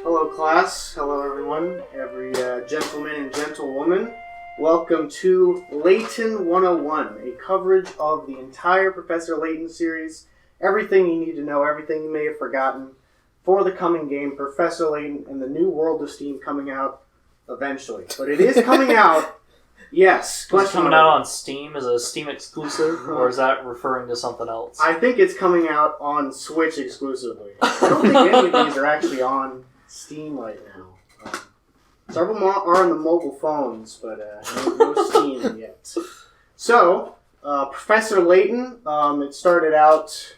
Hello, class. Hello, everyone. Every gentleman and gentlewoman. Welcome to Layton 101, a coverage of the entire Professor Layton series. Everything you need to know, everything you may have forgotten for the coming game, Professor Layton and the New World of Steam coming out eventually. But it is coming out. Yes. Is it coming out on Steam? Is it a Steam exclusive, or is that referring to something else? I think it's coming out on Switch exclusively. I don't think any of these are actually on Steam right now. Several are on the mobile phones, but no Steam yet. So, Professor Layton, it started out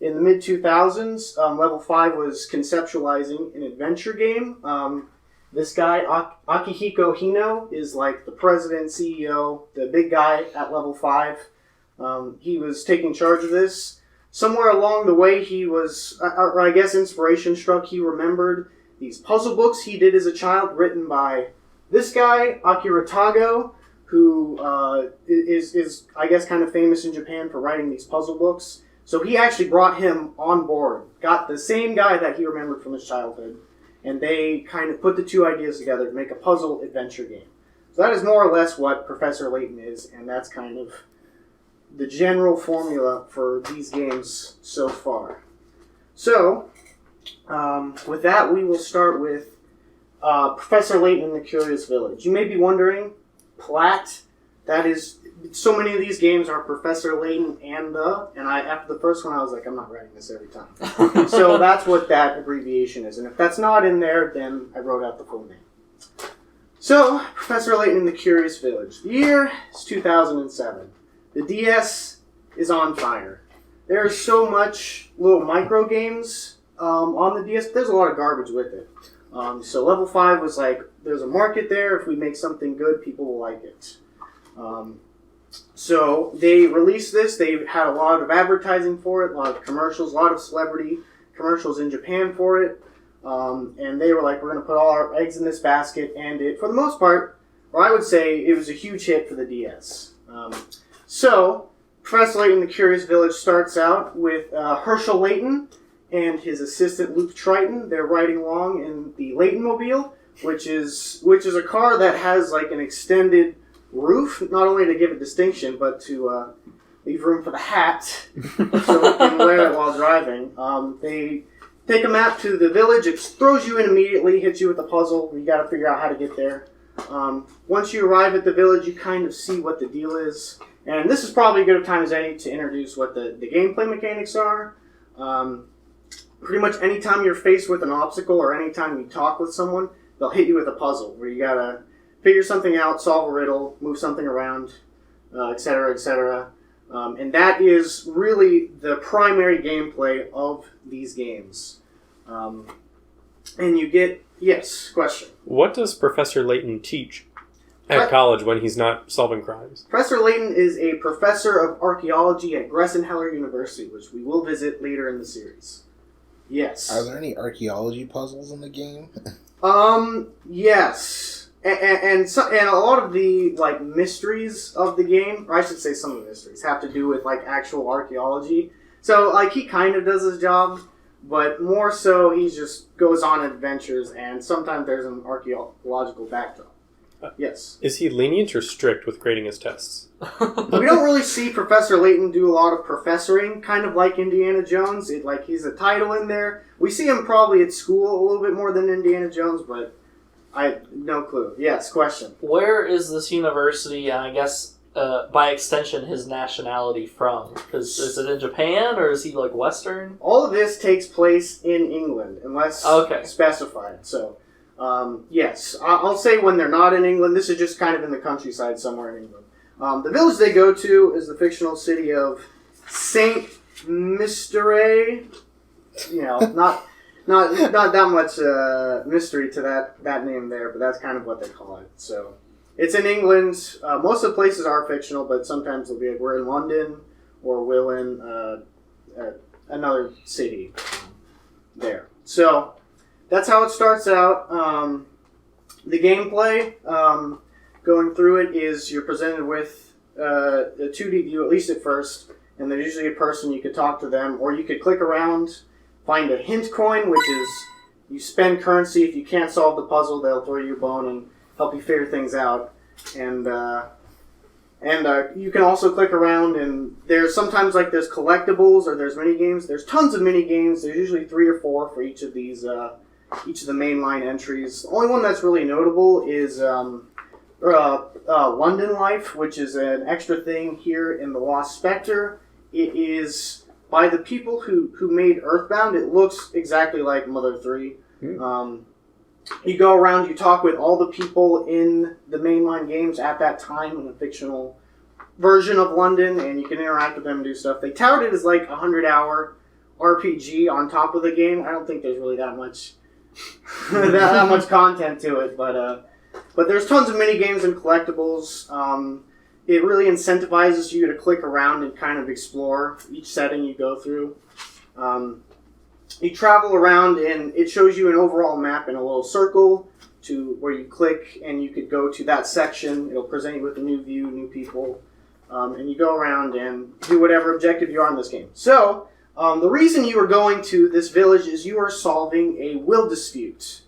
in the mid-2000s. Level 5 was conceptualizing an adventure game. This guy, Akihiko Hino, is like the president, CEO, the big guy at Level 5. He was taking charge of this. Somewhere along the way, he was, or I guess inspiration struck, he remembered these puzzle books he did as a child written by this guy, Akira Tago, who is, I guess, kind of famous in Japan for writing these puzzle books. So he actually brought him on board, got the same guy that he remembered from his childhood, and they kind of put the two ideas together to make a puzzle adventure game. So that is more or less what Professor Layton is, and that's kind of the general formula for these games so far. So, with that, we will start with Professor Layton and the Curious Village. You may be wondering, Plat, that is, so many of these games are Professor Layton and after the first one I was like, I'm not writing this every time. So that's what that abbreviation is. And if that's not in there, then I wrote out the full name. So, Professor Layton and the Curious Village. The year is 2007. The DS is on fire. There's so much little micro games on the DS, but there's a lot of garbage with it. So Level 5 was like, there's a market there. If we make something good, people will like it. So they released this. They had a lot of advertising for it, a lot of commercials, a lot of celebrity commercials in Japan for it. And they were like, we're going to put all our eggs in this basket. And it, for the most part, or I would say, it was a huge hit for the DS. So Professor Layton and the Curious Village starts out with Herschel Layton and his assistant Luke Triton. They're riding along in the Layton-mobile, which is a car that has like an extended roof, not only to give it distinction, but to leave room for the hat so we can wear it while driving. They take a map to the village. It throws you in immediately, hits you with a puzzle. You got to figure out how to get there. Once you arrive at the village, you kind of see what the deal is. And this is probably as good a time as any to introduce what the gameplay mechanics are. Pretty much any time you're faced with an obstacle or any time you talk with someone, they'll hit you with a puzzle where you got to figure something out, solve a riddle, move something around, etc., etc. And that is really the primary gameplay of these games. And you get... Yes, question. What does Professor Layton teach at college when he's not solving crimes? Professor Layton is a professor of archaeology at Gressenheller University, which we will visit later in the series. Yes. Are there any archaeology puzzles in the game? Yes. And a lot of the like mysteries of the game, or I should say some of the mysteries, have to do with like actual archaeology. So like he kind of does his job, but more so he just goes on adventures, and sometimes there's an archaeological backdrop. Yes. Is he lenient or strict with grading his tests? We don't really see Professor Layton do a lot of professoring, kind of like Indiana Jones. He's a title in there. We see him probably at school a little bit more than Indiana Jones, but no clue. Yes, question. Where is this university, and I guess by extension his nationality from? Because is it in Japan, or is he like Western? All of this takes place in England, unless specified. So, yes. I'll say when they're not in England. This is just kind of in the countryside somewhere in England. The village they go to is the fictional city of Saint Mystery. You know, not that much mystery to that name there, but that's kind of what they call it. So it's in England. Most of the places are fictional, but sometimes they'll be like, we're in London, or we're in another city there. So that's how it starts out. The gameplay, going through it, is you're presented with a 2D view, at least at first, and there's usually a person. You could talk to them, or you could click around, find a hint coin, which is You spend currency. If you can't solve the puzzle, they'll throw you a bone and help you figure things out. And you can also click around, and there's sometimes there's collectibles or there's mini games. There's tons of mini games. There's usually 3 or 4 for each of these, each of the mainline entries. The only one that's really notable is London Life, which is an extra thing here in the Lost Spectre. It is by the people who made Earthbound. It looks exactly like Mother 3. You go around, you talk with all the people in the mainline games at that time in a fictional version of London, and you can interact with them and do stuff. They touted it as like a 100-hour RPG on top of the game. I don't think there's really that much that much content to it, but there's tons of mini games and collectibles. It really incentivizes you to click around and kind of explore each setting you go through. You travel around, and it shows you an overall map in a little circle to where you click, and you could go to that section. It'll present you with a new view, new people, and you go around and do whatever objective you are in this game. So, the reason you are going to this village is you are solving a will dispute.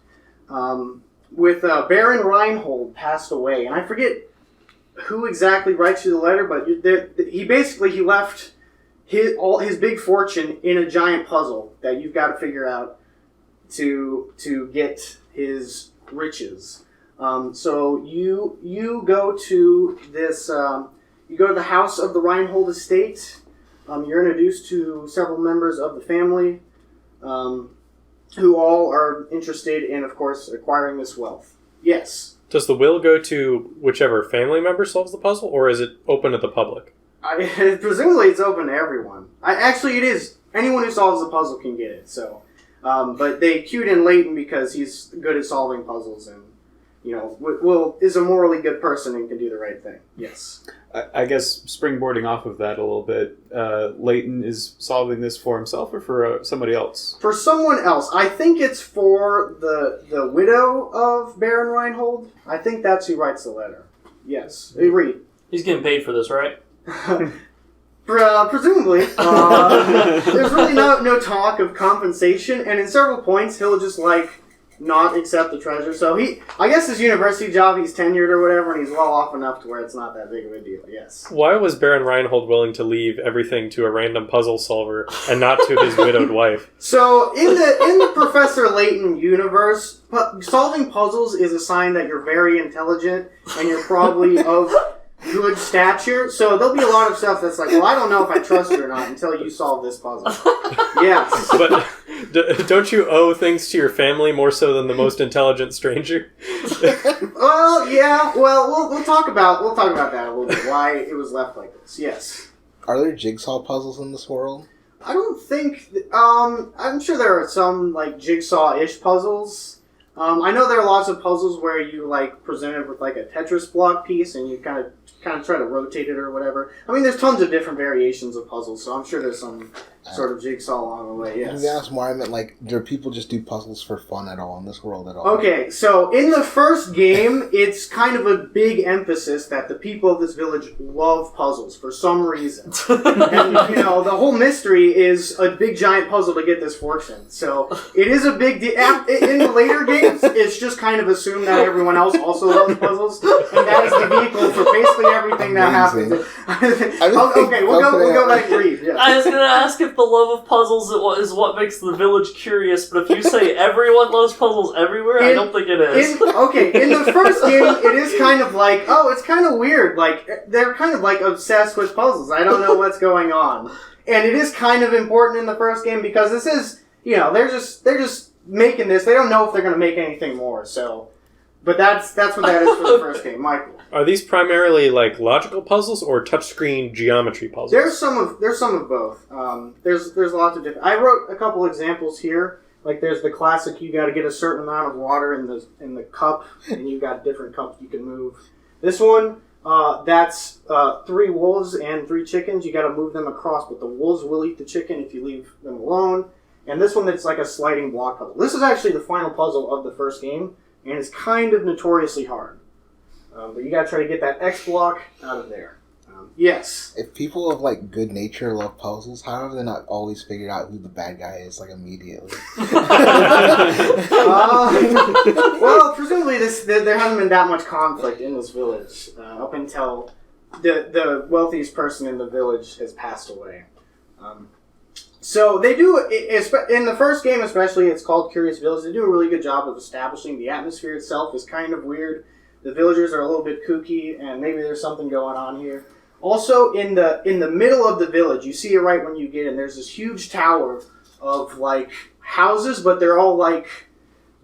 With Baron Reinhold passed away, and I forget who exactly writes you the letter, but he left his big fortune in a giant puzzle that you've got to figure out to get his riches. So you go to this you go to the house of the Reinhold estate. You're introduced to several members of the family who all are interested in, of course, acquiring this wealth. Yes. Does the will go to whichever family member solves the puzzle, or is it open to the public? Presumably it's open to everyone. Actually, it is. Anyone who solves the puzzle can get it. So, but they cued in Layton because he's good at solving puzzles and, is a morally good person and can do the right thing. Yes. I guess springboarding off of that a little bit, Layton is solving this for himself or for somebody else? For someone else. I think it's for the widow of Baron Reinhold. I think that's who writes the letter. Yes. Read. He's getting paid for this, right? Presumably. There's really no talk of compensation, and in several points he'll just not accept the treasure. So I guess his university job, he's tenured or whatever, and he's well off enough to where it's not that big of a deal. Yes. Why was Baron Reinhold willing to leave everything to a random puzzle solver and not to his widowed wife? So in the Professor Layton universe, solving puzzles is a sign that you're very intelligent and you're probably of good stature. So there'll be a lot of stuff that's like, well, I don't know if I trust you or not until you solve this puzzle. Yes. But don't you owe things to your family more so than the most intelligent stranger? Well, yeah. Well, we'll talk about that a little bit. Why it was left like this. Yes. Are there jigsaw puzzles in this world? I don't think. I'm sure there are some jigsaw-ish puzzles. I know there are lots of puzzles where you presented with a Tetris block piece and you kind of try to rotate it or whatever. I mean, there's tons of different variations of puzzles, so I'm sure there's some sort of jigsaw along the way. Yes. That's more. I meant do people just do puzzles for fun at all in this world at all? Okay, so in the first game, it's kind of a big emphasis that the people of this village love puzzles for some reason. And the whole mystery is a big giant puzzle to get this fortune. So it is a big deal. In the later games, it's just kind of assumed that everyone else also loves puzzles, and that is the vehicle for basically everything that happens. Okay, we'll go back and read. Yeah. I was going to ask if the love of puzzles is what makes the village curious, but if you say everyone loves puzzles everywhere, I don't think it is. In the first game, it is kind of it's kind of weird. They're kind of obsessed with puzzles. I don't know what's going on. And it is kind of important in the first game because this is, they're just making this. They don't know if they're going to make anything more, so... But that's what that is for the first game, Michael. Are these primarily logical puzzles or touchscreen geometry puzzles? There's some of both. There's lots of different. I wrote a couple examples here. There's the classic. You got to get a certain amount of water in the cup, and you got different cups you can move. This one, that's 3 wolves and 3 chickens. You got to move them across, but the wolves will eat the chicken if you leave them alone. And this one, that's a sliding block puzzle. This is actually the final puzzle of the first game. And it's kind of notoriously hard. But you gotta try to get that X block out of there. Yes. If people of like good nature love puzzles, how have they not always figured out who the bad guy is like immediately? Well, presumably there hasn't been that much conflict in this village up until the wealthiest person in the village has passed away. So they do, in the first game especially, it's called Curious Village. They do a really good job of establishing the atmosphere itself is kind of weird. The villagers are a little bit kooky, and maybe there's something going on here. Also, in the middle of the village, you see it right when you get in, there's this huge tower of, like, houses, but they're all, like,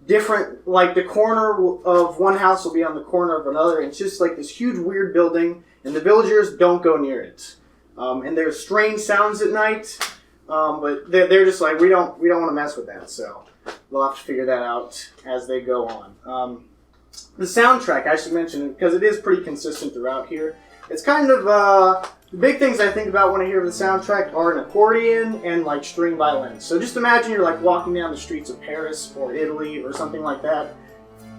different. Like, the corner of one house will be on the corner of another, and it's just, like, this huge, weird building, and the villagers don't go near it. And there's strange sounds at night, but they're just like, we don't want to mess with that, so they'll have to figure that out as they go on. The soundtrack, I should mention, because it is pretty consistent throughout here. It's kind of, the big things I think about when I hear the soundtrack are an accordion and, like, string violins. So just imagine you're, like, walking down the streets of Paris or Italy or something like that.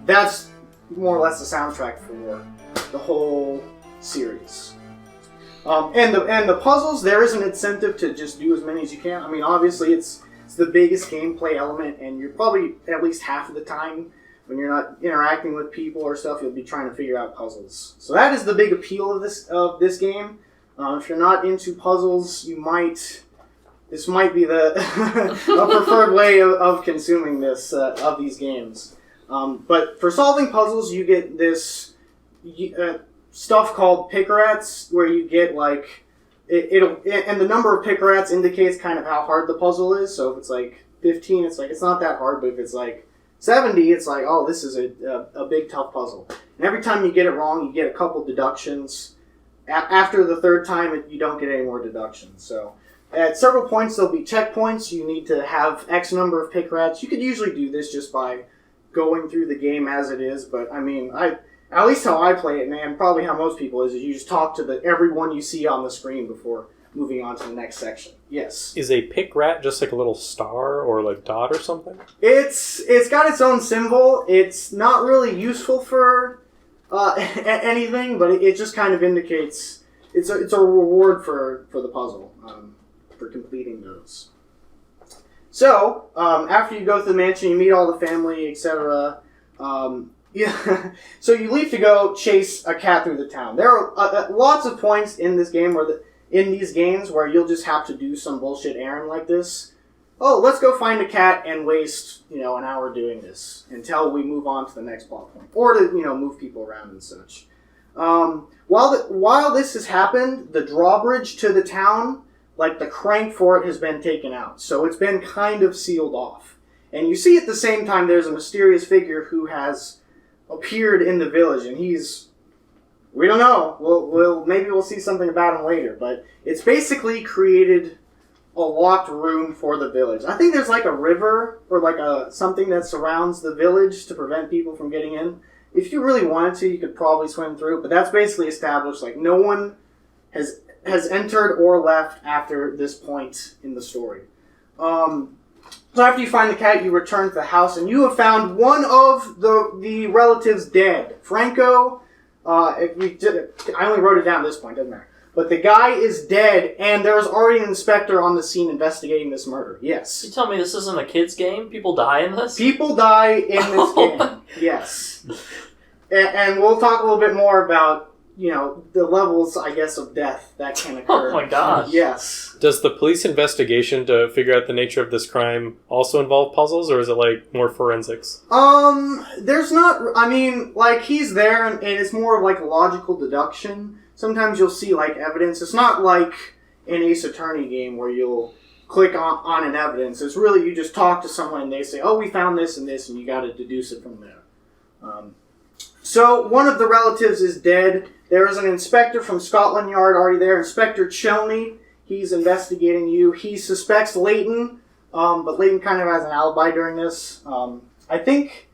That's more or less the soundtrack for the whole series. And the puzzles, there is an incentive to just do as many as you can. I mean, obviously, it's the biggest gameplay element, and you're probably, at least half of the time, when you're not interacting with people or stuff, you'll be trying to figure out puzzles. So that is the big appeal of this game. If you're not into puzzles, this might be the a preferred way of consuming this of these games. But for solving puzzles, you get this stuff called pickrats, where you get like and the number of pickrats indicates kind of how hard the puzzle is. So if it's like 15, it's like it's not that hard, but if it's like 70, it's like, oh, this is a big, tough puzzle. And every time you get it wrong, you get a couple deductions. After the third time, you don't get any more deductions. So at several points, there'll be checkpoints. You need to have X number of pick rats. You could usually do this just by going through the game as it is. But, I mean, at least how I play it, and probably how most people is you just talk to everyone you see on the screen before moving on to the next section. Yes. Is a pick rat just like a little star or like dot or something? It's got its own symbol. It's not really useful for anything, but it just kind of indicates it's a reward for the puzzle for completing those. So after you go through the mansion, you meet all the family, etc. Yeah. So you leave to go chase a cat through the town. There are lots of points in this game in these games where you'll just have to do some bullshit errand like this. Oh, let's go find a cat and waste, an hour doing this until we move on to the next plot point. Or to, move people around and such. While this has happened, the drawbridge to the town, like the crank for it, has been taken out. So it's been kind of sealed off. And you see at the same time there's a mysterious figure who has appeared in the village, and we don't know. Maybe we'll see something about him later, but it's basically created a locked room for the village. I think there's like a river or like something that surrounds the village to prevent people from getting in. If you really wanted to, you could probably swim through it, but that's basically established. Like no one has entered or left after this point in the story. So after you find the cat, you return to the house, and you have found one of the relatives dead. Franco. I only wrote it down at this point, doesn't matter. But the guy is dead, and there's already an inspector on the scene investigating this murder. Yes. You tell me this isn't a kid's game? People die in this? People die in this game. Yes. And we'll talk a little bit more about, the levels, I guess, of death that can occur. Oh my gosh. Yes. Does the police investigation to figure out the nature of this crime also involve puzzles, or is it like more forensics? There's not, he's there and it's more of like a logical deduction. Sometimes you'll see like evidence. It's not like an Ace Attorney game where you'll click on an evidence. It's really you just talk to someone and they say, oh, we found this and this, and you got to deduce it from there. So one of the relatives is dead. There is an inspector from Scotland Yard already there, Inspector Chelney. He's investigating you. He suspects Layton, but Layton kind of has an alibi during this. I think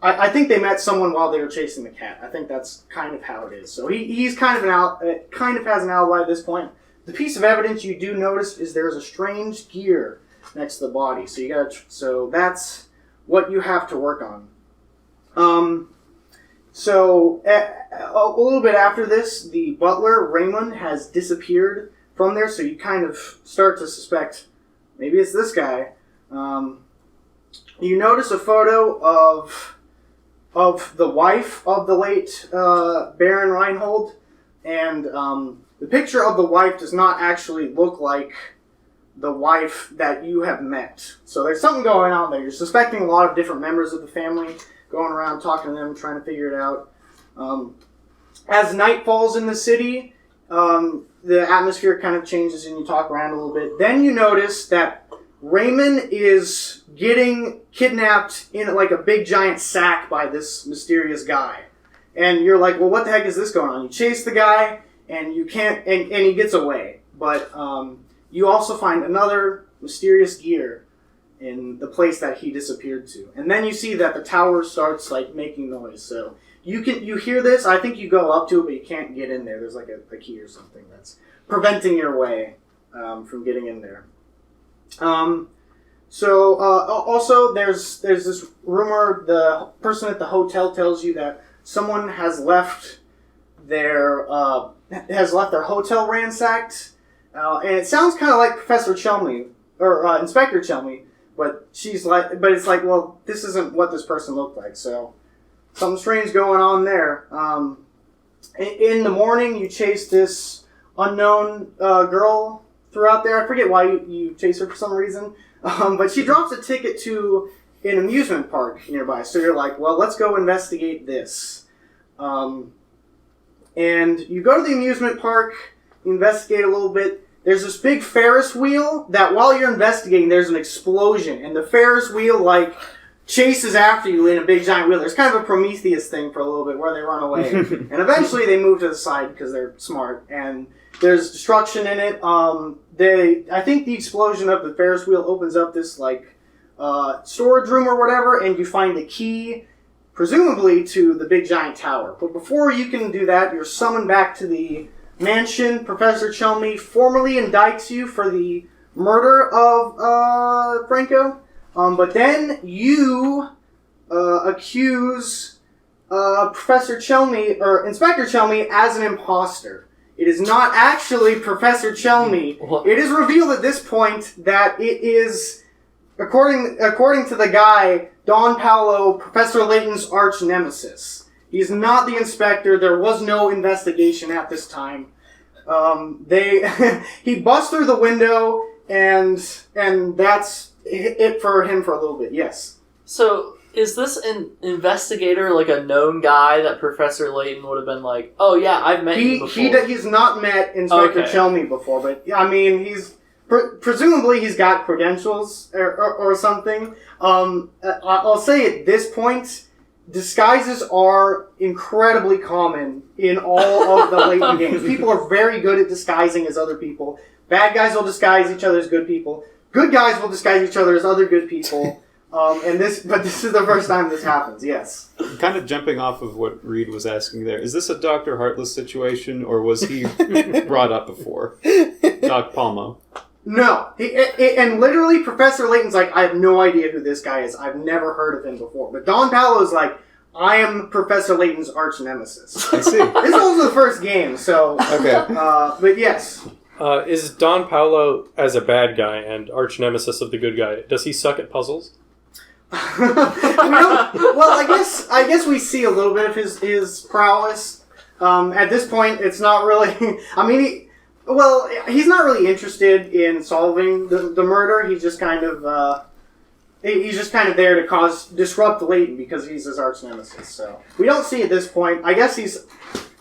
they met someone while they were chasing the cat. I think that's kind of how it is. So he's kind of has an alibi at this point. The piece of evidence you do notice is there's a strange gear next to the body. So so that's what you have to work on. So, a little bit after this, the butler, Raymond, has disappeared from there, so you kind of start to suspect maybe it's this guy. You notice a photo of the wife of the late Baron Reinhold, and the picture of the wife does not actually look like the wife that you have met. So there's something going on there. You're suspecting a lot of different members of the family, going around talking to them, trying to figure it out. As night falls in the city, the atmosphere kind of changes and you talk around a little bit. Then you notice that Raymond is getting kidnapped in like a big giant sack by this mysterious guy. And you're like, well, what the heck is this going on? You chase the guy and you can't, and he gets away. But you also find another mysterious gear in the place that he disappeared to. And then you see that the tower starts like making noise. So you hear this. I think you go up to it, but you can't get in there. There's like a key or something that's preventing your way from getting in there. Also, there's this rumor. The person at the hotel tells you that someone has left their hotel ransacked, and it sounds kind of like Professor Chelmy or Inspector Chelmy, but it's like, well, this isn't what this person looked like. So something strange going on there. In the morning, you chase this unknown girl throughout there. I forget why you chase her for some reason. But she drops a ticket to an amusement park nearby. So you're like, well, let's go investigate this. And you go to the amusement park, you investigate a little bit. There's this big Ferris wheel that while you're investigating, there's an explosion. And the Ferris wheel, like, chases after you in a big giant wheel. There's kind of a Prometheus thing for a little bit where they run away. And eventually they move to the side because they're smart. And there's destruction in it. I think the explosion of the Ferris wheel opens up this like storage room or whatever, and you find the key, presumably to the big giant tower. But before you can do that, you're summoned back to the mansion. Professor Chelmy formally indicts you for the murder of Franco, but then you accuse Professor Chelmy or Inspector Chelmy as an imposter. It is not actually Professor Chelmy. It is revealed at this point that it is, according to the guy, Don Paolo, Professor Layton's arch nemesis. He's not the inspector. There was no investigation at this time. He busts through the window, and that's it for him for a little bit. Yes. So, is this an investigator, like a known guy that Professor Layton would have been like, oh yeah, I've met him before? He's not met Inspector Chelmy before, but I mean, he's presumably he's got credentials or something. I'll say at this point, disguises are incredibly common in all of the Layton games. People are very good at disguising as other people. Bad guys will disguise each other as good people. Good guys will disguise each other as other good people. But this is the first time this happens, yes. Kind of jumping off of what Reed was asking there, is this a Dr. Heartless situation, or was he brought up before? Doc Palmo. No. And literally, Professor Layton's like, I have no idea who this guy is. I've never heard of him before. But Don Paolo's like, I am Professor Layton's arch nemesis. I see. This is also the first game, so... Okay. But yes. Is Don Paolo, as a bad guy and arch nemesis of the good guy, does he suck at puzzles? I guess we see a little bit of his prowess. At this point, it's not really... I mean, he's not really interested in solving the murder. He's just kind of there to disrupt Layton because he's his arch nemesis. So we don't see at this point. I guess he's...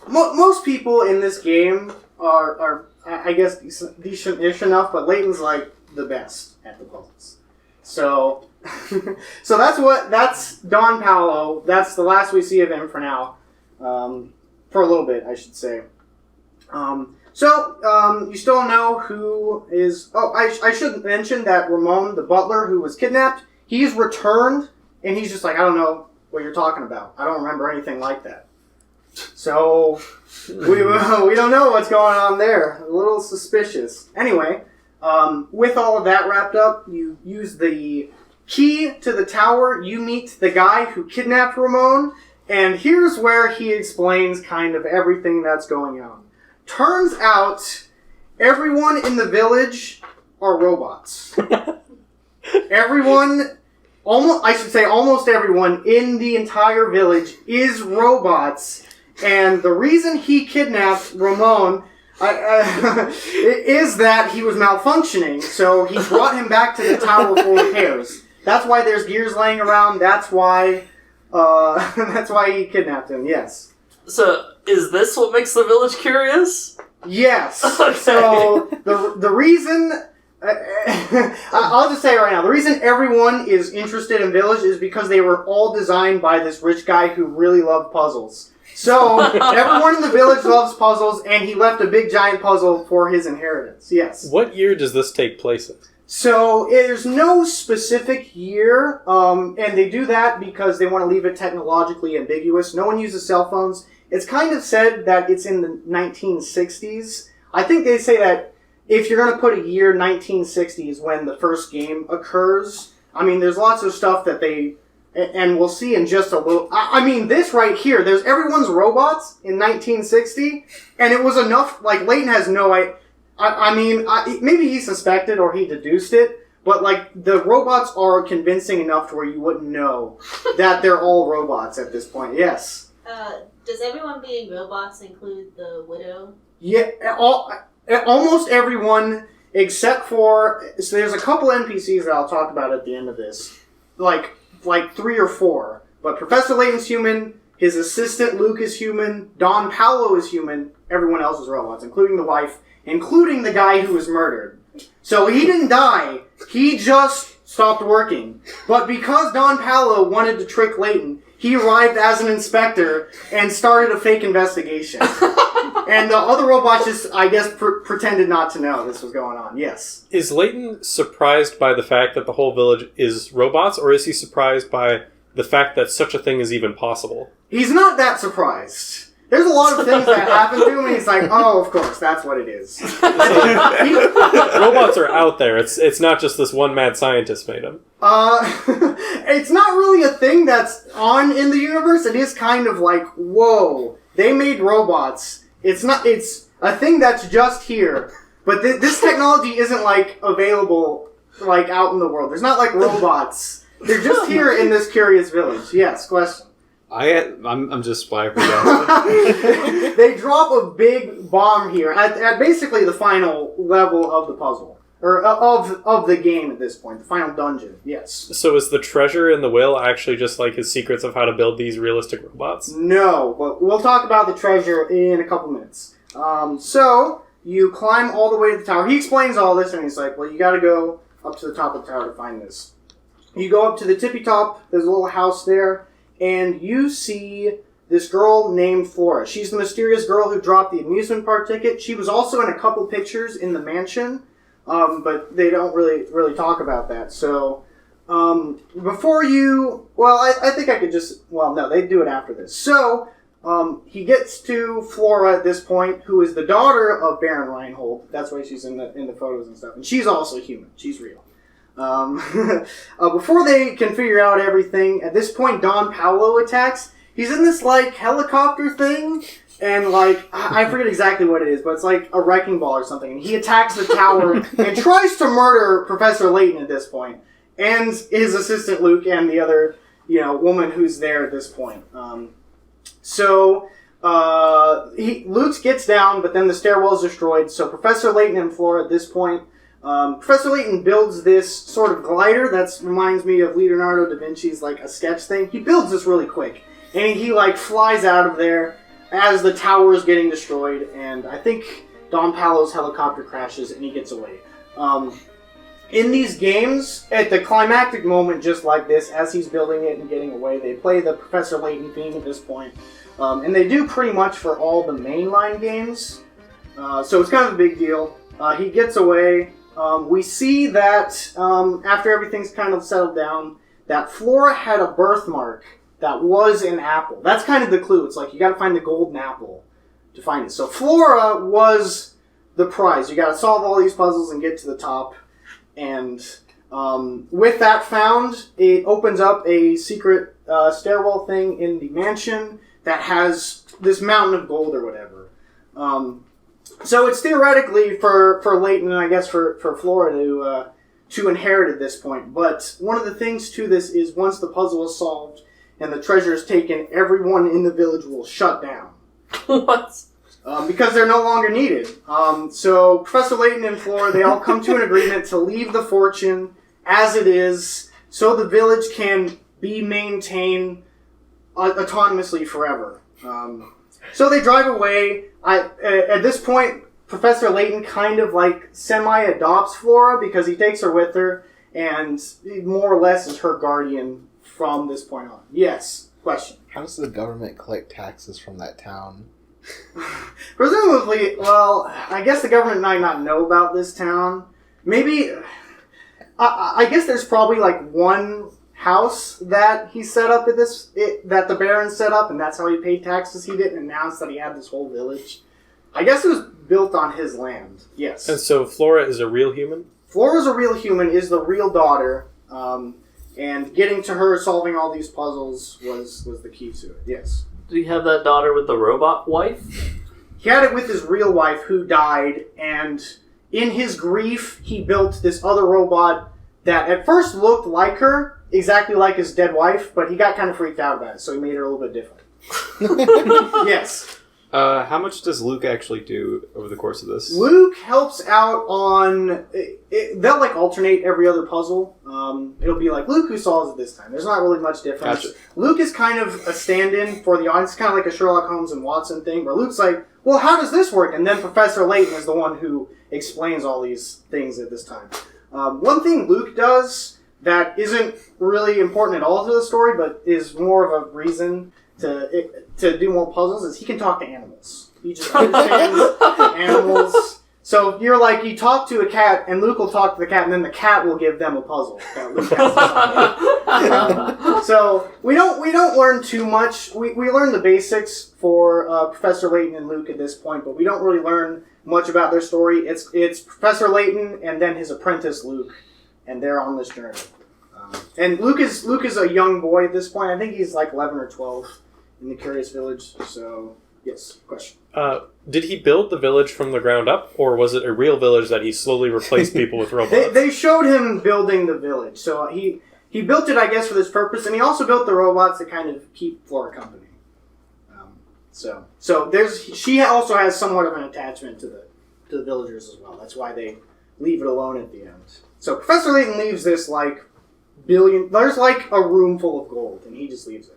Most people in this game are I guess, decent-ish enough, but Layton's, like, the best at the puzzles. So that's Don Paolo. That's the last we see of him for now. For a little bit, I should say. You still know who is... Oh, I should mention that Ramon, the butler who was kidnapped, he's returned, and he's just like, I don't know what you're talking about. I don't remember anything like that. So... we don't know what's going on there. A little suspicious. Anyway, with all of that wrapped up, you use the key to the tower. You meet the guy who kidnapped Ramon, And here's where he explains kind of everything that's going on. Turns out, everyone in the village are robots. Almost everyone in the entire village is robots. And the reason he kidnapped Ramon is that he was malfunctioning. So he brought him back to the tower for repairs. That's why there's gears laying around. That's why he kidnapped him. Yes. So, is this what makes the village curious? Yes. Okay. So the reason I'll just say it right now, the reason everyone is interested in Village is because they were all designed by this rich guy who really loved puzzles. So everyone in the village loves puzzles, and he left a big giant puzzle for his inheritance. Yes. What year does this take place in? So there's no specific year, and they do that because they want to leave it technologically ambiguous. No one uses cell phones. It's kind of said that it's in the 1960s. I think they say that if you're going to put a year, 1960s, when the first game occurs, I mean, there's lots of stuff that they, and we'll see in just a little, I mean, this right here, there's everyone's robots in 1960, and it was enough, like, Layton has no idea. Maybe he suspected or he deduced it, but, like, the robots are convincing enough to where you wouldn't know that they're all robots at this point. Yes. Does everyone being robots include the widow? Yeah, almost everyone except for... So there's a couple NPCs that I'll talk about at the end of this. Like 3 or 4. But Professor Layton's human, his assistant Luke is human, Don Paolo is human, everyone else is robots, including the wife, including the guy who was murdered. So he didn't die, he just stopped working. But because Don Paolo wanted to trick Layton, he arrived as an inspector and started a fake investigation. And the other robots just, I guess, pretended not to know this was going on. Yes. Is Layton surprised by the fact that the whole village is robots, or is he surprised by the fact that such a thing is even possible? He's not that surprised. There's a lot of things that happen to him, and he's like, oh, of course, that's what it is. Robots are out there. It's not just this one mad scientist made them. It's not really a thing that's on in the universe. It is kind of like, whoa, they made robots. It's a thing that's just here. But this technology isn't, like, available, like, out in the world. There's not, like, robots. They're just here in this curious village. Yes, question. I'm just flabbergasted. They drop a big bomb here at basically the final level of the puzzle. Or of the game at this point. The final dungeon. Yes. So is the treasure in the will actually just like his secrets of how to build these realistic robots? No, but we'll talk about the treasure in a couple minutes. So you climb all the way to the tower. He explains all this and he's like, well, you gotta go up to the top of the tower to find this. You go up to the tippy top. There's a little house there. And you see this girl named Flora. She's the mysterious girl who dropped the amusement park ticket. She was also in a couple pictures in the mansion, but they don't really talk about that. So, before you... Well, I think I could just... Well, no, they do it after this. So, he gets to Flora at this point, who is the daughter of Baron Reinhold. That's why she's in the photos and stuff. And she's also human. She's real. Before they can figure out everything, at this point Don Paolo attacks. He's in this, like, helicopter thing, and, like, I forget exactly what it is, but it's like a wrecking ball or something, and he attacks the tower and tries to murder Professor Layton at this point, and his assistant Luke and the other, woman who's there at this point. Luke gets down, but then the stairwell is destroyed, so Professor Layton and Flora at this point, Professor Layton builds this sort of glider that reminds me of Leonardo da Vinci's, like, a sketch thing. He builds this really quick, and he like, flies out of there as the tower is getting destroyed, and I think Don Paolo's helicopter crashes, and he gets away. In these games, at the climactic moment just like this, as he's building it and getting away, they play the Professor Layton theme at this point, and they do pretty much for all the mainline games, so it's kind of a big deal. He gets away. We see that after everything's kind of settled down, that Flora had a birthmark that was an apple. That's kind of the clue. It's like you got to find the golden apple to find it. So Flora was the prize. You got to solve all these puzzles and get to the top. And with that found, it opens up a secret stairwell thing in the mansion that has this mountain of gold or whatever. So it's theoretically for Layton and I guess for Flora to inherit at this point. But one of the things to this is once the puzzle is solved and the treasure is taken, everyone in the village will shut down. What? Because they're no longer needed. So Professor Layton and Flora, they all come to an agreement to leave the fortune as it is so the village can be maintained autonomously forever. So they drive away. At this point, Professor Layton kind of like semi-adopts Flora because he takes her with her and more or less is her guardian from this point on. Yes, question. How does the government collect taxes from that town? Presumably, well, I guess the government might not know about this town. Maybe, I guess there's probably like one house that he set up that the Baron set up, and that's how he paid taxes. He didn't announce that he had this whole village. I guess it was built on his land, yes. And so Flora is a real human? Flora's a real human, is the real daughter, and getting to her, solving all these puzzles was the key to it, yes. Did he have that daughter with the robot wife? He had it with his real wife who died, and in his grief, he built this other robot that at first looked like her, exactly like his dead wife, but he got kind of freaked out about it, so he made her a little bit different. Yes. How much does Luke actually do over the course of this? Luke helps out on... they'll like alternate every other puzzle. It'll be like Luke who solves it this time. There's not really much difference. Gotcha. Luke is kind of a stand-in for the audience, kind of like a Sherlock Holmes and Watson thing, where Luke's like, well, how does this work? And then Professor Layton is the one who explains all these things at this time. One thing Luke does that isn't really important at all to the story, but is more of a reason to do more puzzles, is he can talk to animals. He just understands animals. So you're like, you talk to a cat, and Luke will talk to the cat, and then the cat will give them a puzzle that Luke has to solve. So we don't learn too much. We learn the basics for Professor Layton and Luke at this point, but we don't really learn much about their story. It's Professor Layton and then his apprentice Luke, and they're on this journey. And Luke is a young boy at this point. I think he's like 11 or 12 in the Curious Village. So yes, question. Did he build the village from the ground up, or was it a real village that he slowly replaced people with robots? They showed him building the village. So he built it, I guess, for this purpose, and he also built the robots to kind of keep Flora company. So she also has somewhat of an attachment to the villagers as well. That's why they leave it alone at the end. So Professor Layton leaves this there's like a room full of gold, and he just leaves it.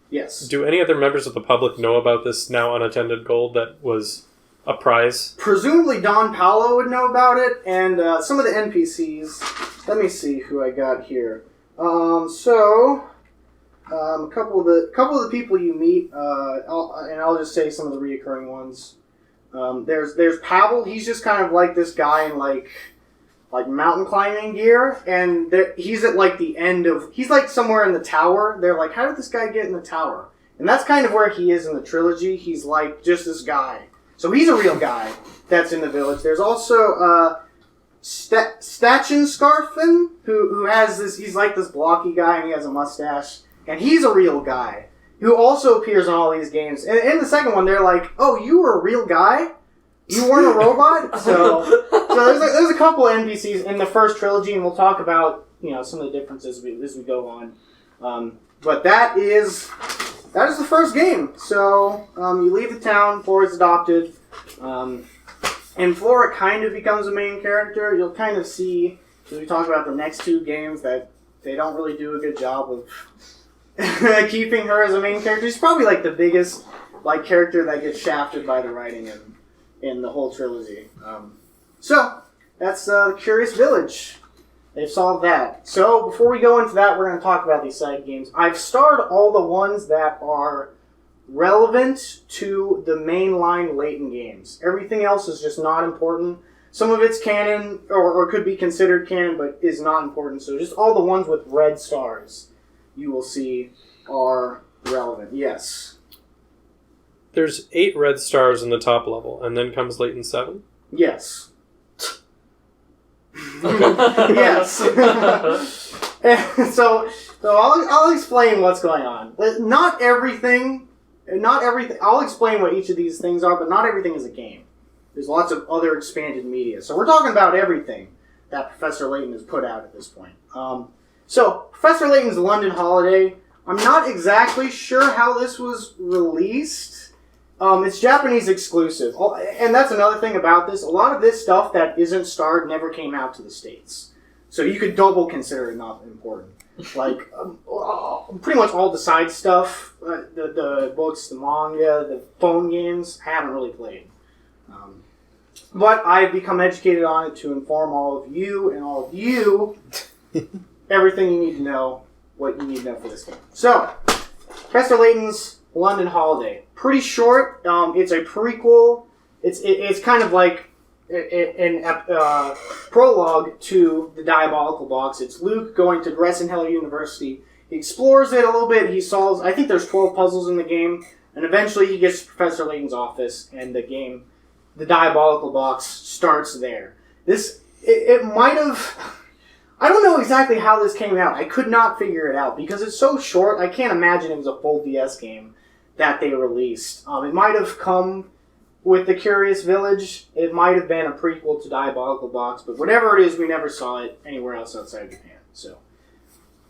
Yes. Do any other members of the public know about this now unattended gold that was a prize? Presumably Don Paolo would know about it, and some of the NPCs. Let me see who I got here. A couple of the people you meet, I'll just say some of the reoccurring ones. There's Pavel. He's just kind of like this guy in like mountain climbing gear, and he's at like the end of... He's like somewhere in the tower. They're like, how did this guy get in the tower? And that's kind of where he is in the trilogy. He's like just this guy. So he's a real guy that's in the village. There's also Stachin Scarfin, who has this... He's like this blocky guy, and he has a mustache. And he's a real guy who also appears in all these games. And in the second one, they're like, oh, you were a real guy? You weren't a robot? So there's a couple of NPCs in the first trilogy, and we'll talk about some of the differences as we go on. But that is the first game. So you leave the town. Flora's adopted, and Flora kind of becomes a main character. You'll kind of see as we talk about the next two games that they don't really do a good job of keeping her as a main character. She's probably like the biggest character that gets shafted by the writing in the whole trilogy. So that's the Curious Village. They've solved that. So before we go into that, we're going to talk about these side games. I've starred all the ones that are relevant to the mainline Layton games. Everything else is just not important. Some of it's canon, or could be considered canon, but is not important. So just all the ones with red stars you will see are relevant. Yes. There's 8 red stars in the top level, and then comes Layton 7? Yes. Okay. Yes. so I'll explain what's going on. Not everything. I'll explain what each of these things are, but not everything is a game. There's lots of other expanded media. So we're talking about everything that Professor Layton has put out at this point. So Professor Layton's London Holiday. I'm not exactly sure how this was released. It's Japanese exclusive. And that's another thing about this. A lot of this stuff that isn't starred never came out to the States. So you could double consider it not important. Like, pretty much all the side stuff, the books, the manga, the phone games, I haven't really played. But I've become educated on it to inform all of you and all of you everything you need to know, what you need to know for this game. So, Professor Layton's London Holiday. Pretty short. It's a prequel. It's kind of like an prologue to the Diabolical Box. It's Luke going to Gressenheller University. He explores it a little bit. He solves, I think there's 12 puzzles in the game, and eventually he gets to Professor Layton's office, and the Diabolical Box starts there. It might have... I don't know exactly how this came out. I could not figure it out because it's so short. I can't imagine it was a full DS game that they released. It might have come with The Curious Village. It might have been a prequel to Diabolical Box, but whatever it is, we never saw it anywhere else outside of Japan. So,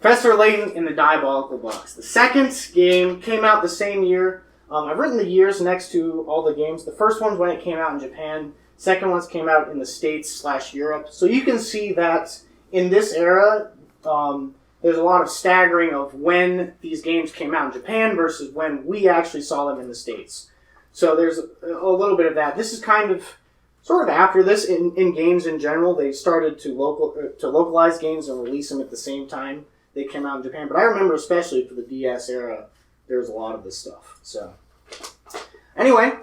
Professor Layton in the Diabolical Box. The second game came out the same year. I've written the years next to all the games. The first one's when it came out in Japan. Second ones came out in the States/Europe. So you can see that in this era, there's a lot of staggering of when these games came out in Japan versus when we actually saw them in the States. So there's a little bit of that. This is kind of, sort of after this, in games in general, they started to localize games and release them at the same time they came out in Japan. But I remember especially for the DS era, there was a lot of this stuff. So anyway,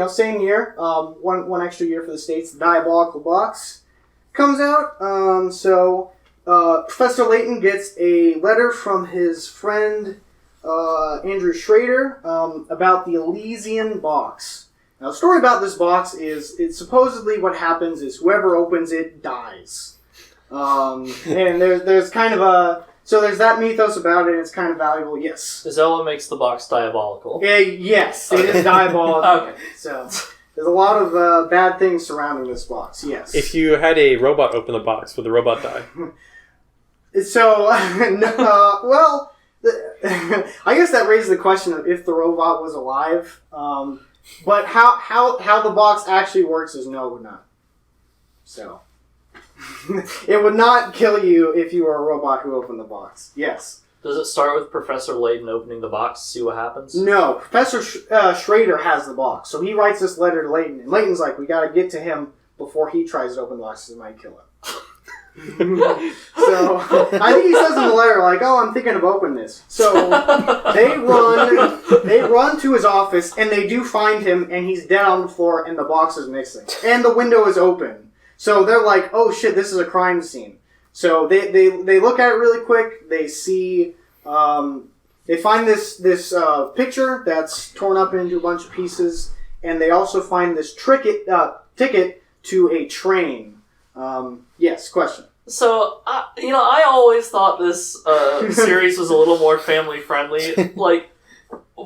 same year, one extra year for the States, the Diabolical Box comes out. Professor Layton gets a letter from his friend Andrew Schrader about the Elysian Box. Now, the story about this box is, it's supposedly what happens is whoever opens it dies. And there's kind of so there's that mythos about it, and it's kind of valuable, yes. Is that what makes the box diabolical? Yes, it is diabolical. Okay. So, there's a lot of bad things surrounding this box, yes. If you had a robot open the box, would the robot die? So, I guess that raises the question of if the robot was alive. But how the box actually works is no, it would not. So, it would not kill you if you were a robot who opened the box. Yes. Does it start with Professor Layton opening the box to see what happens? No, Professor Schrader has the box. So he writes this letter to Layton, and Layton's like, we gotta get to him before he tries to open the box, because it might kill him. So, I think he says in the letter, like, oh, I'm thinking of opening this. So, they run to his office, and they do find him, and he's dead on the floor, and the box is missing. And the window is open. So they're like, oh shit, this is a crime scene. So they look at it really quick, they see, they find this picture that's torn up into a bunch of pieces, and they also find this ticket to a train. Yes, question. So, I always thought this series was a little more family-friendly. Like,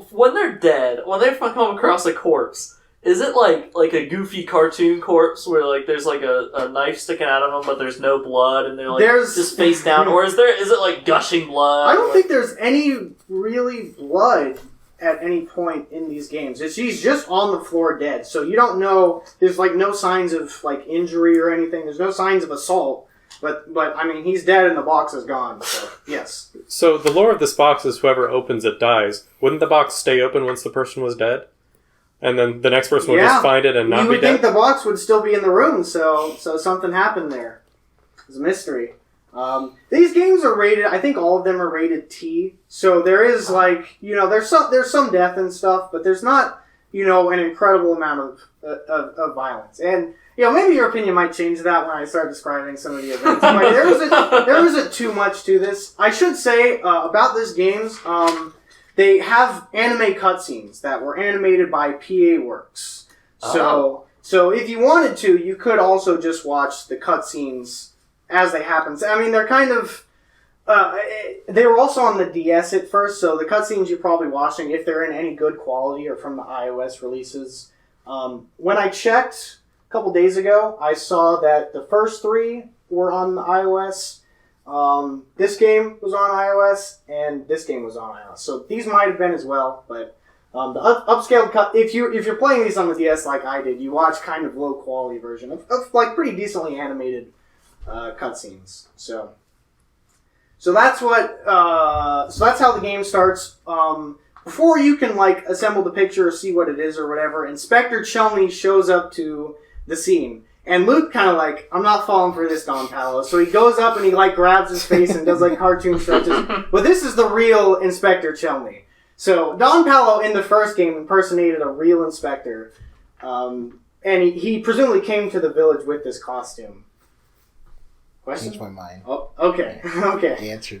when they're dead, when they come across a corpse, is it like a goofy cartoon corpse where like there's like a knife sticking out of them, but there's no blood, and they're like just face down, or is it like gushing blood? I don't think there's any really blood at any point in these games. He's just on the floor dead, so you don't know. There's like no signs of like injury or anything. There's no signs of assault. But I mean, he's dead and the box is gone. So yes. So the lore of this box is whoever opens it dies. Wouldn't the box stay open once the person was dead? And then the next person would just find it and not be dead? You would think the box would still be in the room, so something happened there. It's a mystery. These games are rated, I think all of them are rated T, so there is like, there's some death and stuff, but there's not, an incredible amount of violence. And, maybe your opinion might change that when I start describing some of the events, but there isn't too much to this. I should say, about this games, they have anime cutscenes that were animated by PA Works. So if you wanted to, you could also just watch the cutscenes as they happen. I mean, they're kind of They were also on the DS at first, so the cutscenes you're probably watching, if they're in any good quality, are from the iOS releases. When I checked a couple days ago, I saw that the first 3 were on the iOS. This game was on iOS, and this game was on iOS. So these might have been as well, but the upscaled cut. If you're playing these on the DS like I did, you watch kind of low quality version of like pretty decently animated cutscenes. So that's what. So that's how the game starts. Before you can like assemble the picture or see what it is or whatever, Inspector Chelney shows up to the scene. And Luke kind of like, I'm not falling for this, Don Paolo. So he goes up and he like grabs his face and does like cartoon stretches. But this is the real Inspector Chelney. So Don Paolo in the first game impersonated a real inspector. And he presumably came to the village with this costume. Question? Changed my mind. Oh, okay. Okay. The answer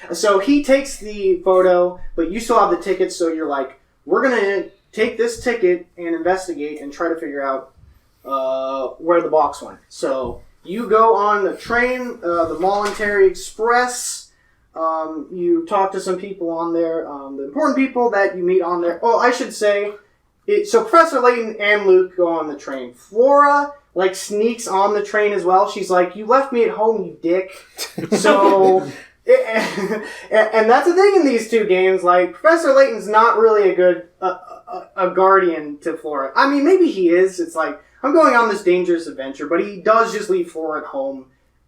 is So he takes the photo, but you still have the ticket, so you're like, we're going to take this ticket and investigate and try to figure out where the box went. So you go on the train, the Voluntary Express. You talk to some people on there, the important people that you meet on there. Oh, I should say, so Professor Layton and Luke go on the train. Flora like sneaks on the train as well. She's like, "You left me at home, you dick." So, and that's the thing in these 2 games. Like Professor Layton's not really a good a guardian to Flora. I mean, maybe he is. It's like, I'm going on this dangerous adventure, but he does just leave Flora at home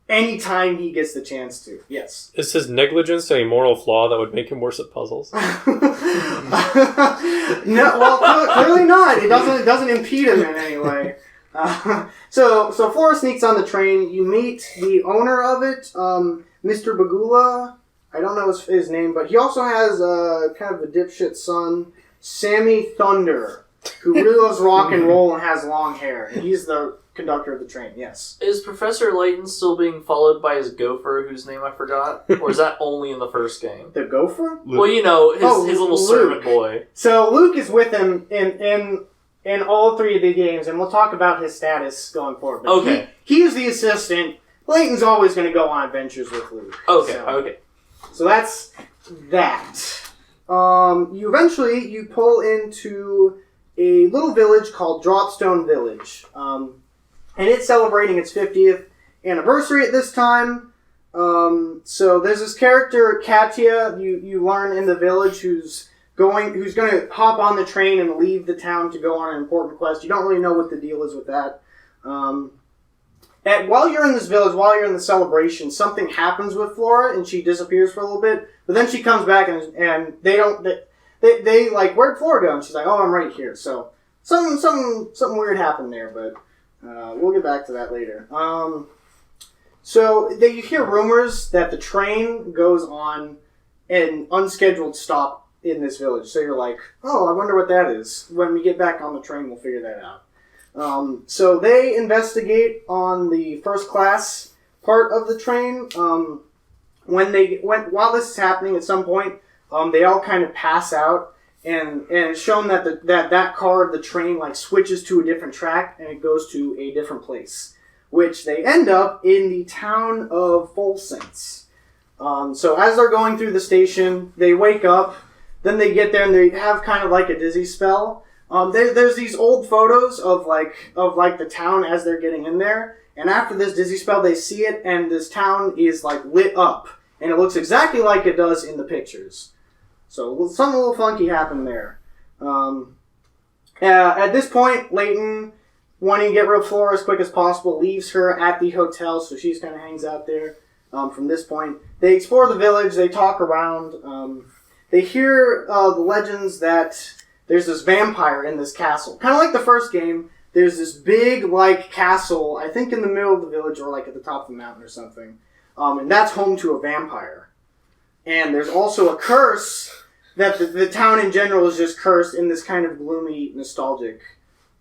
anytime he gets the chance to. Yes. Is his negligence a moral flaw that would make him worse at puzzles? No, well, clearly not. It doesn't impede him in any way. So Flora sneaks on the train. You meet the owner of it, Mr. Bagula. I don't know his name, but he also has kind of a dipshit son, Sammy Thunder, who really loves rock and roll and has long hair. And he's the conductor of the train, yes. Is Professor Layton still being followed by his gopher, whose name I forgot? Or is that only in the first game? The gopher? Luke. Well, you know, his little Luke. servant boy. So Luke is with him in all 3 of the games, and we'll talk about his status going forward. But Okay. He is the assistant. Layton's always going to go on adventures with Luke. Okay. So that's that. You pull into a little village called Dropstone Village. And it's celebrating its 50th anniversary at this time. So there's this character, Katya, you learn in the village, who's going to hop on the train and leave the town to go on an important quest. You don't really know what the deal is with that. And while you're in this village, while you're in the celebration, something happens with Flora, and she disappears for a little bit. But then she comes back, and they like, where'd Flora go? And she's like, oh, I'm right here. So something weird happened there, but we'll get back to that later. So you hear rumors that the train goes on an unscheduled stop in this village. So you're like, oh, I wonder what that is. When we get back on the train, we'll figure that out. So they investigate on the first class part of the train. While this is happening, at some point, they all kind of pass out, and it's shown that that car of the train like switches to a different track and it goes to a different place, which they end up in the town of Folsense. So as they're going through the station, they wake up. Then they get there and they have kind of like a dizzy spell. There's these old photos of the town as they're getting in there, and after this dizzy spell, they see it, and this town is like lit up, and it looks exactly like it does in the pictures. So something a little funky happened there. At this point, Layton, wanting to get rid of Flora as quick as possible, leaves her at the hotel, so she just kind of hangs out there. From this point, they explore the village. They talk around. They hear the legends that there's this vampire in this castle. Kind of like the first game, there's this big, like, castle, I think in the middle of the village or, like, at the top of the mountain or something. And that's home to a vampire. And there's also a curse that the town in general is just cursed in this kind of gloomy, nostalgic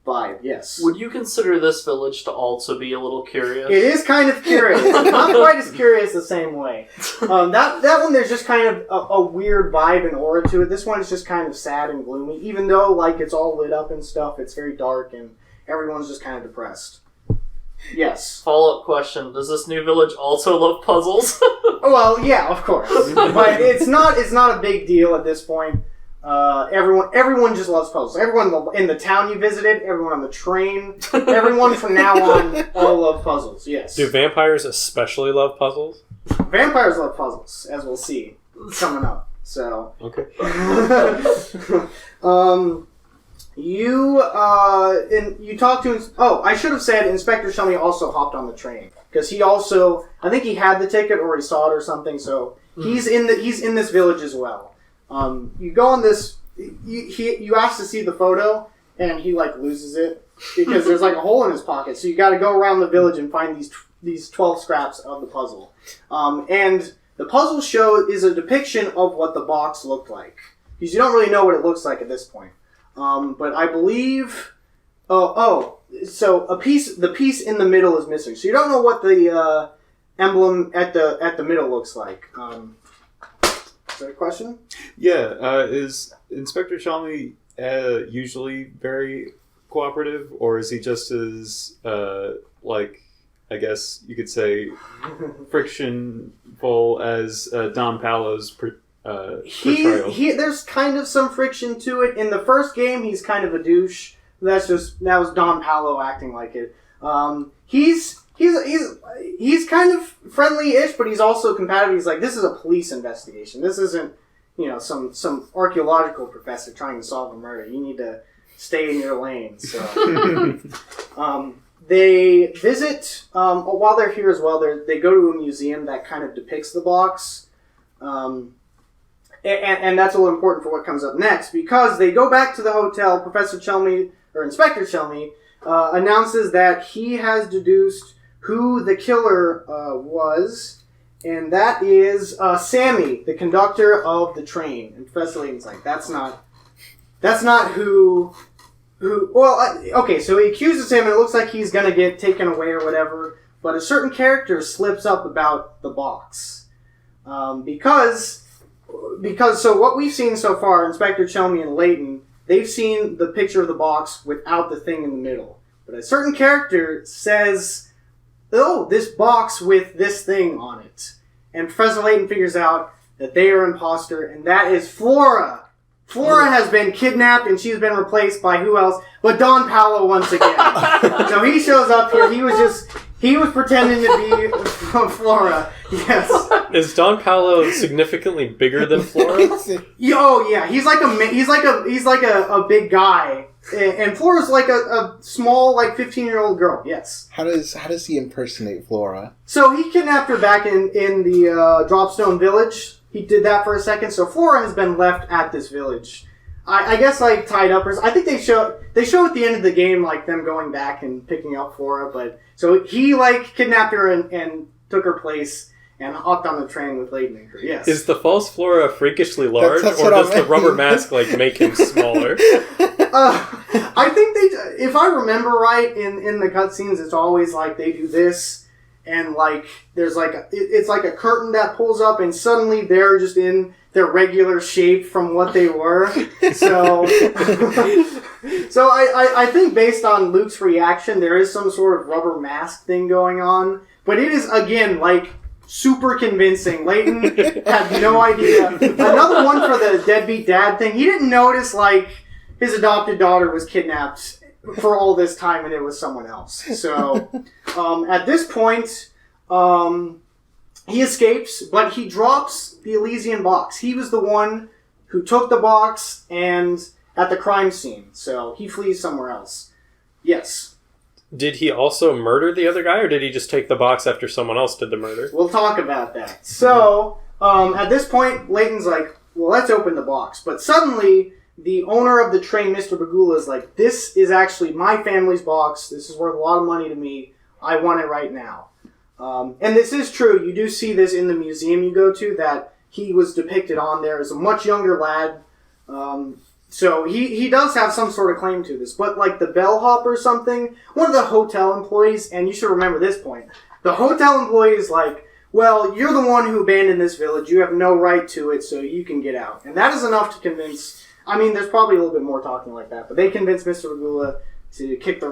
vibe, yes. Would you consider this village to also be a little curious? It is kind of curious. Not quite as curious the same way. That one, there's just kind of a weird vibe and aura to it. This one is just kind of sad and gloomy. Even though, like, it's all lit up and stuff, it's very dark and everyone's just kind of depressed. Yes. Follow-up question: does this new village also love puzzles? Well, yeah, of course, but it's not a big deal at this point. Everyone just loves puzzles. Everyone in the town you visited, everyone on the train, everyone from now on all love puzzles. Yes. Do vampires especially love puzzles? Vampires love puzzles, as we'll see coming up. So. Okay. You talked to. Oh, I should have said Inspector Shummy also hopped on the train because he also. I think he had the ticket or he saw it or something. So he's in this village as well. You go on this. You ask to see the photo and he loses it because there's a hole in his pocket. So you got to go around the village and find these 12 scraps of the puzzle. And the puzzle show is a depiction of what the box looked like because you don't really know what it looks like at this point. But I believe, so the piece in the middle is missing. So you don't know what the emblem at the middle looks like. Is there a question? Yeah, is Inspector Chalmey usually very cooperative, or is he just as I guess you could say frictionful as Don Paolo's portrayal? There's kind of some friction to it. In the first game, he's kind of a douche. That was Don Paolo acting like it. He's kind of friendly-ish, but he's also competitive. He's like, this is a police investigation. This isn't, some archaeological professor trying to solve a murder. You need to stay in your lane. So, they visit while they're here as well. They go to a museum that kind of depicts the box. And that's a little important for what comes up next, because they go back to the hotel. Professor Chelmy, or Inspector Chelmy, announces that he has deduced who the killer was, and that is Sammy, the conductor of the train. And Professor Layton's like, that's not who. Well, okay, so he accuses him, and it looks like he's gonna get taken away or whatever. But a certain character slips up about the box, because so what we've seen so far, Inspector Chelmy and Layton, they've seen the picture of the box without the thing in the middle. But a certain character says, oh, this box with this thing on it. And Professor Layton figures out that they are imposter, and that is Flora. Flora has been kidnapped, and she's been replaced by who else? But Don Paolo once again. So he shows up here. He was pretending to be Flora. Yes. Is Don Paolo significantly bigger than Flora? Oh yeah, he's like a big guy, and Flora's like a small 15-year-old girl. Yes. How does he impersonate Flora? So he kidnapped her back in the Dropstone Village. He did that for a second. So Flora has been left at this village. I guess tied up. I think they show at the end of the game them going back and picking up Flora. But so he kidnapped her and took her place and hopped on the train with Layton and her. Yes. Is the false Flora freakishly large, that's or does the rubber mask make him smaller? I think if I remember right, in the cutscenes, it's always they do this. And there's it's like a curtain that pulls up, and suddenly they're just in their regular shape from what they were. So, so I think based on Luke's reaction, there is some sort of rubber mask thing going on. But it is again super convincing. Layton had no idea. Another one for the deadbeat dad thing. He didn't notice his adopted daughter was kidnapped for all this time, and it was someone else. So, at this point, he escapes, but he drops the Elysian box. He was the one who took the box and at the crime scene, so he flees somewhere else. Yes. Did he also murder the other guy, or did he just take the box after someone else did the murder? We'll talk about that. So, at this point, Layton's like, well, let's open the box. But suddenly, the owner of the train, Mr. Bagula, is like, this is actually my family's box. This is worth a lot of money to me. I want it right now. And this is true. You do see this in the museum you go to, that he was depicted on there as a much younger lad. So he does have some sort of claim to this. But the bellhop or something, one of the hotel employees, and you should remember this point, the hotel employee is like, well, you're the one who abandoned this village. You have no right to it, so you can get out. And that is enough to convince... I mean, there's probably a little bit more talking like that, but they convince Mr. Bagula kick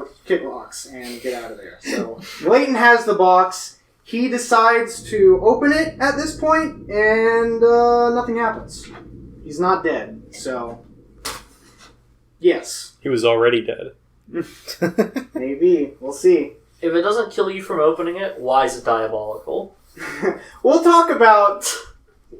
rocks and get out of there. So Layton has the box. He decides to open it at this point, and nothing happens. He's not dead. So yes, he was already dead. Maybe. We'll see. If it doesn't kill you from opening it, why is it diabolical? We'll talk about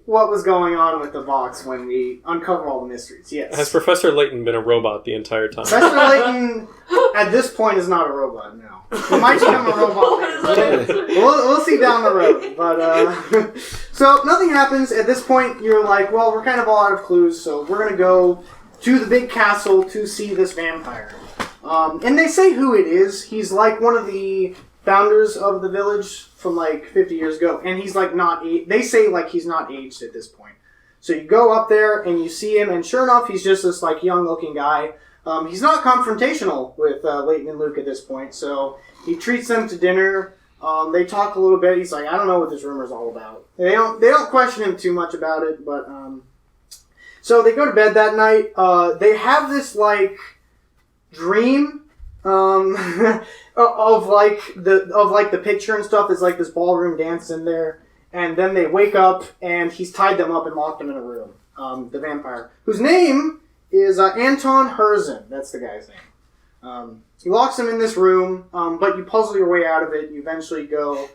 what was going on with the box when we uncover all the mysteries. Yes. Has Professor Layton been a robot the entire time? Professor Layton, at this point, is not a robot, no. He might become a robot later. We'll see down the road. But, so, nothing happens. At this point, you're like, well, we're kind of all out of clues, so we're going to go to the big castle to see this vampire. And they say who it is. He's like one of the founders of the village from like 50 years ago, and he's like not they say like he's not aged at this point. So you go up there and you see him, and sure enough, he's just this like young looking guy. He's not confrontational with Layton and Luke at this point, so he treats them to dinner. They talk a little bit. He's like, I don't know what this rumor's all about. They don't question him too much about it, but so they go to bed that night. They have this like dream of the picture and stuff. There's like this ballroom dance in there, and then they wake up and he's tied them up and locked them in a room. The vampire, whose name is Anton Herzen. That's the guy's name. He locks them in this room, but you puzzle your way out of it. You eventually go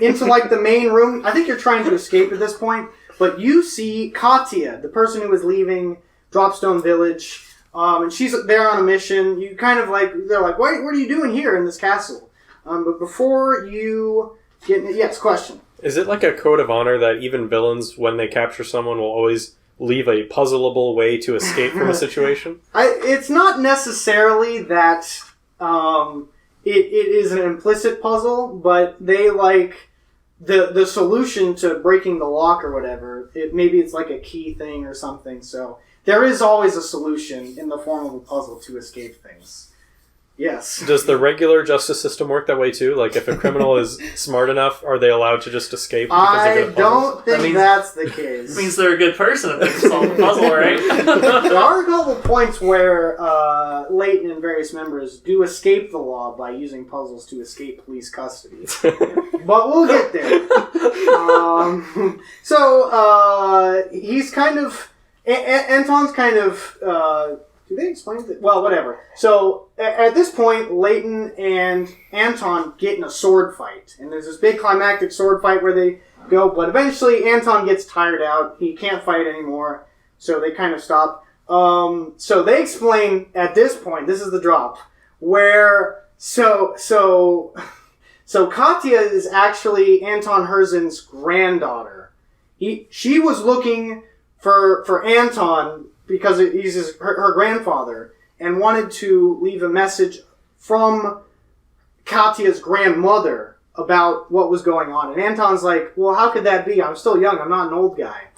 into like the main room. I think you're trying to escape at this point, but you see Katya, the person who was leaving Dropstone Village. And she's there on a mission. You kind of like, they're like, what are you doing here in this castle? But before you get, yes, question. Is it like a code of honor that even villains, when they capture someone, will always leave a puzzleable way to escape from a situation? It's not necessarily that it is an implicit puzzle, but they like the solution to breaking the lock or whatever. Maybe it's like a key thing or something, so there is always a solution in the form of a puzzle to escape things. Yes. Does the regular justice system work that way too? Like, if a criminal is smart enough, are they allowed to just escape because they're good at puzzles? I don't think that's the case. It means they're a good person if they can solve the puzzle, right? There are a couple points where Layton and various members do escape the law by using puzzles to escape police custody. But we'll get there. He's kind of... Anton's kind of... do they explain it? Well, whatever. So, at this point, Layton and Anton get in a sword fight. And there's this big climactic sword fight where they go, but eventually Anton gets tired out. He can't fight anymore. So they kind of stop. So they explain, at this point, this is the drop, where... So Katya is actually Anton Herzen's granddaughter. She was looking for Anton because he's her grandfather, and wanted to leave a message from Katya's grandmother about what was going on. And Anton's like, well, how could that be? I'm still young. I'm not an old guy.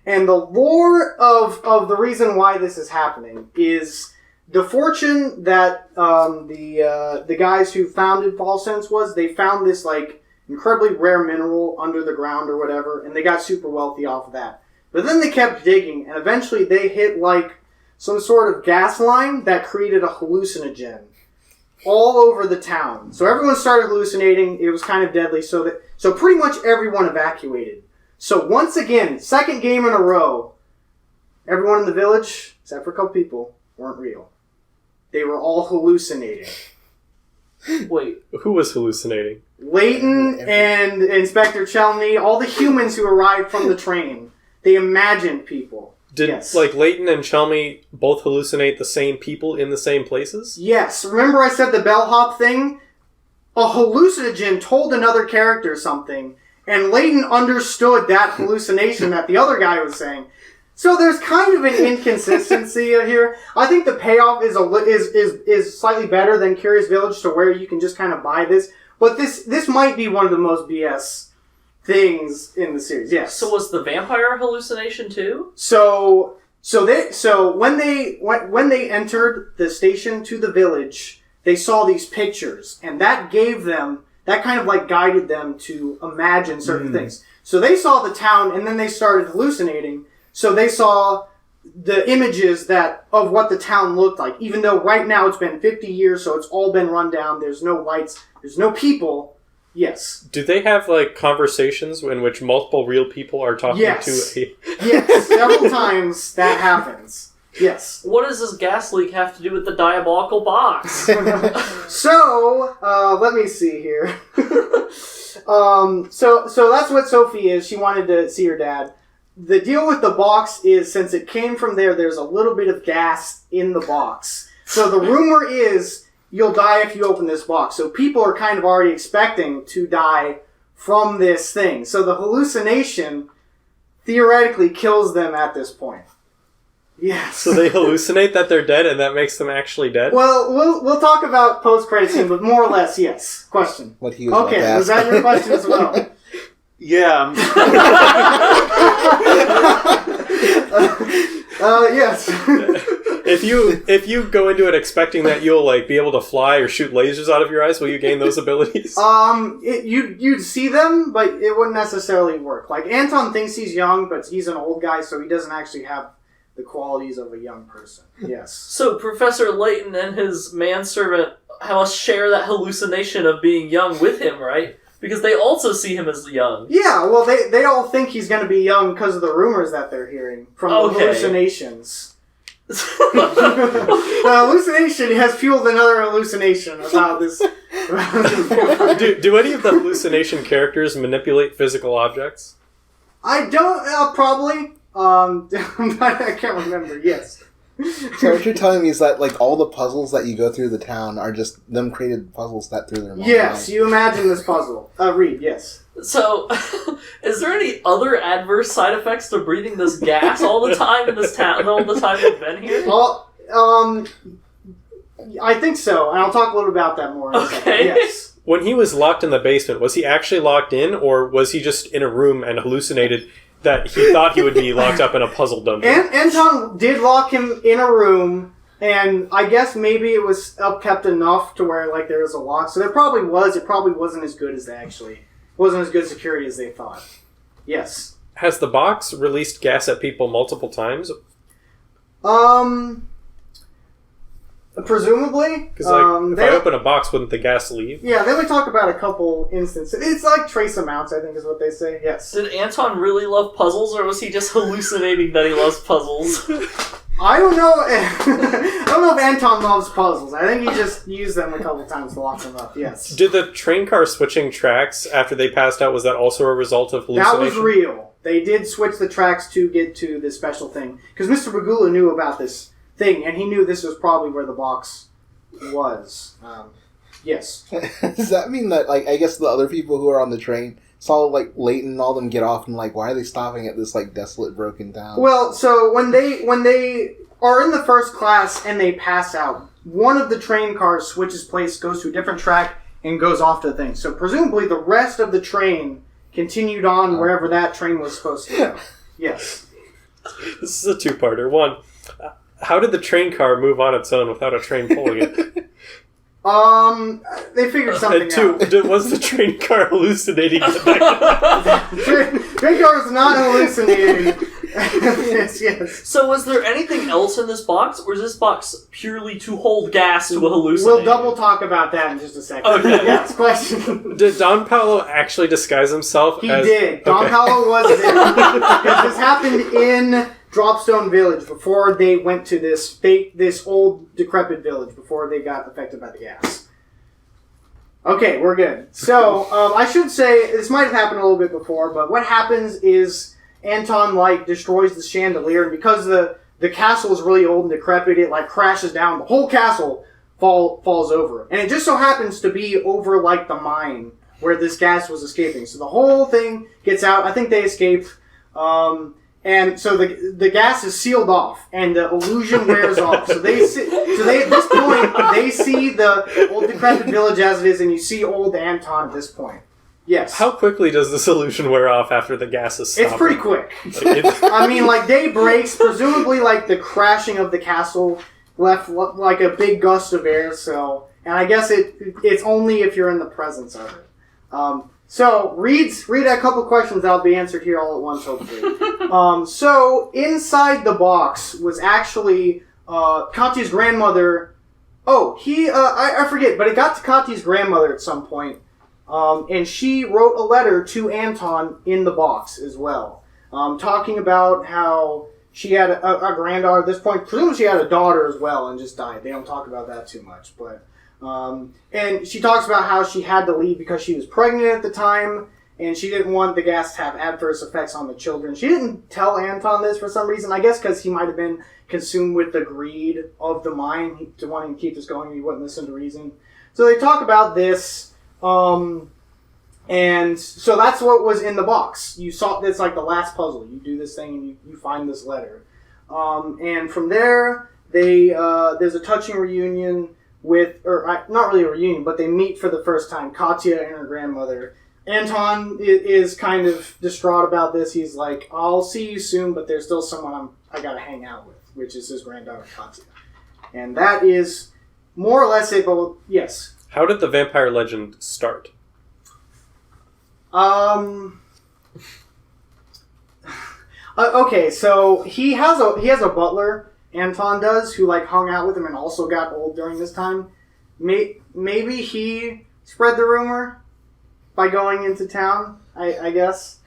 And the lore of the reason why this is happening is the fortune that the guys who founded False Sense they found this like incredibly rare mineral under the ground or whatever, and they got super wealthy off of that. But then they kept digging, and eventually they hit like some sort of gas line that created a hallucinogen all over the town. So everyone started hallucinating. It was kind of deadly. So pretty much everyone evacuated. So once again, second game in a row, everyone in the village, except for a couple people, weren't real. They were all hallucinating. Wait, who was hallucinating? Layton and Inspector Chelney, all the humans who arrived from the train. They imagined people. Did Layton and Chelmy both hallucinate the same people in the same places? Yes. Remember I said the bellhop thing? A hallucinogen told another character something, and Layton understood that hallucination that the other guy was saying. So there's kind of an inconsistency here. I think the payoff is slightly better than Curious Village, to where you can just kind of buy this. But this might be one of the most BS things in the series. Yes. So was the vampire hallucination too? So when they entered the station to the village, they saw these pictures, and that kind of like guided them to imagine certain things. So they saw the town, and then they started hallucinating. So they saw the images of what the town looked like. Even though right now it's been 50 years, so it's all been run down. There's no lights. There's no people. Yes. Do they have like conversations in which multiple real people are talking to a... Yes, several times that happens. Yes. What does this gas leak have to do with the diabolical box? So, let me see here. So that's what Sophie is. She wanted to see her dad. The deal with the box is, since it came from there, there's a little bit of gas in the box. So the rumor is you'll die if you open this box. So people are kind of already expecting to die from this thing. So the hallucination theoretically kills them at this point. Yes. So they hallucinate that they're dead, and that makes them actually dead? Well, we'll talk about post-credit scene, but more or less, yes. Question. What he was okay, was that your question as well? Yeah. Yes. If you go into it expecting that you'll like be able to fly or shoot lasers out of your eyes, will you gain those abilities? You'd see them, but it wouldn't necessarily work. Like Anton thinks he's young, but he's an old guy, so he doesn't actually have the qualities of a young person. Yes. So Professor Layton and his manservant must share that hallucination of being young with him, right? Because they also see him as young. Yeah, well, they all think he's going to be young because of the rumors that they're hearing from the hallucinations. The hallucination has fueled another hallucination about this. Do any of the hallucination characters manipulate physical objects? I don't, probably. I can't remember, yes. So what you're telling me is that like all the puzzles that you go through the town are just them created puzzles that through their mind. Yes, you imagine this puzzle. Read, yes. So, is there any other adverse side effects to breathing this gas all the time in this town, all the time we've been here? Well, I think so, and I'll talk a little about that more in a second. Yes. When he was locked in the basement, was he actually locked in, or was he just in a room and hallucinated that he thought he would be locked up in a puzzle dungeon? Anton did lock him in a room, and I guess maybe it was upkept enough to where like there was a lock. So there probably was. It probably wasn't as good as they actually... wasn't as good security as they thought. Yes. Has the box released gas at people multiple times? Presumably. Because if I open a box, wouldn't the gas leave? Yeah, they only talk about a couple instances. It's like trace amounts, I think is what they say. Yes. Did Anton really love puzzles, or was he just hallucinating that he loves puzzles? I don't know. I don't know if Anton loves puzzles. I think he just used them a couple times to lock them up. Yes. Did the train car switching tracks after they passed out, was that also a result of hallucination? That was real. They did switch the tracks to get to this special thing. Because Mr. Bagula knew about this thing, and he knew this was probably where the box was. Yes. Does that mean that, like, I guess the other people who are on the train saw, like, Layton and all them get off and, like, why are they stopping at this, like, desolate, broken town? Well, so when they are in the first class and they pass out, one of the train cars switches place, goes to a different track, and goes off to the thing. So presumably the rest of the train continued on wherever that train was supposed to go. Yes. This is a two-parter. One, how did the train car move on its own without a train pulling it? They figured something out. And two, was the train car hallucinating? Train car was not hallucinating. yes. So was there anything else in this box, or is this box purely to hold gas to a hallucination? We'll double talk about that in just a second. Okay. Yes, question. Did Don Paolo actually disguise himself? He did. Don Paolo was there. Because this happened in Dropstone Village before they went to this old decrepit village before they got affected by the gas. Okay, we're good. So, I should say, this might have happened a little bit before, but what happens is Anton, like, destroys the chandelier, and because the castle is really old and decrepit, it, like, crashes down. The whole castle falls over. And it just so happens to be over, like, the mine where this gas was escaping. So the whole thing gets out. I think they escape. And so the gas is sealed off, and the illusion wears off. So they at this point, they see the old decrepit village as it is, and you see old Anton at this point. Yes. How quickly does this illusion wear off after the gas is stopped? It's pretty quick. I mean, like, day breaks, presumably, like, the crashing of the castle left, like, a big gust of air, so... And I guess it's only if you're in the presence of it. So, read a couple questions that'll be answered here all at once, hopefully. So, inside the box was actually Katya's grandmother. Oh, I forget, but it got to Katya's grandmother at some point. And she wrote a letter to Anton in the box as well. Talking about how she had a granddaughter at this point. Presumably she had a daughter as well and just died. They don't talk about that too much, but... and she talks about how she had to leave because she was pregnant at the time, and she didn't want the gas to have adverse effects on the children. She didn't tell Anton this for some reason, I guess because he might have been consumed with the greed of the mine to wanting to keep this going, and he wouldn't listen to reason. So they talk about this, and so that's what was in the box. You saw, it's like the last puzzle. You do this thing and you find this letter. And from there, there's a touching reunion not really a reunion, but they meet for the first time, Katya and her grandmother. Anton is kind of distraught about this. He's like, I'll see you soon, but there's still someone I gotta hang out with, which is his granddaughter, Katya. And that is more or less it, but yes. How did the vampire legend start? Okay, so he has a butler, Anton does, who like hung out with him and also got old during this time. Maybe he spread the rumor by going into town, I guess.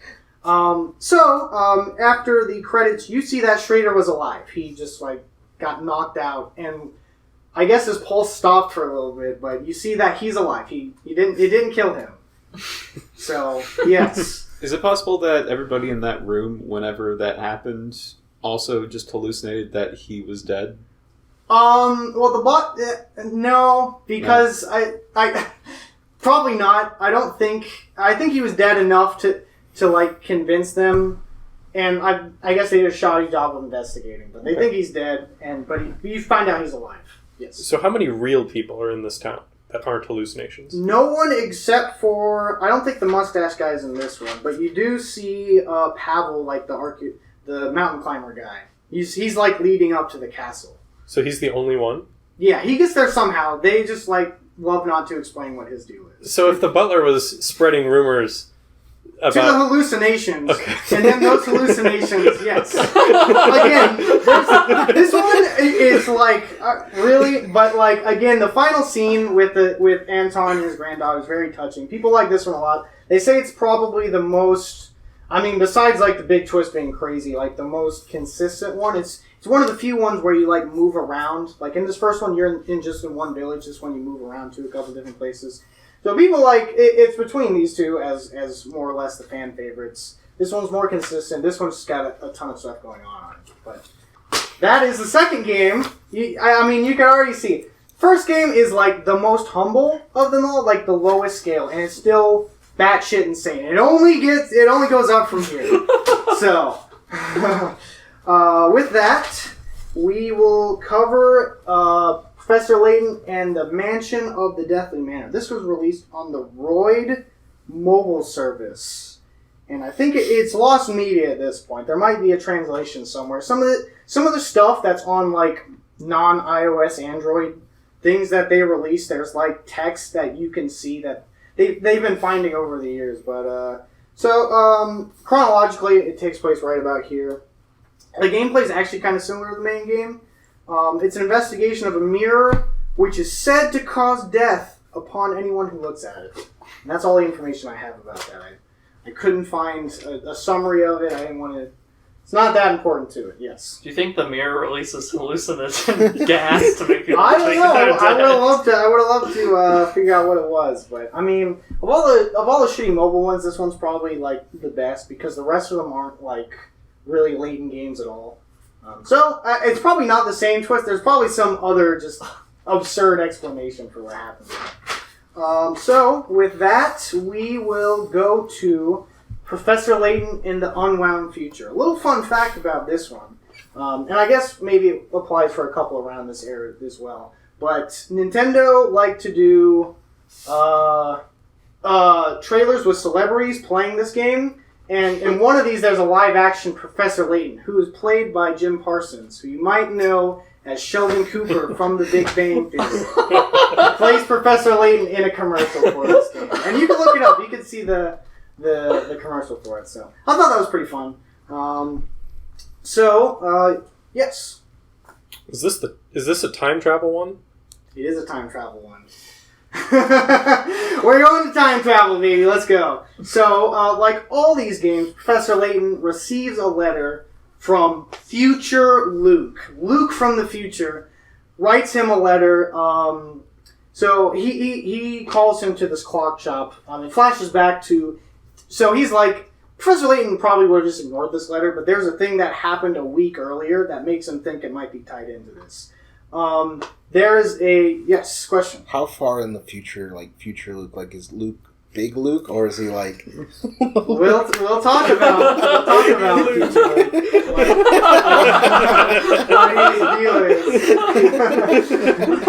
So after the credits, you see that Schrader was alive. He just like got knocked out, and I guess his pulse stopped for a little bit. But you see that he's alive. It didn't kill him. So yes. Is it possible that everybody in that room, whenever that happened, also just hallucinated that he was dead? Well, the bot... no, because no. I probably not. I think he was dead enough to like, convince them, and I guess they did a shoddy job of investigating, but they think he's dead, but you find out he's alive. Yes. So how many real people are in this town that aren't hallucinations? No one except for... I don't think the mustache guy's in this one, but you do see Pavel, like the mountain climber guy. He's like leading up to the castle. So he's the only one? Yeah, he gets there somehow. They just like love not to explain what his deal is. So if the butler was spreading rumors about... To the hallucinations. Okay. And then those hallucinations, yes. Again, this one is like, really? But like, again, the final scene with Anton and his granddaughter is very touching. People like this one a lot. They say it's probably the most... I mean, besides like the big twist being crazy, like the most consistent one. It's one of the few ones where you like move around. Like in this first one, you're just in one village. This one you move around to a couple different places. So people like it's between these two as more or less the fan favorites. This one's more consistent. This one's just got a ton of stuff going on it. But that is the second game. I mean, you can already see. First game is like the most humble of them all, like the lowest scale, and it's still batshit insane. It only goes up from here. So, with that, we will cover Professor Layton and the Mansion of the Deathly Manor. This was released on the Roid mobile service, and I think it's lost media at this point. There might be a translation somewhere. Some of the stuff that's on like non-iOS Android things that they release, there's like text that you can see that they've been finding over the years, but chronologically, it takes place right about here. The gameplay is actually kind of similar to the main game. It's an investigation of a mirror, which is said to cause death upon anyone who looks at it. And that's all the information I have about that. I couldn't find a summary of it. I didn't want to... It's not that important to it, yes. Do you think the mirror releases hallucinogen gas to make people I don't think know. they're dead? I would have loved to figure out what it was, but I mean, of all the shitty mobile ones, this one's probably like the best because the rest of them aren't like really Layton games at all. So it's probably not the same twist. There's probably some other just absurd explanation for what happened. So with that, we will go to Professor Layton in the Unwound Future. A little fun fact about this one, and I guess maybe it applies for a couple around this era as well, but Nintendo liked to do trailers with celebrities playing this game, and in one of these there's a live-action Professor Layton, who is played by Jim Parsons, who you might know as Sheldon Cooper from The Big Bang Theory. Plays Professor Layton in a commercial for this game. And you can look it up. You can see the commercial for it. So I thought that was pretty fun. Yes. Is this a time travel one? It is a time travel one. We're going to time travel, baby. Let's go. So, like all these games, Professor Layton receives a letter from future Luke. Luke from the future writes him a letter. So he calls him to this clock shop. It flashes back to... So he's like... Professor Layton probably would have just ignored this letter, but there's a thing that happened a week earlier that makes him think it might be tied into this. There's a... Yes, question. How far in the future, future Luke, is Luke big Luke, or is he like... We'll talk about future Luke. What his deal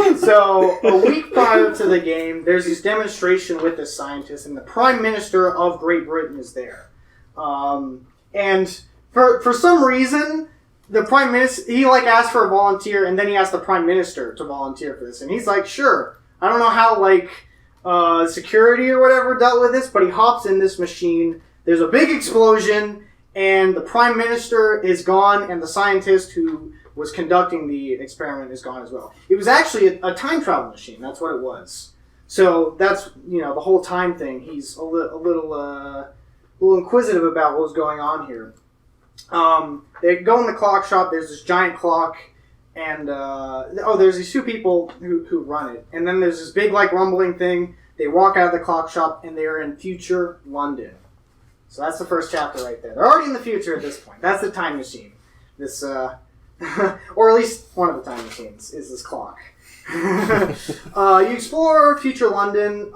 is. So, a week prior to the game, there's this demonstration with this scientist, and the Prime Minister of Great Britain is there. And for some reason... The Prime Minister, he asked for a volunteer, and then he asked the Prime Minister to volunteer for this. And he's like, sure. I don't know how, security or whatever dealt with this, but he hops in this machine. There's a big explosion, and the Prime Minister is gone, and the scientist who was conducting the experiment is gone as well. It was actually a time travel machine. That's what it was. So that's, the whole time thing. He's a little inquisitive about what was going on here. They go in the clock shop. There's this giant clock, and there's these two people who run it. And then there's this big rumbling thing. They walk out of the clock shop, and they're in future London. So that's the first chapter right there. They're already in the future at this point. That's the time machine. This, or at least one of the time machines is this clock. You explore future London.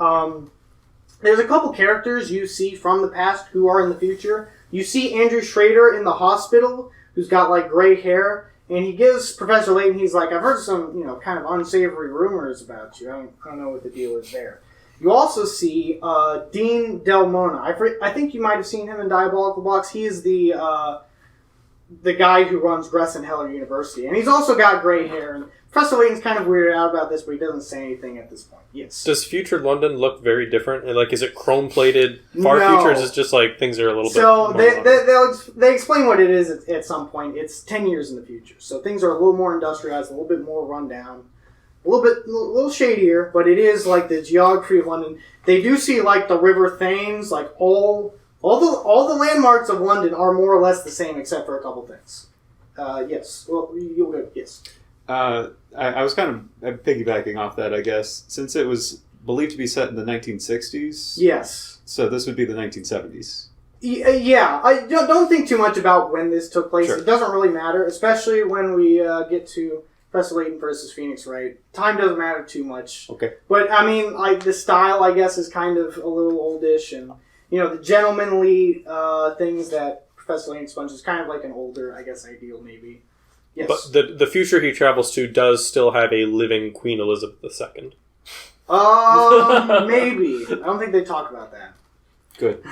There's a couple characters you see from the past who are in the future. You see Andrew Schrader in the hospital, who's got gray hair, and he gives Professor Layton, he's like, I've heard some, kind of unsavory rumors about you. I don't know what the deal is there. You also see Dean Del Mona. I think you might have seen him in Diabolical Box. He is the guy who runs Gresson Heller University, and he's also got gray hair. And Professor Layton's kind of weirded out about this, but he doesn't say anything at this point. Yes. Does future London look very different? Is it chrome-plated far future, or is it just things are a little bit... So they explain what it is at some point. It's 10 years in the future. So things are a little more industrialized, a little bit more run down, a little shadier, but it is the geography of London. They do see the River Thames, all the landmarks of London are more or less the same except for a couple things. Yes. Well, you'll go. Yes. I was kind of piggybacking off that, I guess, since it was believed to be set in the 1960s. Yes. So this would be the 1970s. Yeah. I don't think too much about when this took place. Sure. It doesn't really matter, especially when we get to Professor Layton versus Phoenix Wright. Time doesn't matter too much. Okay. But, the style, I guess, is kind of a little oldish, and, the gentlemanly things that Professor Layton sponges is kind of an older, I guess, ideal, maybe. Yes. But the future he travels to does still have a living Queen Elizabeth II. Maybe. I don't think they talk about that. Good.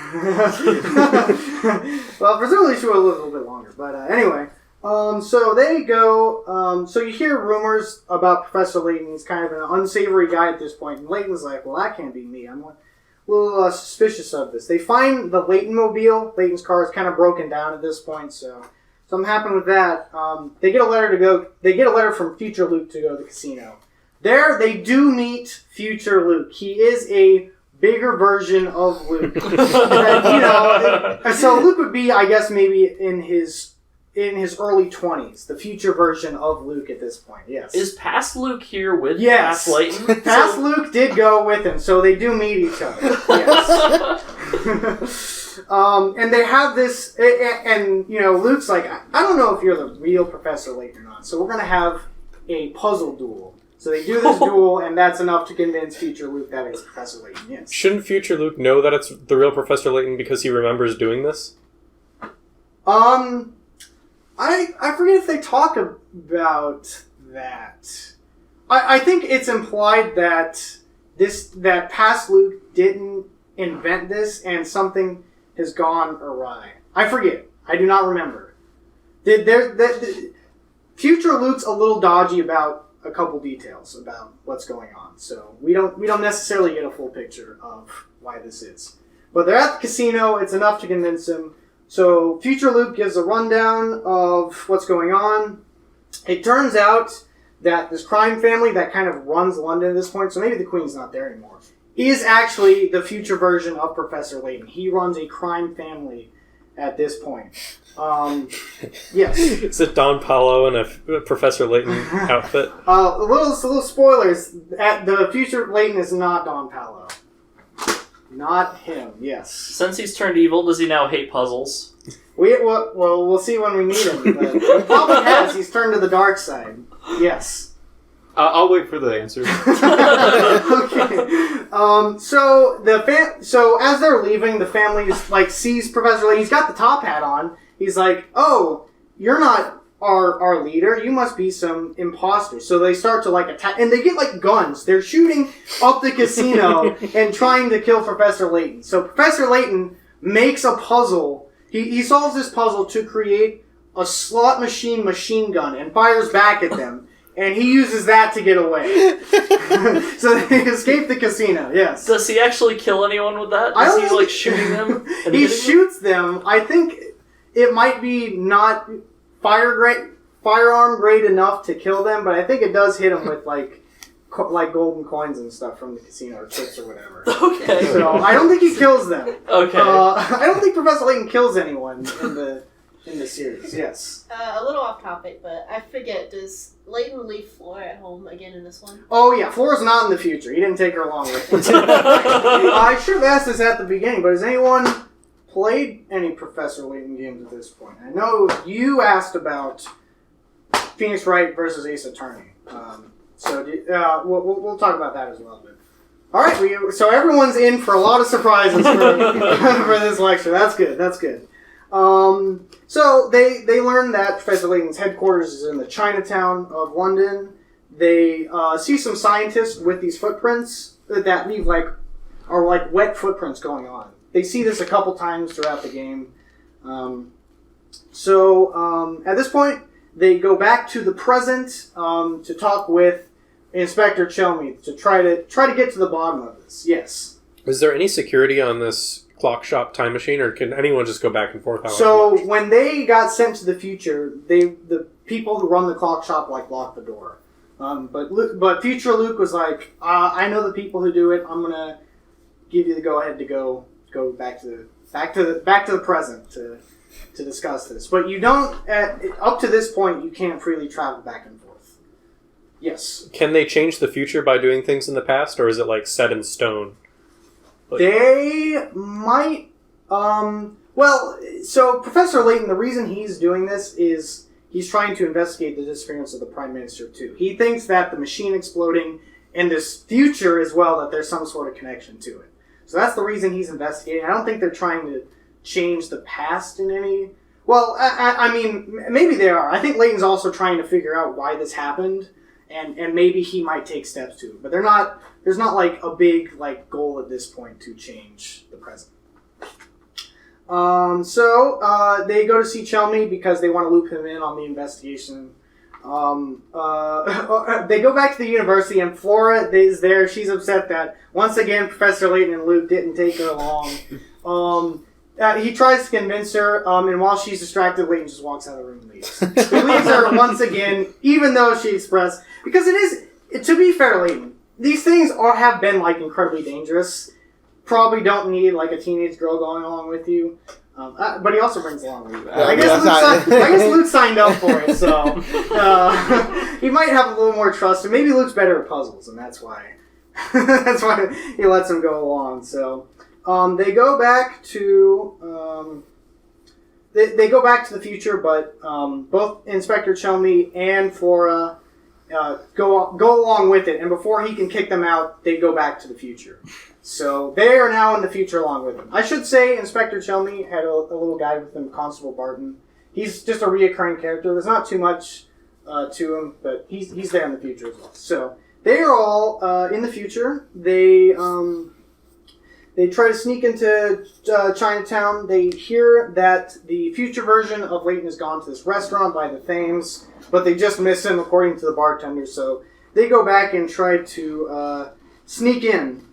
Well, presumably she will live a little bit longer. But anyway, so they go. So you hear rumors about Professor Layton. He's kind of an unsavory guy at this point. And Layton's like, well, that can't be me. I'm a little suspicious of this. They find the Layton mobile. Layton's car is kind of broken down at this point, so something happened with that. They get a letter They get a letter from future Luke to go to the casino. There, they do meet future Luke. He is a bigger version of Luke. So Luke would be, I guess, maybe in his early 20s. The future version of Luke at this point. Yes. Is past Luke here with yes. past Layton? Past Luke did go with him, so they do meet each other. Yes. And they have this, and Luke's like, I don't know if you're the real Professor Layton or not, so we're going to have a puzzle duel. So they do this duel, and that's enough to convince future Luke that it's Professor Layton, yes. Shouldn't future Luke know that it's the real Professor Layton because he remembers doing this? I forget if they talk about that. I think it's implied that past Luke didn't invent this, and something has gone awry. I forget. I do not remember. future Luke's a little dodgy about a couple details about what's going on, so we don't necessarily get a full picture of why this is. But they're at the casino. It's enough to convince him. So future Luke gives a rundown of what's going on. It turns out that this crime family that kind of runs London at this point, so maybe the Queen's not there anymore, is actually the future version of Professor Layton. He runs a crime family at this point. Yes. Is it Don Paulo in a Professor Layton outfit? Little spoilers. The future Layton is not Don Paulo. Not him, yes. Since he's turned evil, does he now hate puzzles? We'll see when we meet him. But he probably has. He's turned to the dark side. Yes. I'll wait for the answer. Okay. So as they're leaving, the family sees Professor Layton. He's got the top hat on. He's like, "Oh, you're not our leader. You must be some imposter." So they start to attack, and they get guns. They're shooting up the casino and trying to kill Professor Layton. So Professor Layton makes a puzzle. He solves this puzzle to create a slot machine gun and fires back at them. And he uses that to get away. So they escape the casino, yes. Does he actually kill anyone with that? Is he shooting them? He shoots them. I think it might be not firearm grade enough to kill them, but I think it does hit them with golden coins and stuff from the casino or chips or whatever. Okay. So I don't think he kills them. Okay. I don't think Professor Layton kills anyone in the series, yes. A little off topic, but I forget, does Layton leave Flora at home again in this one? Oh yeah, Flora's not in the future. He didn't take her along with him. I should have asked this at the beginning, but has anyone played any Professor Layton games at this point? I know you asked about Phoenix Wright versus Ace Attorney. We'll talk about that as well. All right, so everyone's in for a lot of surprises for this lecture. That's good. So they learn that Professor Layton's headquarters is in the Chinatown of London. They see some scientists with these footprints that leave are wet footprints going on. They see this a couple times throughout the game. At this point, they go back to the present to talk with Inspector Chelmy to try to get to the bottom of this. Yes. Is there any security on this clock shop time machine, or can anyone just go back and forth? So when they got sent to the future, the people who run the clock shop locked the door. But future Luke was like, I know the people who do it. I'm gonna give you the go ahead to go back to the present to discuss this. But you don't up to this point you can't freely travel back and forth. Yes. Can they change the future by doing things in the past, or is it set in stone? They might. So Professor Layton, the reason he's doing this is he's trying to investigate the disappearance of the Prime Minister too. He thinks that the machine exploding and this future as well, that there's some sort of connection to it. So that's the reason he's investigating. I don't think they're trying to change the past in any... Well, I mean, maybe they are. I think Layton's also trying to figure out why this happened, and maybe he might take steps to it. But there's not a big goal at this point to change the present. So they go to see Chelmy because they want to loop him in on the investigation. They go back to the university, and Flora is there. She's upset that once again Professor Layton and Luke didn't take her along. He tries to convince her, and while she's distracted, Layton just walks out of the room and leaves. He leaves her once again, even though she expressed... Because it is... To be fair to Layton, these things have been, incredibly dangerous. Probably don't need, a teenage girl going along with you. But he also brings along Luke. I guess Luke signed up for it, so... he might have a little more trust, and maybe Luke's better at puzzles, and that's why... that's why he lets him go along, so... They go back to they go back to the future, but both Inspector Chelmy and Flora go along with it. And before he can kick them out, they go back to the future. So they are now in the future along with him. I should say Inspector Chelmy had a little guy with him, Constable Barton. He's just a reoccurring character. There's not too much to him, but he's there in the future as well. So they are all in the future. They They try to sneak into Chinatown. They hear that the future version of Layton has gone to this restaurant by the Thames, but they just miss him, according to the bartender. So they go back and try to sneak in.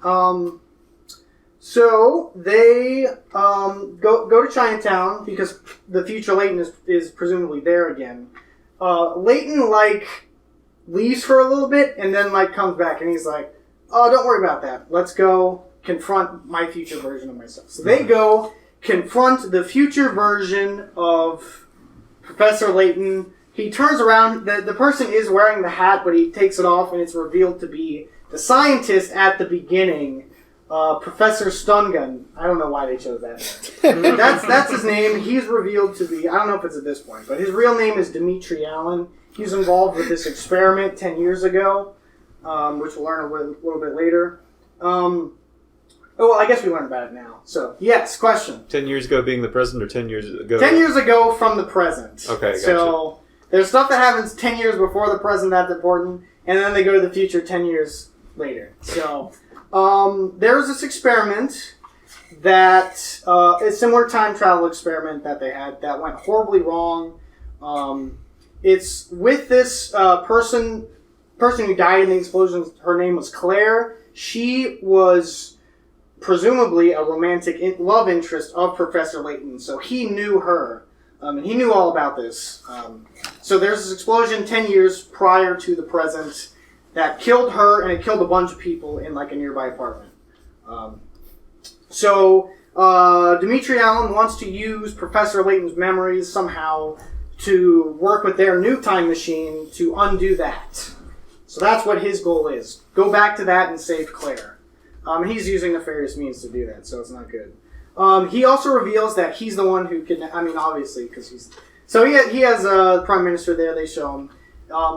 So they go to Chinatown because the future Layton is presumably there again. Layton leaves for a little bit and then comes back and he's like, "Oh, don't worry about that. Let's go confront my future version of myself." So they go confront the future version of Professor Layton. He turns around. The person is wearing the hat, but he takes it off and it's revealed to be the scientist at the beginning. Professor Stungun. I don't know why they chose that. That's his name. He's revealed to be, I don't know if it's at this point, but his real name is Dimitri Allen. He's involved with this experiment 10 years ago, which we'll learn a little bit later. Oh, well, I guess we learned about it now. So, yes, question. 10 years ago being the present or 10 years ago? 10 years ago from the present. Okay, gotcha. So, there's stuff that happens 10 years before the present that's important, and then they go to the future 10 years later. So... there's this experiment that, a similar time travel experiment that they had that went horribly wrong. It's with this person who died in the explosion. Her name was Claire. She was presumably a romantic love interest of Professor Layton, so he knew her. And he knew all about this. So there's this explosion 10 years prior to the present that killed her, and it killed a bunch of people in a nearby apartment. So Dimitri Allen wants to use Professor Layton's memories somehow to work with their new time machine to undo that. So that's what his goal is. Go back to that and save Claire. He's using nefarious means to do that, so it's not good. He also reveals that he's the one who obviously, because he's... So he has a prime minister there, they show him.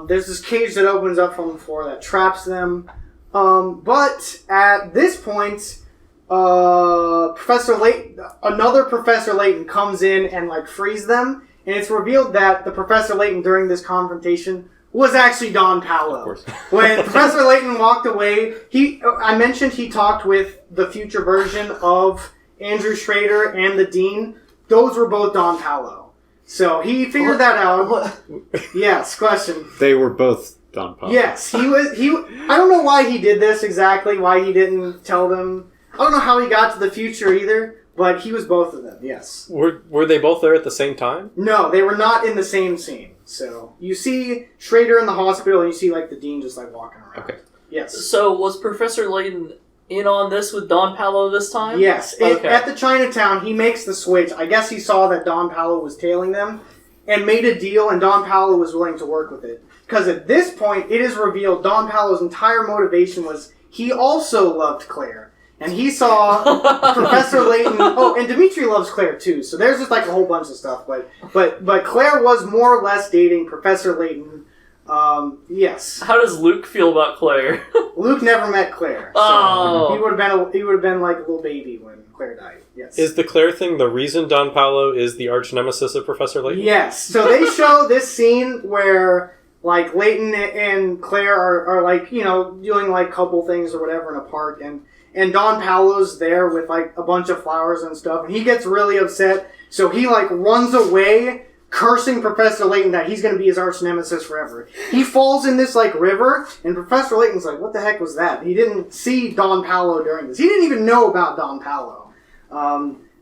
There's this cage that opens up from the floor that traps them. But at this point, another Professor Layton comes in and frees them. And it's revealed that the Professor Layton during this confrontation was actually Don Paolo. Of course. When Professor Layton walked away, I mentioned he talked with the future version of Andrew Schrader and the Dean. Those were both Don Paolo. So he figured that out. Yes, question. They were both Don Paolo. Yes, he was. I don't know why he did this exactly. Why he didn't tell them. I don't know how he got to the future either. But he was both of them. Yes. Were they both there at the same time? No, they were not in the same scene. So you see Schrader in the hospital, and you see the Dean just walking around. Okay. Yes. So was Professor Layton in on this with Don Paolo this time? Yes. At the Chinatown, he makes the switch. I guess he saw that Don Paolo was tailing them and made a deal, and Don Paolo was willing to work with it. Because at this point, it is revealed Don Paolo's entire motivation was he also loved Claire. And he saw Professor Layton... Oh, and Dimitri loves Claire, too. So there's just a whole bunch of stuff. But Claire was more or less dating Professor Layton. Yes. How does Luke feel about Claire? Luke never met Claire. So Oh. he would have been like a little baby when Claire died. Yes. Is the Claire thing the reason Don Paolo is the arch nemesis of Professor Layton? Yes. So they show this scene where Layton and Claire are doing couple things or whatever in a park, and Don Paolo's there with a bunch of flowers and stuff, and he gets really upset. So he runs away, cursing Professor Layton that he's going to be his arch nemesis forever. He falls in this river, and Professor Layton's like, "What the heck was that?" He didn't see Don Paolo during this. He didn't even know about Don Paolo.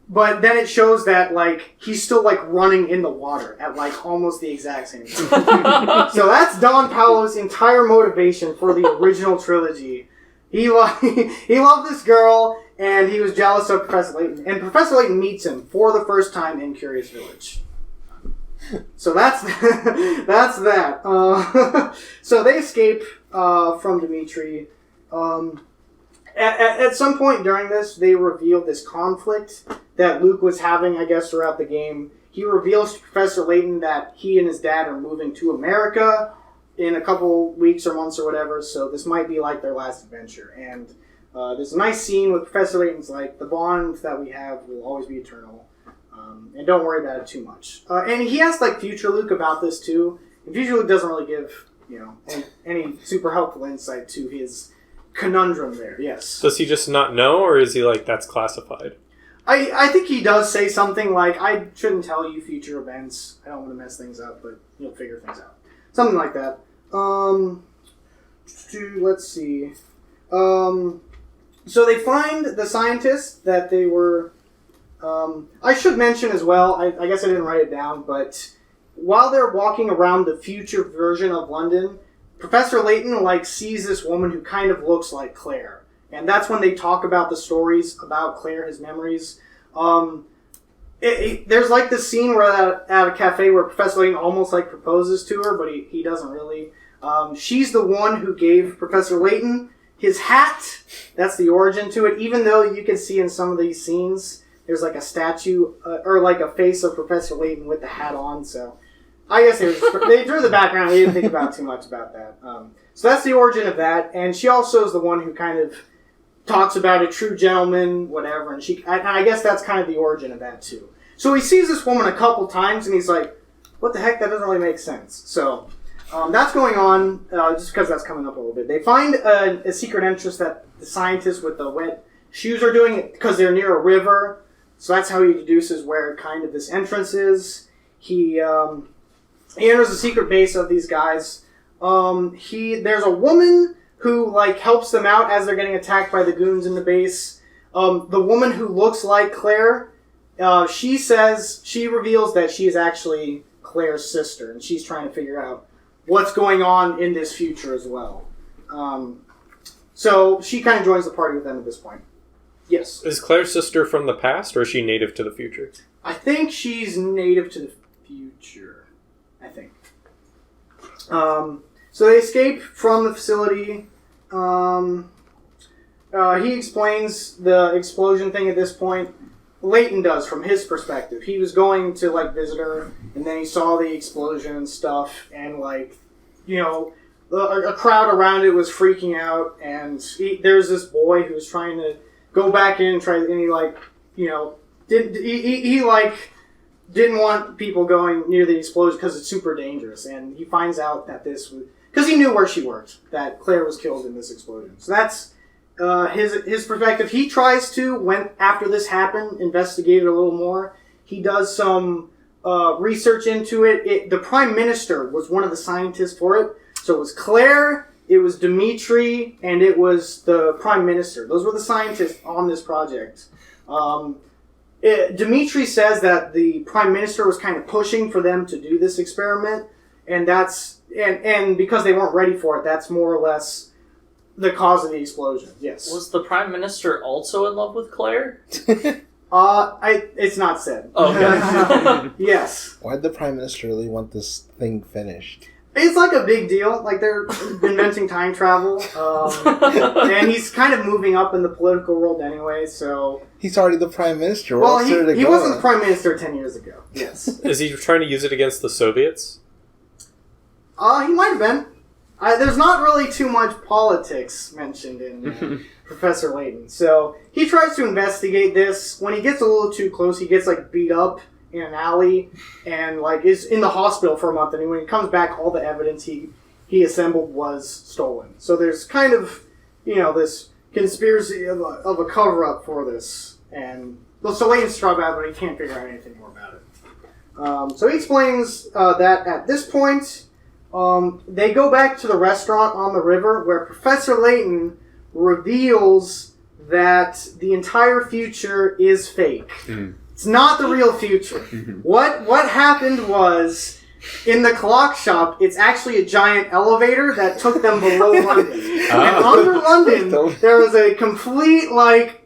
But then it shows that he's still running in the water at almost the exact same time. So that's Don Paolo's entire motivation for the original trilogy. He loved this girl, and he was jealous of Professor Layton. And Professor Layton meets him for the first time in Curious Village. So that's that. So they escape from Dimitri. At some point during this, they revealed this conflict that Luke was having, I guess, throughout the game. He reveals to Professor Layton that he and his dad are moving to America in a couple weeks or months or whatever, so this might be their last adventure. And there's a nice scene with Professor Layton's the bond that we have will always be eternal. And don't worry about it too much. And he asked future Luke about this too. And future Luke doesn't really give any super helpful insight to his conundrum there, yes. Does he just not know, or is he like, that's classified? I think he does say something like, I shouldn't tell you future events. I don't want to mess things up, but you'll figure things out. Something like that. Let's see. So they find the scientists that they were... I should mention as well, I guess I didn't write it down, but while they're walking around the future version of London, Professor Layton sees this woman who kind of looks like Claire. And that's when they talk about the stories about Claire, his memories. There's this scene where at a cafe where Professor Layton almost proposes to her, but he doesn't really. She's the one who gave Professor Layton his hat. That's the origin to it. Even though you can see in some of these scenes, there's a statue or a face of Professor Layton with the hat on. So I guess they drew the background. They didn't think about too much about that. So that's the origin of that. And she also is the one who kind of talks about a true gentleman, whatever, and I guess that's kind of the origin of that too. So he sees this woman a couple times, and he's like, "What the heck? That doesn't really make sense." So that's going on just because that's coming up a little bit. They find a secret entrance that the scientists with the wet shoes are doing it because they're near a river. So that's how he deduces where kind of this entrance is. He enters the secret base of these guys. There's a woman who helps them out as they're getting attacked by the goons in the base. The woman who looks like Claire, she reveals that she is actually Claire's sister, and she's trying to figure out what's going on in this future as well. So she kind of joins the party with them at this point. Yes. Is Claire's sister from the past, or is she native to the future? I think she's native to the future. I think. So they escape from the facility. He explains the explosion thing at this point. Layton does, from his perspective. He was going to visit her, and then he saw the explosion and stuff, and a crowd around it was freaking out, and there's this boy who's trying to go back in and didn't want people going near the explosion because it's super dangerous, and he finds out that this was because he knew where she worked, that Claire was killed in this explosion. So that's his perspective. He tries to, when after this happened, investigate it a little more. He does some research into it. The Prime Minister was one of the scientists for it. So it was Claire, it was Dimitri, and it was the Prime Minister. Those were the scientists on this project. Dimitri says that the Prime Minister was kind of pushing for them to do this experiment, and and because they weren't ready for it, that's more or less the cause of the explosion. Yes. Was the Prime Minister also in love with Claire? It's not said. Okay. Yes. Why'd the Prime Minister really want this thing finished? It's a big deal. They're inventing time travel. And he's kind of moving up in the political world anyway, so... He's already the Prime Minister. Well, he wasn't the Prime Minister 10 years ago. Yes. Is he trying to use it against the Soviets? He might have been. There's not really too much politics mentioned in Professor Layton. So he tries to investigate this. When he gets a little too close, he gets beat up in an alley and is in the hospital for a month. And when he comes back, all the evidence he assembled was stolen. So there's kind of this conspiracy of a cover up for this. And so Layton's tried about it, but he can't figure out anything more about it. So he explains that at this point. They go back to the restaurant on the river where Professor Layton reveals that the entire future is fake. It's not the real future. What happened was, in the clock shop, it's actually a giant elevator that took them below London. And under London, there was a complete,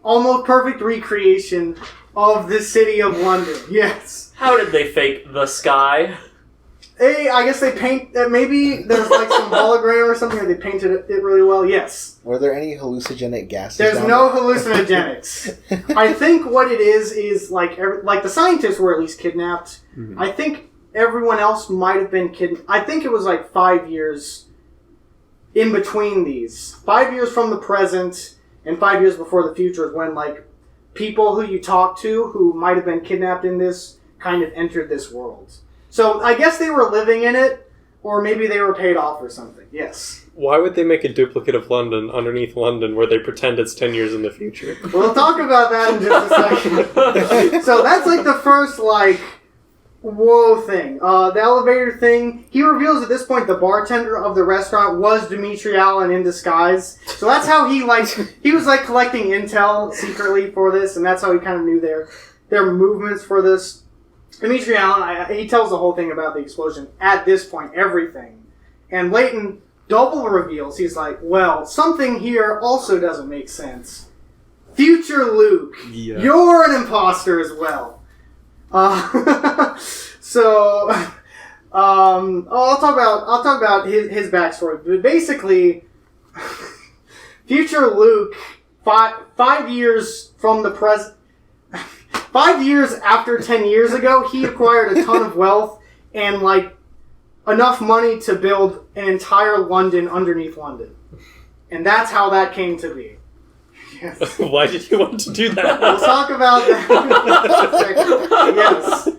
almost perfect recreation of the city of London. Yes. How did they fake the sky? I guess they paint... maybe there's some hologram or something, or they painted it really well. Yes. Were there any hallucinogenic gases? There's no hallucinogenics. I think what it is the scientists were at least kidnapped. Mm-hmm. I think everyone else might have been kidnapped. I think it was 5 years in between these. 5 years from the present and 5 years before the future is when people who you talk to who might have been kidnapped in this kind of entered this world. So I guess they were living in it, or maybe they were paid off or something. Yes. Why would they make a duplicate of London underneath London where they pretend it's 10 years in the future? We'll talk about that in just a second. So that's like the first, like, whoa thing. The elevator thing, he reveals at this point the bartender of the restaurant was Dimitri Allen in disguise. So that's how he was like collecting intel secretly for this, and that's how he kind of knew their movements for this. Dimitri Allen, he tells the whole thing about the explosion at this point, everything. And Layton double reveals, he's like, well, something here also doesn't make sense. Future Luke, you're an imposter as well. So, I'll talk about his backstory. But basically, future Luke, 5 years from the present, 5 years after 10 years ago, he acquired a ton of wealth and like enough money to build an entire London underneath London, and that's how that came to be. Yes. Why did you want to do that? We'll talk about that. Yes.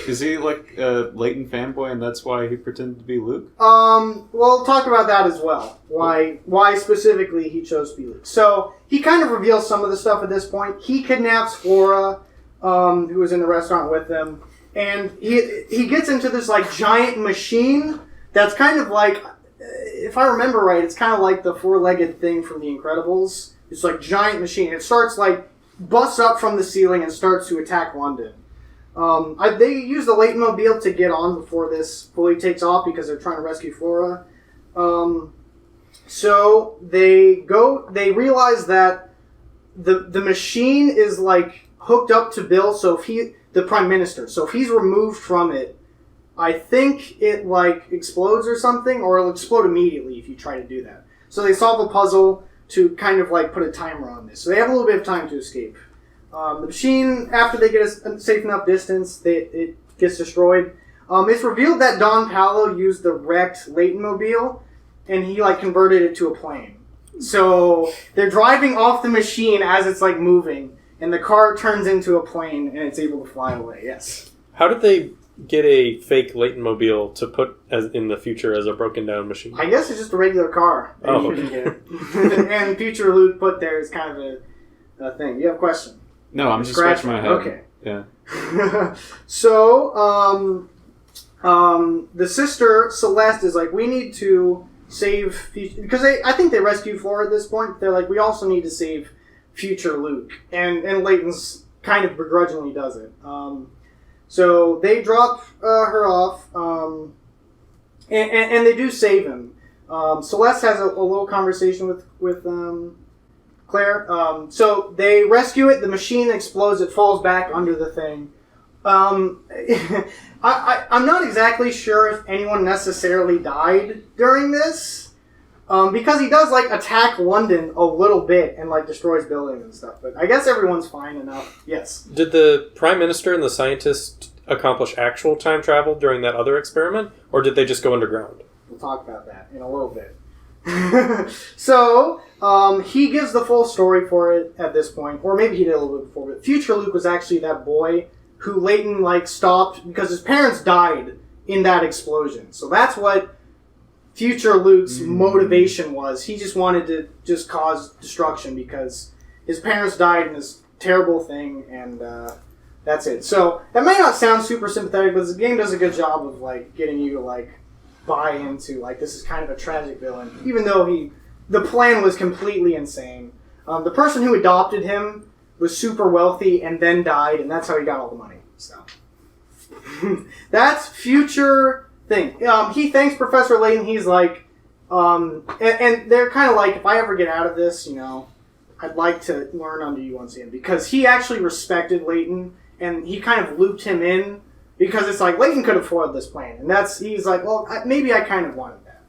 Is he like a Layton fanboy and that's why he pretended to be Luke? We'll talk about that as well. Why specifically he chose to be Luke. So, he kind of reveals some of the stuff at this point. He kidnaps Flora, who was in the restaurant with them, and he gets into this like giant machine that's kind of like, if I remember right, it's kind of like the four-legged thing from The Incredibles. It's like giant machine. It starts like busts up from the ceiling and starts to attack London. They use the Layton Mobile to get on before this fully takes off because they're trying to rescue Flora. So they realize that the machine is like hooked up to Bill. So the Prime Minister. So if he's removed from it, I think it like explodes or something, or it'll explode immediately if you try to do that. So they solve a puzzle to kind of like put a timer on this. So they have a little bit of time to escape. The machine, after they get a safe enough distance, it gets destroyed. It's revealed that Don Paolo used the wrecked Layton Mobile, and he like converted it to a plane. So they're driving off the machine as it's like moving, and the car turns into a plane, and it's able to fly away. Yes. How did they get a fake Layton Mobile to put as in the future as a broken down machine? I guess it's just a regular car. Oh, okay. And future Luke put there is kind of a thing. You have a question? No, I'm just scratching my head. Okay. Yeah. So, the sister Celeste is like, we need to save because I think they rescued Flora at this point. They're like, we also need to save future Luke, and Layton's kind of begrudgingly does it. So they drop her off, and they do save him. Celeste has a little conversation with Claire. So they rescue it. The machine explodes. It falls back under the thing. I'm not exactly sure if anyone necessarily died during this. Because he does like attack London a little bit and like destroys buildings and stuff. But I guess everyone's fine enough. Yes. Did the Prime Minister and the scientist accomplish actual time travel during that other experiment, or did they just go underground? We'll talk about that in a little bit. So, he gives the full story for it at this point, or maybe he did a little bit before, but future Luke was actually that boy who Layton, like, stopped because his parents died in that explosion. So that's what future Luke's motivation was. He just wanted to just cause destruction because his parents died in this terrible thing, and that's it. So, that may not sound super sympathetic, but the game does a good job of, like, getting you to, like, buy into, like, this is kind of a tragic villain, even though the plan was completely insane. The person who adopted him was super wealthy and then died, and that's how he got all the money. So that's future thing. He thanks Professor Layton. He's like, and they're kind of like, if I ever get out of this, you know, I'd like to learn under you once again, because he actually respected Layton, and he kind of looped him in. Because it's like, Layton could have foiled this plan. And he's like, well, maybe I kind of wanted that.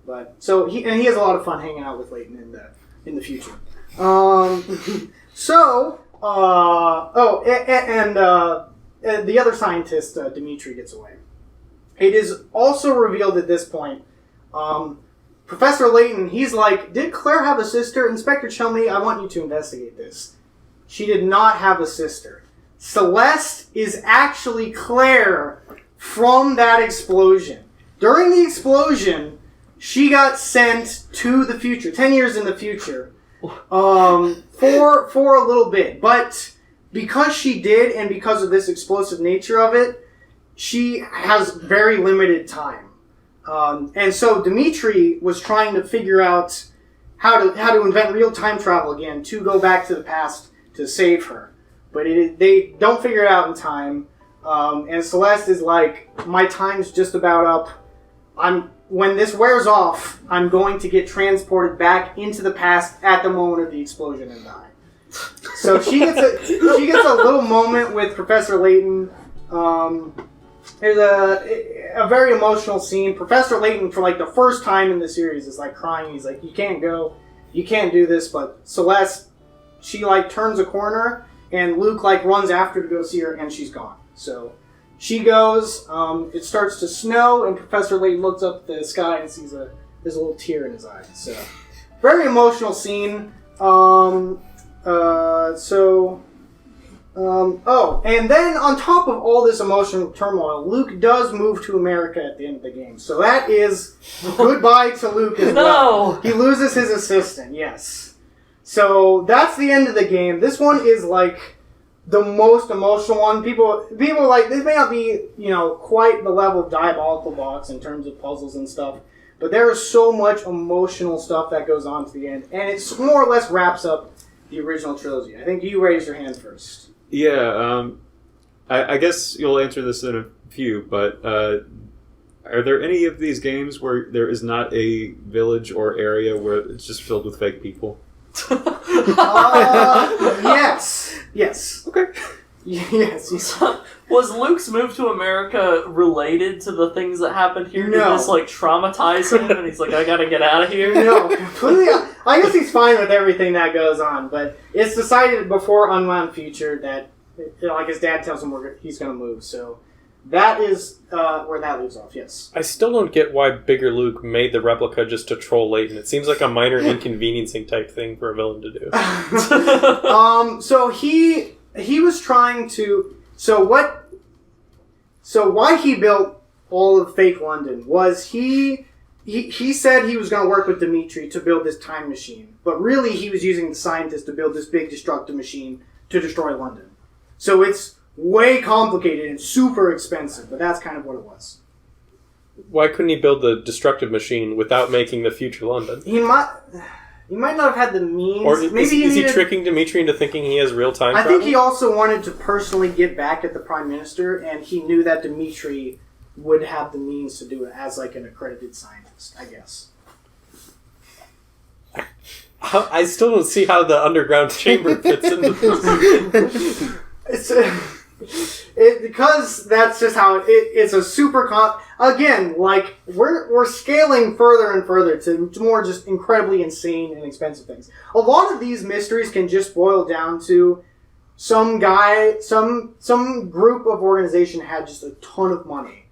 But, so, he has a lot of fun hanging out with Layton in the future. The other scientist, Dimitri, gets away. It is also revealed at this point, Professor Layton, he's like, did Claire have a sister? Inspector Chumley, I want you to investigate this. She did not have a sister. Celeste is actually Claire from that explosion. During the explosion, she got sent to the future, 10 years in the future, for a little bit. But because she did, and because of this explosive nature of it, she has very limited time. And so Dimitri was trying to figure out how to invent real time travel again to go back to the past to save her. But they don't figure it out in time. And Celeste is like, my time's just about up. When this wears off, I'm going to get transported back into the past at the moment of the explosion and die. So she gets a little moment with Professor Layton. There's a very emotional scene. Professor Layton, for like the first time in the series, is like crying. He's like, "You can't go, you can't do this." But Celeste, she like turns a corner, and Luke like runs after to go see her, and she's gone. So she goes. It starts to snow, and Professor Layton looks up at the sky and sees there's a little tear in his eye. So very emotional scene. And then on top of all this emotional turmoil, Luke does move to America at the end of the game. So that is goodbye to Luke as well. He loses his assistant, yes. So that's the end of the game. This one is like the most emotional one. People like, this may not be, quite the level of Diabolical Box in terms of puzzles and stuff, but there is so much emotional stuff that goes on to the end, and it more or less wraps up the original trilogy. I think you raised your hand first. Yeah, I guess you'll answer this in a few, but are there any of these games where there is not a village or area where it's just filled with fake people? Yes. Okay. Yes. Was Luke's move to America related to the things that happened here? No. Did this traumatize him, and he's like, I gotta get out of here? No, completely. I guess he's fine with everything that goes on, but it's decided before Unwound Future that, his dad tells him he's going to move. So that is where that leaves off. Yes. I still don't get why Bigger Luke made the replica just to troll Layton. It seems like a minor inconveniencing type thing for a villain to do. So he was trying to. So why he built all of fake London was he said he was going to work with Dimitri to build this time machine, but really he was using the scientists to build this big destructive machine to destroy London. So it's way complicated and super expensive, but that's kind of what it was. Why couldn't he build the destructive machine without making the future London? He might not have had the means. Or is he tricking Dimitri into thinking he has real time travel? I think he also wanted to personally get back at the Prime Minister, and he knew that Dimitri would have the means to do it as an accredited scientist, I guess. I still don't see how the underground chamber fits into this. Because that's just how it's a super again, we're scaling further and further to more just incredibly insane and expensive things. A lot of these mysteries can just boil down to some group of organization had just a ton of money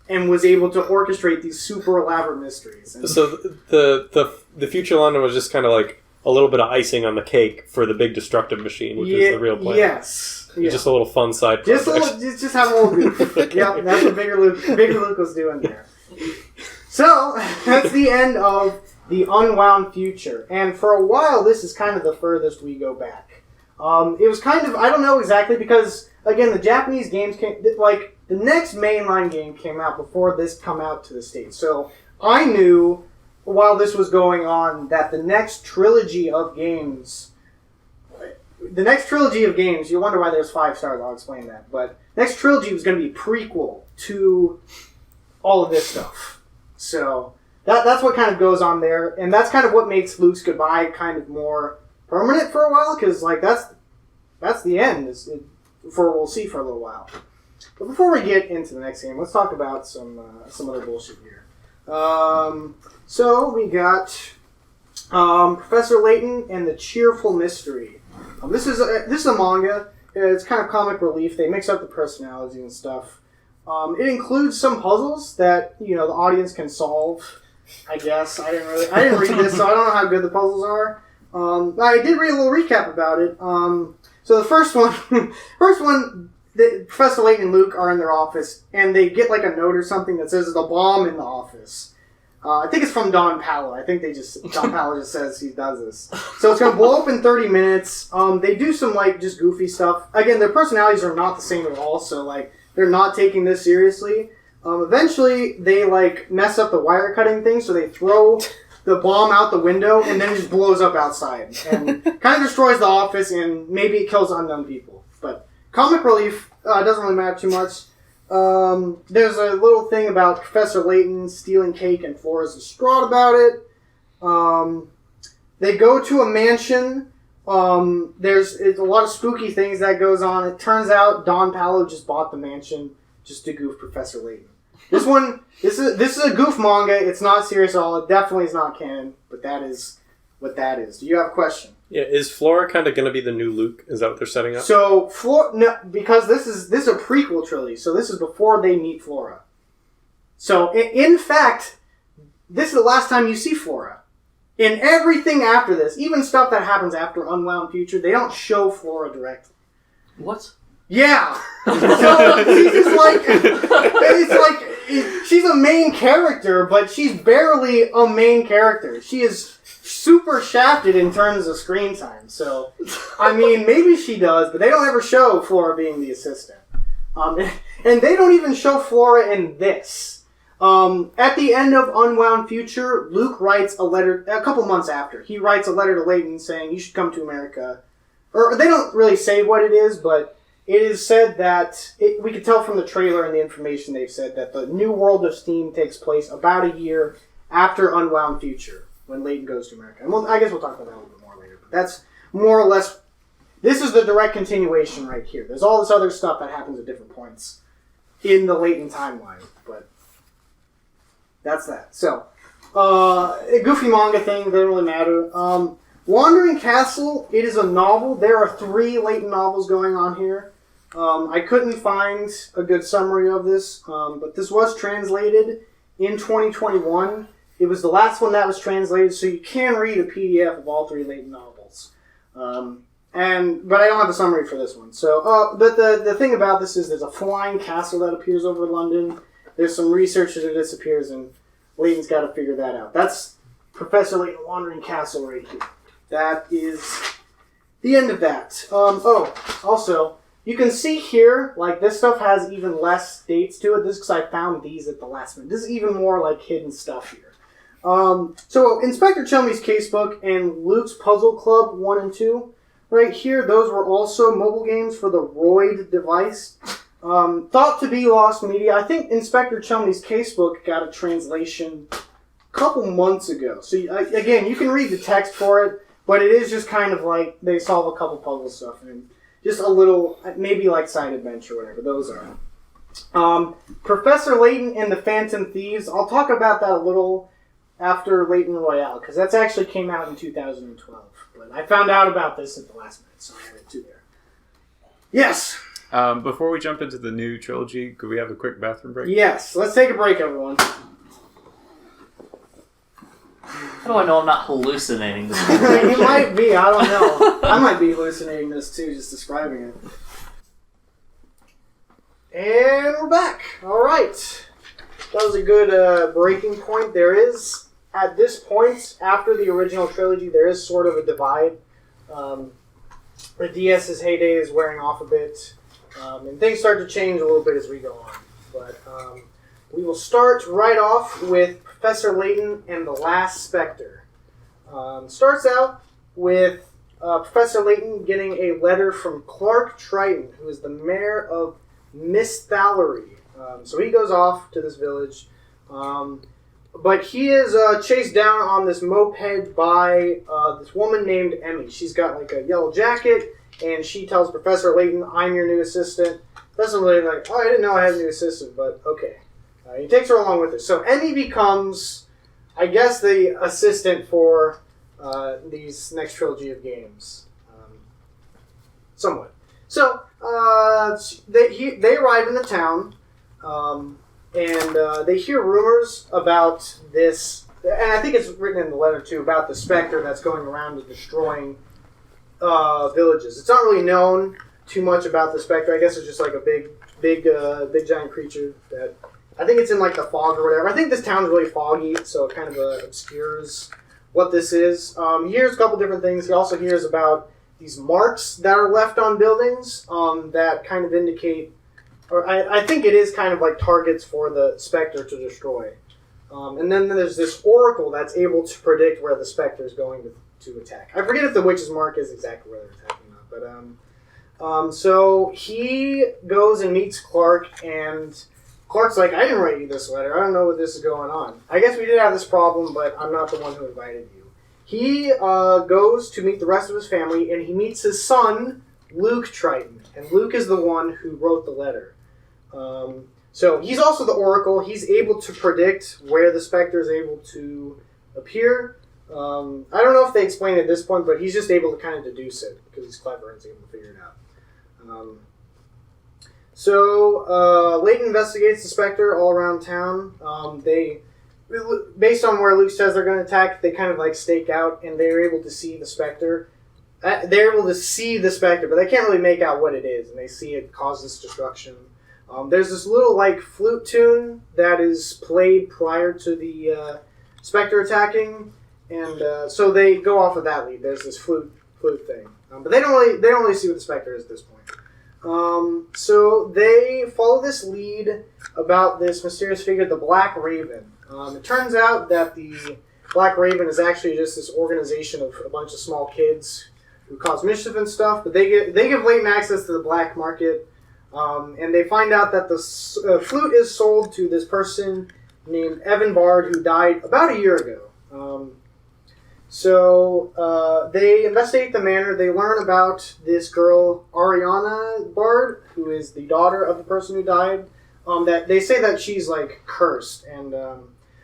and was able to orchestrate these super elaborate mysteries. So the future London was just kind of like a little bit of icing on the cake for the big destructive machine, which is the real plan. Yes. Yeah. Just a little fun side project. Just have a little goof. Yeah, that's what Bigger Luke was doing there. So, that's the end of the Unwound Future. And for a while, this is kind of the furthest we go back. It was kind of, I don't know exactly, because, again, the Japanese games came, the next mainline game came out before this come out to the States. So, I knew, while this was going on, that the next trilogy of games, you'll wonder why there's 5 stars, I'll explain that, but next trilogy was going to be a prequel to all of this stuff. So, that's what kind of goes on there, and that's kind of what makes Luke's goodbye kind of more permanent for a while, because, that's the end, we'll see for a little while. But before we get into the next game, let's talk about some other bullshit here. So, we got Professor Layton and the Cheerful Mystery. This is a manga. It's kind of comic relief. They mix up the personalities and stuff. It includes some puzzles that the audience can solve. I guess I didn't read this, so I don't know how good the puzzles are. I did read a little recap about it. So the first one, Professor Layton and Luke are in their office, and they get a note or something that says there's a bomb in the office. I think it's from Don Palo. I think Don Palo just says he does this. So it's going to blow up in 30 minutes. They do some, like, just goofy stuff. Again, their personalities are not the same at all, so, like, they're not taking this seriously. Eventually, they, like, mess up the wire cutting thing, so they throw the bomb out the window, and then it just blows up outside. And kind of destroys the office, and maybe it kills unknown people. But comic relief doesn't really matter too much. There's a little thing about Professor Layton stealing cake, and Flora's distraught about it. They go to a mansion. There's a lot of spooky things that goes on. It turns out Don Palo just bought the mansion just to goof Professor Layton. This is a goof manga. It's not serious at all. It definitely is not canon, but that is what that is. Do you have a question? Yeah, is Flora kind of going to be the new Luke? Is that what they're setting up? So no, because this is a prequel trilogy. So this is before they meet Flora. So in fact, this is the last time you see Flora. In everything after this, even stuff that happens after Unwound Future, they don't show Flora directly. What? Yeah. So she's just like, it's like, she's a main character, but she's barely a main character. She is super shafted in terms of screen time. So, I mean, maybe she does, but they don't ever show Flora being the assistant. And they don't even show Flora in this. At the end of Unwound Future, Luke writes a letter, a couple months after, he writes a letter to Layton saying, you should come to America. Or they don't really say what it is, but it is said that, we can tell from the trailer and the information they've said, that the new world of Steam takes place about a year after Unwound Future, when Layton goes to America. And I guess we'll talk about that a little bit more later. But that's more or less, this is the direct continuation right here. There's all this other stuff that happens at different points in the Layton timeline, but that's that. So, a goofy manga thing, doesn't really matter. Wandering Castle, it is a novel. There are 3 Layton novels going on here. I couldn't find a good summary of this, but this was translated in 2021. It was the last one that was translated, so you can read a PDF of all 3 Layton novels. But I don't have a summary for this one. So, but the thing about this is there's a flying castle that appears over London. There's some researcher that disappears, and Layton's got to figure that out. That's Professor Layton Wandering Castle right here. That is the end of that. Also, you can see here, like, this stuff has even less dates to it. This is because I found these at the last minute. This is even more, like, hidden stuff here. So, Inspector Chelmey's Casebook and Luke's Puzzle Club 1 and 2, right here, those were also mobile games for the Roid device. Thought to be lost media. I think Inspector Chelmey's Casebook got a translation a couple months ago. So, again, you can read the text for it. But it is just kind of like they solve a couple puzzle stuff and just a little, maybe like side adventure, whatever those are. Professor Layton and the Phantom Thieves. I'll talk about that a little after Layton Royale because that's actually came out in 2012. But I found out about this at the last minute, so I added it to there. Yes. Before we jump into the new trilogy, could we have a quick bathroom break? Yes. Let's take a break, everyone. How do I know I'm not hallucinating this? You might be, I don't know. I might be hallucinating this too, just describing it. And we're back. Alright. That was a good breaking point. There is, at this point, after the original trilogy, there is sort of a divide. The DS's heyday is wearing off a bit. And things start to change a little bit as we go on. But we will start right off with Professor Layton and the Last Spectre. Starts out with Professor Layton getting a letter from Clark Triton, who is the mayor of Miss Thallery. So he goes off to this village. But he is chased down on this moped by this woman named Emmy. She's got like a yellow jacket, and she tells Professor Layton, I'm your new assistant. Professor Layton's like, oh, I didn't know I had a new assistant, but okay. He takes her along with her. So Emmy becomes, I guess, the assistant for these next trilogy of games. Somewhat. So they arrive in the town, and they hear rumors about this, and I think it's written in the letter too, about the specter that's going around and destroying villages. It's not really known too much about the specter. I guess it's just like a big giant creature that I think it's in like the fog or whatever. I think this town's really foggy, so it kind of obscures what this is. He hears a couple different things. He also hears about these marks that are left on buildings that kind of indicate, or I think it is kind of like targets for the Spectre to destroy. And then there's this oracle that's able to predict where the Spectre is going to attack. I forget if the witch's mark is exactly where they're attacking that, but so he goes and meets Clark, and Clark's like, I didn't write you this letter. I don't know what this is going on. I guess we did have this problem, but I'm not the one who invited you. He goes to meet the rest of his family, and he meets his son, Luke Triton. And Luke is the one who wrote the letter. So he's also the Oracle. He's able to predict where the Spectre is able to appear. I don't know if they explain it at this point, but he's just able to kind of deduce it, because he's clever and is able to figure it out. So Layton investigates the Spectre all around town. Based on where Luke says they're going to attack, they kind of like stake out, and they're able to see the Spectre. They're able to see the Spectre, but they can't really make out what it is, and they see it causes destruction. There's this little like flute tune that is played prior to the Spectre attacking, and so they go off of that lead. There's this flute thing, but they don't really see what the Spectre is at this point. So they follow this lead about this mysterious figure, the Black Raven. It turns out that the Black Raven is actually just this organization of a bunch of small kids who cause mischief and stuff, but they give Layton access to the black market, and they find out that the flute is sold to this person named Evan Bard, who died about a year ago. So they investigate the manor. They learn about this girl, Ariana Bard, who is the daughter of the person who died. That they say that she's like cursed, and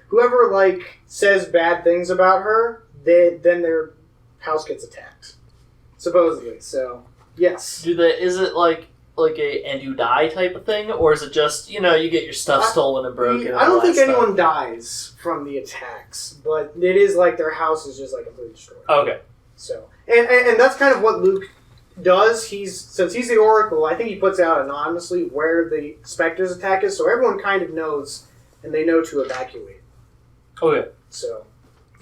whoever like says bad things about her, then their house gets attacked, supposedly. So yes. Is it like a and you die type of thing, or is it just you get your stuff stolen and broken? I don't think anyone dies from the attacks, but it is like their house is just like completely destroyed. Okay. So and that's kind of what Luke does. Since he's the Oracle, I think he puts out anonymously where the Spectre's attack is, so everyone kind of knows, and they know to evacuate. Okay. So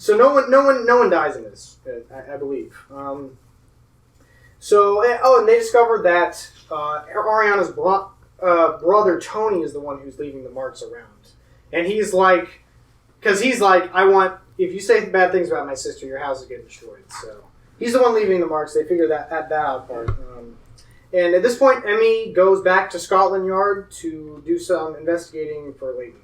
no one dies in this, I believe. And they discover that Ariana's brother Tony is the one who's leaving the marks around, and he's like, if you say bad things about my sister, your house is getting destroyed. So he's the one leaving the marks. They figure that out part. And at this point, Emmy goes back to Scotland Yard to do some investigating for Layton.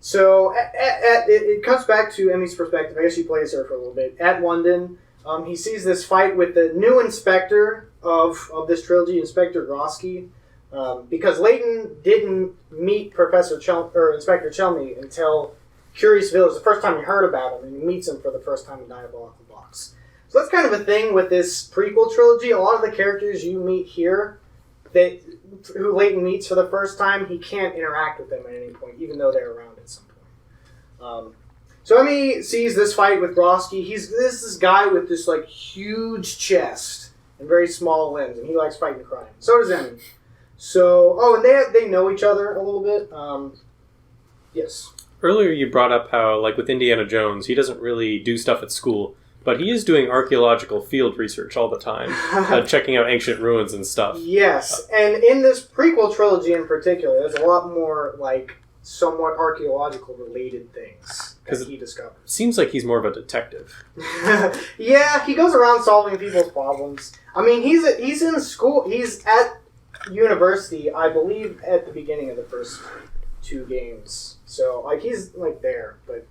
So it cuts back to Emmy's perspective. I guess she plays her for a little bit. At London, he sees this fight with the new inspector of this trilogy, Inspector Grosky, because Layton didn't meet Inspector Chelmy until Curious Village, the first time he heard about him, and he meets him for the first time in Diabolical Box. So that's kind of a thing with this prequel trilogy. A lot of the characters you meet here, who Layton meets for the first time, he can't interact with them at any point, even though they're around at some point. So Emmy sees this fight with Grosky. He's this guy with this like huge chest and very small limbs, and he likes fighting crime. So does Emmy. So, and they know each other a little bit. Yes. Earlier you brought up how, like with Indiana Jones, he doesn't really do stuff at school, but he is doing archaeological field research all the time, checking out ancient ruins and stuff. Yes, and in this prequel trilogy in particular, there's a lot more, like, somewhat archaeological-related things that he discovers. Seems like he's more of a detective. Yeah, he goes around solving people's problems. I mean, he's in school, he's at university, I believe, at the beginning of the first 2 games. So, like, he's, like, there, but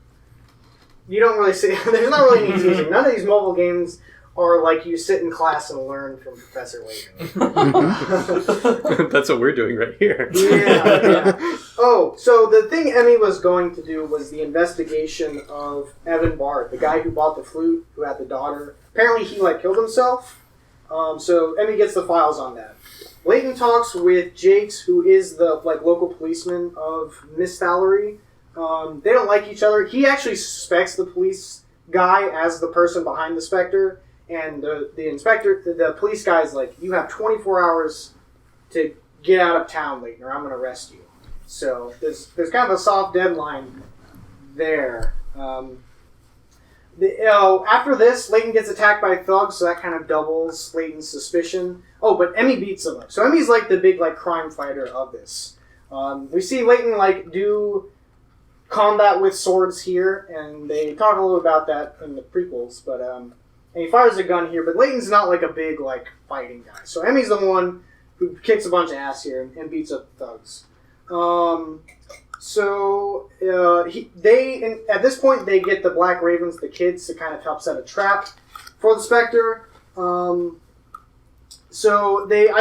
you don't really see... There's not really any teaching. None of these mobile games are like you sit in class and learn from Professor Layton. That's what we're doing right here. Yeah. Oh, so the thing Emmy was going to do was the investigation of Evan Bard, the guy who bought the flute, who had the daughter. Apparently he, like, killed himself. So Emmy gets the files on that. Layton talks with Jakes, who is the local policeman of Miss Valerie. They don't like each other. He actually suspects the police guy as the person behind the Spectre, and the police guy's like, you have 24 hours to get out of town, Layton, or I'm going to arrest you. So there's kind of a soft deadline there. After this, Layton gets attacked by thugs, so that kind of doubles Layton's suspicion. Oh, but Emmy beats him up. So Emmy's like the big crime fighter of this. We see Layton do combat with swords here, and they talk a little about that in the prequels. But and he fires a gun here, but Layton's not a big fighting guy. So Emmy's the one who kicks a bunch of ass here and beats up thugs. At this point they get the Black Ravens, the kids, to kind of help set a trap for the Spectre. I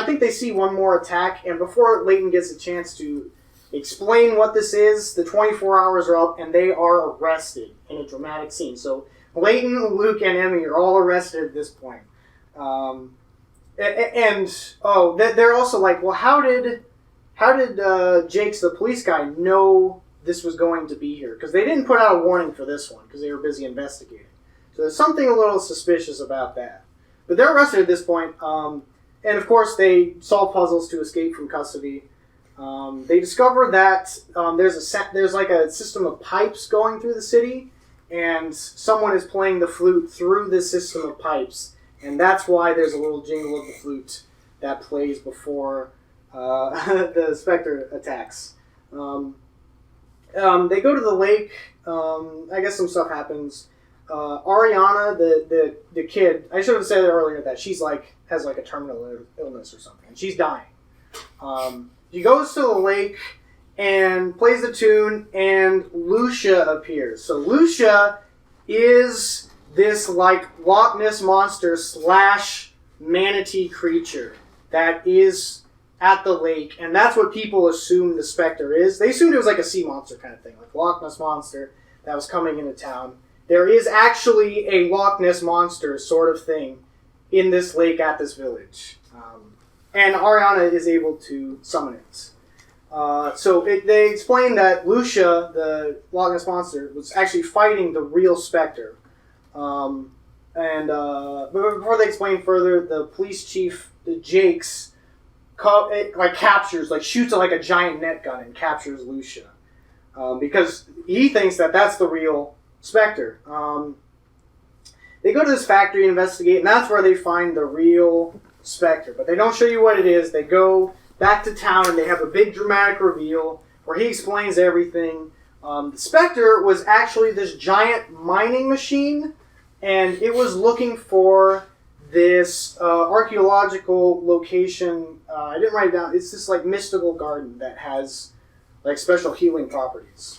think they see one more attack, and before Layton gets a chance to explain what this is, the 24 hours are up and they are arrested in a dramatic scene. So Layton, Luke, and Emmy are all arrested at this point. They're also well, how did Jakes, the police guy, know this was going to be here? Because they didn't put out a warning for this one because they were busy investigating. So there's something a little suspicious about that. But they're arrested at this point, and of course they solve puzzles to escape from custody. They discover that there's a system of pipes going through the city, and someone is playing the flute through this system of pipes, and that's why there's a little jingle of the flute that plays before the Spectre attacks. They go to the lake. I guess some stuff happens. Ariana, the kid, I should have said earlier that she's has a terminal illness or something, and she's dying. She goes to the lake and plays the tune, and Lucia appears. So Lucia is this Loch Ness monster / manatee creature that is at the lake, and that's what people assume the Spectre is. They assumed it was a sea monster kind of thing, Loch Ness monster that was coming into town. There is actually a Loch Ness monster sort of thing in this lake at this village. And Ariana is able to summon it. They explain that Lucia, the Loch Ness monster, was actually fighting the real Spectre. But before they explain further, the police chief, the Jakes, captures, shoots a giant net gun and captures Lucia. Because he thinks that that's the real Spectre. They go to this factory and investigate, and that's where they find the real Spectre. But they don't show you what it is. They go back to town, and they have a big dramatic reveal where he explains everything. The Spectre was actually this giant mining machine, and it was looking for this archaeological location. I didn't write it down. It's this mystical garden that has special healing properties.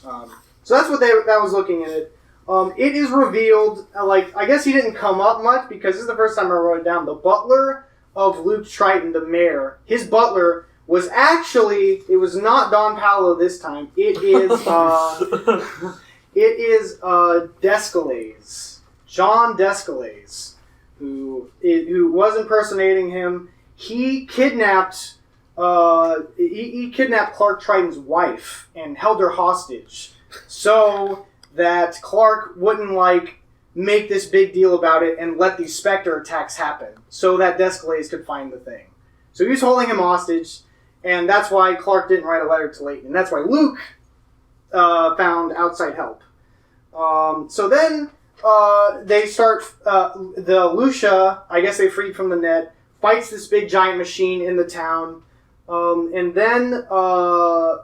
So that's what that was looking at it. It is revealed, I guess he didn't come up much because this is the first time I wrote it down. The butler of Luke Triton, the mayor, his butler was actually, it was not Don Paolo this time. It is Descalais, John Descalais, who was impersonating him. He kidnapped Clark Triton's wife and held her hostage so that Clark wouldn't make this big deal about it and let these Spectre attacks happen so that Descalais could find the thing. So he was holding him hostage, and that's why Clark didn't write a letter to Layton. And that's why Luke found outside help. So then they start, the Lucia, I guess they freed from the net, fights this big giant machine in the town. And then,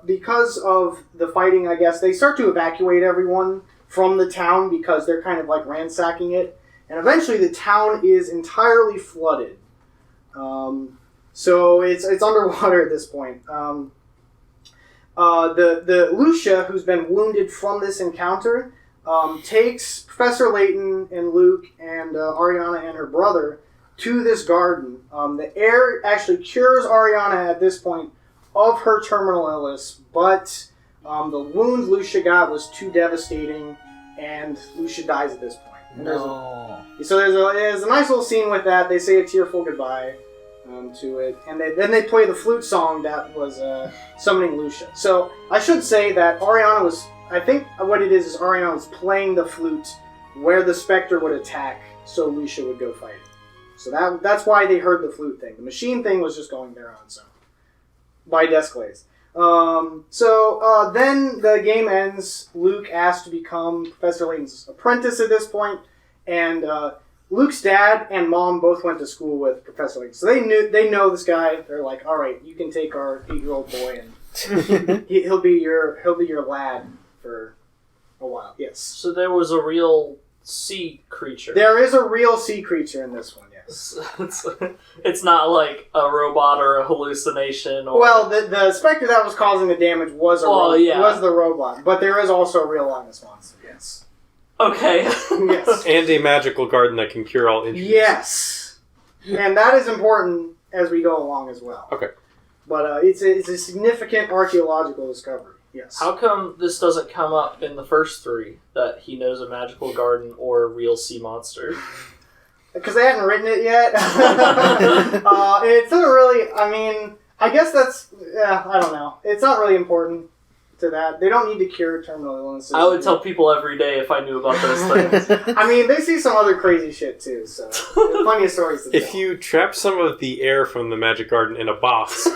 because of the fighting, I guess, they start to evacuate everyone from the town because they're kind of ransacking it. And eventually the town is entirely flooded. So it's underwater at this point. The Lucia, who's been wounded from this encounter, takes Professor Layton and Luke and Ariana and her brother to this garden. The air actually cures Ariana at this point of her terminal illness, but the wound Lucia got was too devastating, and Lucia dies at this point. And there's a nice little scene with that. They say a tearful goodbye to it, and then they play the flute song that was summoning Lucia. So I should say that Ariana was, I think what it is Ariana was playing the flute where the Spectre would attack, so Lucia would go fight it. So that's why they heard the flute thing. The machine thing was just going there on its own. By Descalais. Then the game ends. Luke asks to become Professor Layton's apprentice at this point, and Luke's dad and mom both went to school with Professor Layton, so they know this guy. They're like, all right, you can take our 8-year-old boy, and he'll be your lad for a while. Yes. So there was a real sea creature. There is a real sea creature in this one. Yes. It's not like a robot or a hallucination. Or... Well, the specter that was causing the damage was was the robot, but there is also a real Loch monster. Yes. Okay. Yes. And a magical garden that can cure all injuries. Yes. And that is important as we go along as well. Okay. But it's a significant archaeological discovery. Yes. How come this doesn't come up in the first 3, that he knows a magical garden or a real sea monster? Because they hadn't written it yet. It doesn't really, I mean, I guess that's, I don't know. It's not really important to that. They don't need to cure terminal illnesses. I would tell people every day if I knew about those things. I mean, they see some other crazy shit too, so there's plenty of stories to tell. If you trap some of the air from the magic garden in a box,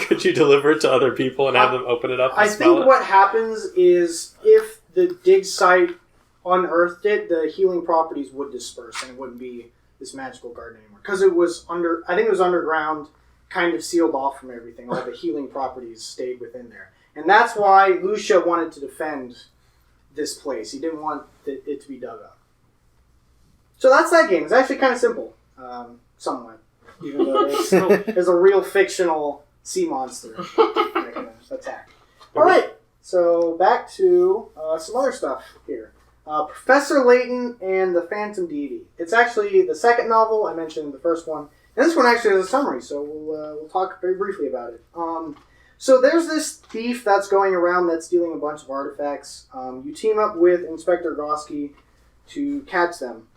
could you deliver it to other people and have them open it up and smell think what happens is if the dig site unearthed it, the healing properties would disperse and it wouldn't be this magical garden anymore. Because it was underground, kind of sealed off from everything. All the healing properties stayed within there. And that's why Lucia wanted to defend this place. He didn't want it to be dug up. So that's that game. It's actually kind of simple, somewhat. Even though there's a real fictional sea monster that can attack. All right, so back to some other stuff here. Professor Layton and the Phantom Deity. It's actually the second novel. I mentioned the first one. And this one actually has a summary, so we'll talk very briefly about it. So there's this thief that's going around that's stealing a bunch of artifacts. You team up with Inspector Grosky to catch them.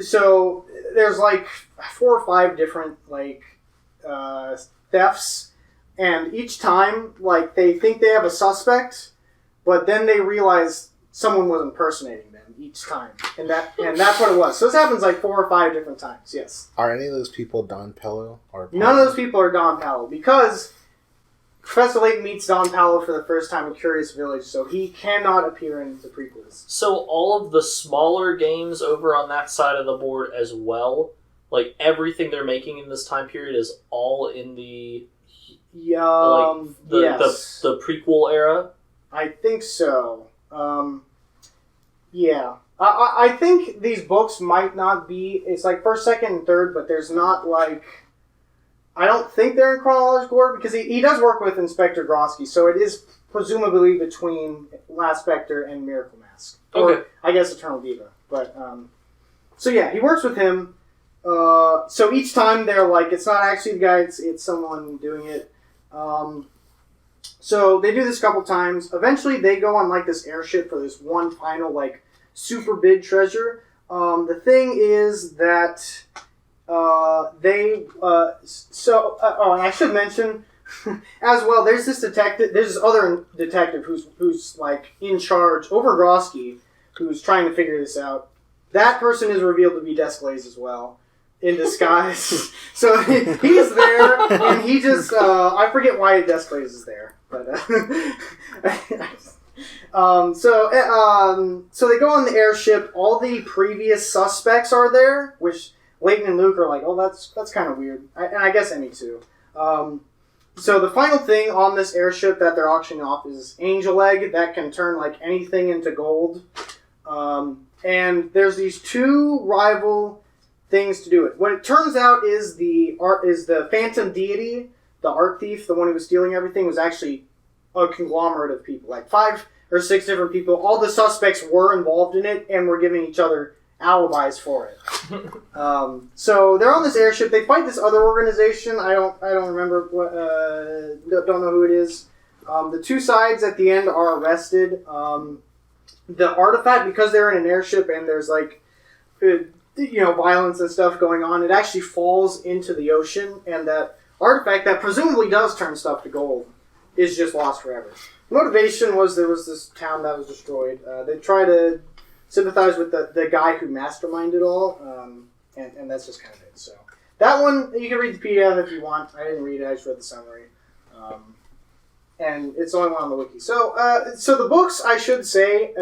So there's like 4 or 5 different thefts, and each time they think they have a suspect, but then they realize someone was impersonating them each time, and that's what it was. So this happens 4 or 5 different times. Yes. Are any of those people Don Pello or Paolo? None of those people are Don Pello, because Professor Layton meets Don Pello for the first time in Curious Village, so he cannot appear in the prequels. So all of the smaller games over on that side of the board as well, everything they're making in this time period is all in the yes. the prequel era. I think so. Yeah. I think these books might not be... It's first, second, and third, but there's not I don't think they're in chronological order, because he does work with Inspector Grosky, so it is presumably between Last Spectre and Miracle Mask. Okay. Or, I guess, Eternal Diva. But, so yeah, he works with him. So each time they're it's not actually the guy, it's someone doing it. So they do this a couple times. Eventually, they go on this airship for this one final super big treasure. The thing is that and I should mention as well. There's this detective. There's this other detective who's in charge over Grosky, who's trying to figure this out. That person is revealed to be Desclaze as well, in disguise. So he's there, and he just I forget why Desclaze is there. But so they go on the airship. All the previous suspects are there, which Layton and Luke are oh, that's kind of weird. And I guess Emmy too. So the final thing on this airship that they're auctioning off is Angel Egg that can turn anything into gold. And there's these 2 rival things to do it. What it turns out is the Phantom Deity, the art thief, the one who was stealing everything, was actually a conglomerate of people, 5 or 6 different people. All the suspects were involved in it and were giving each other alibis for it. So they're on this airship. They fight this other organization. I don't remember what. Don't know who it is. The 2 sides at the end are arrested. The artifact, because they're in an airship and there's violence and stuff going on, it actually falls into the ocean, and that artifact that presumably does turn stuff to gold is just lost forever. Motivation was there was this town that was destroyed. They try to sympathize with the guy who masterminded it all, and that's just kind of it. So that one, you can read the PDF if you want. I didn't read it, I just read the summary. And it's the only one on the wiki. So the books, I should say,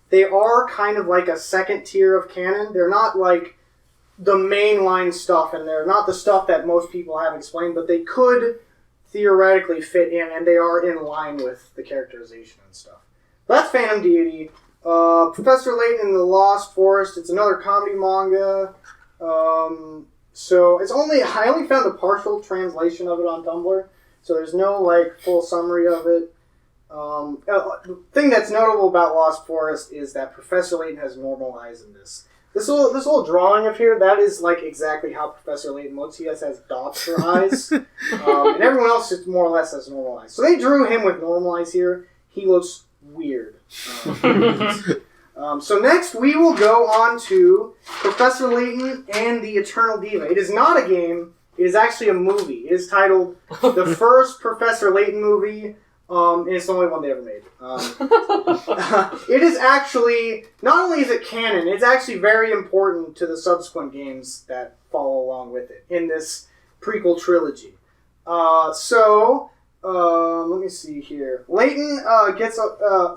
they are kind of like a second tier of canon. They're not like the mainline stuff, and they're not the stuff that most people have explained, but they could theoretically fit in, and they are in line with the characterization and stuff. That's Phantom Deity. Professor Layton and the Lost Forest. It's another comedy manga. So I only found a partial translation of it on Tumblr, so there's no like full summary of it. The thing that's notable about Lost Forest is that Professor Layton has normal eyes in this. This little drawing of here, that is like exactly how Professor Layton looks. He has dots for eyes, and everyone else just more or less has normal eyes. So they drew him with normal eyes here. He looks weird. So next we will go on to Professor Layton and the Eternal Diva. It is not a game. It is actually a movie. It is titled The First Professor Layton Movie, and it's the only one they ever made. It is actually, not only is it canon, it's actually very important to the subsequent games that follow along with it in this prequel trilogy. Let me see here. Layton gets a...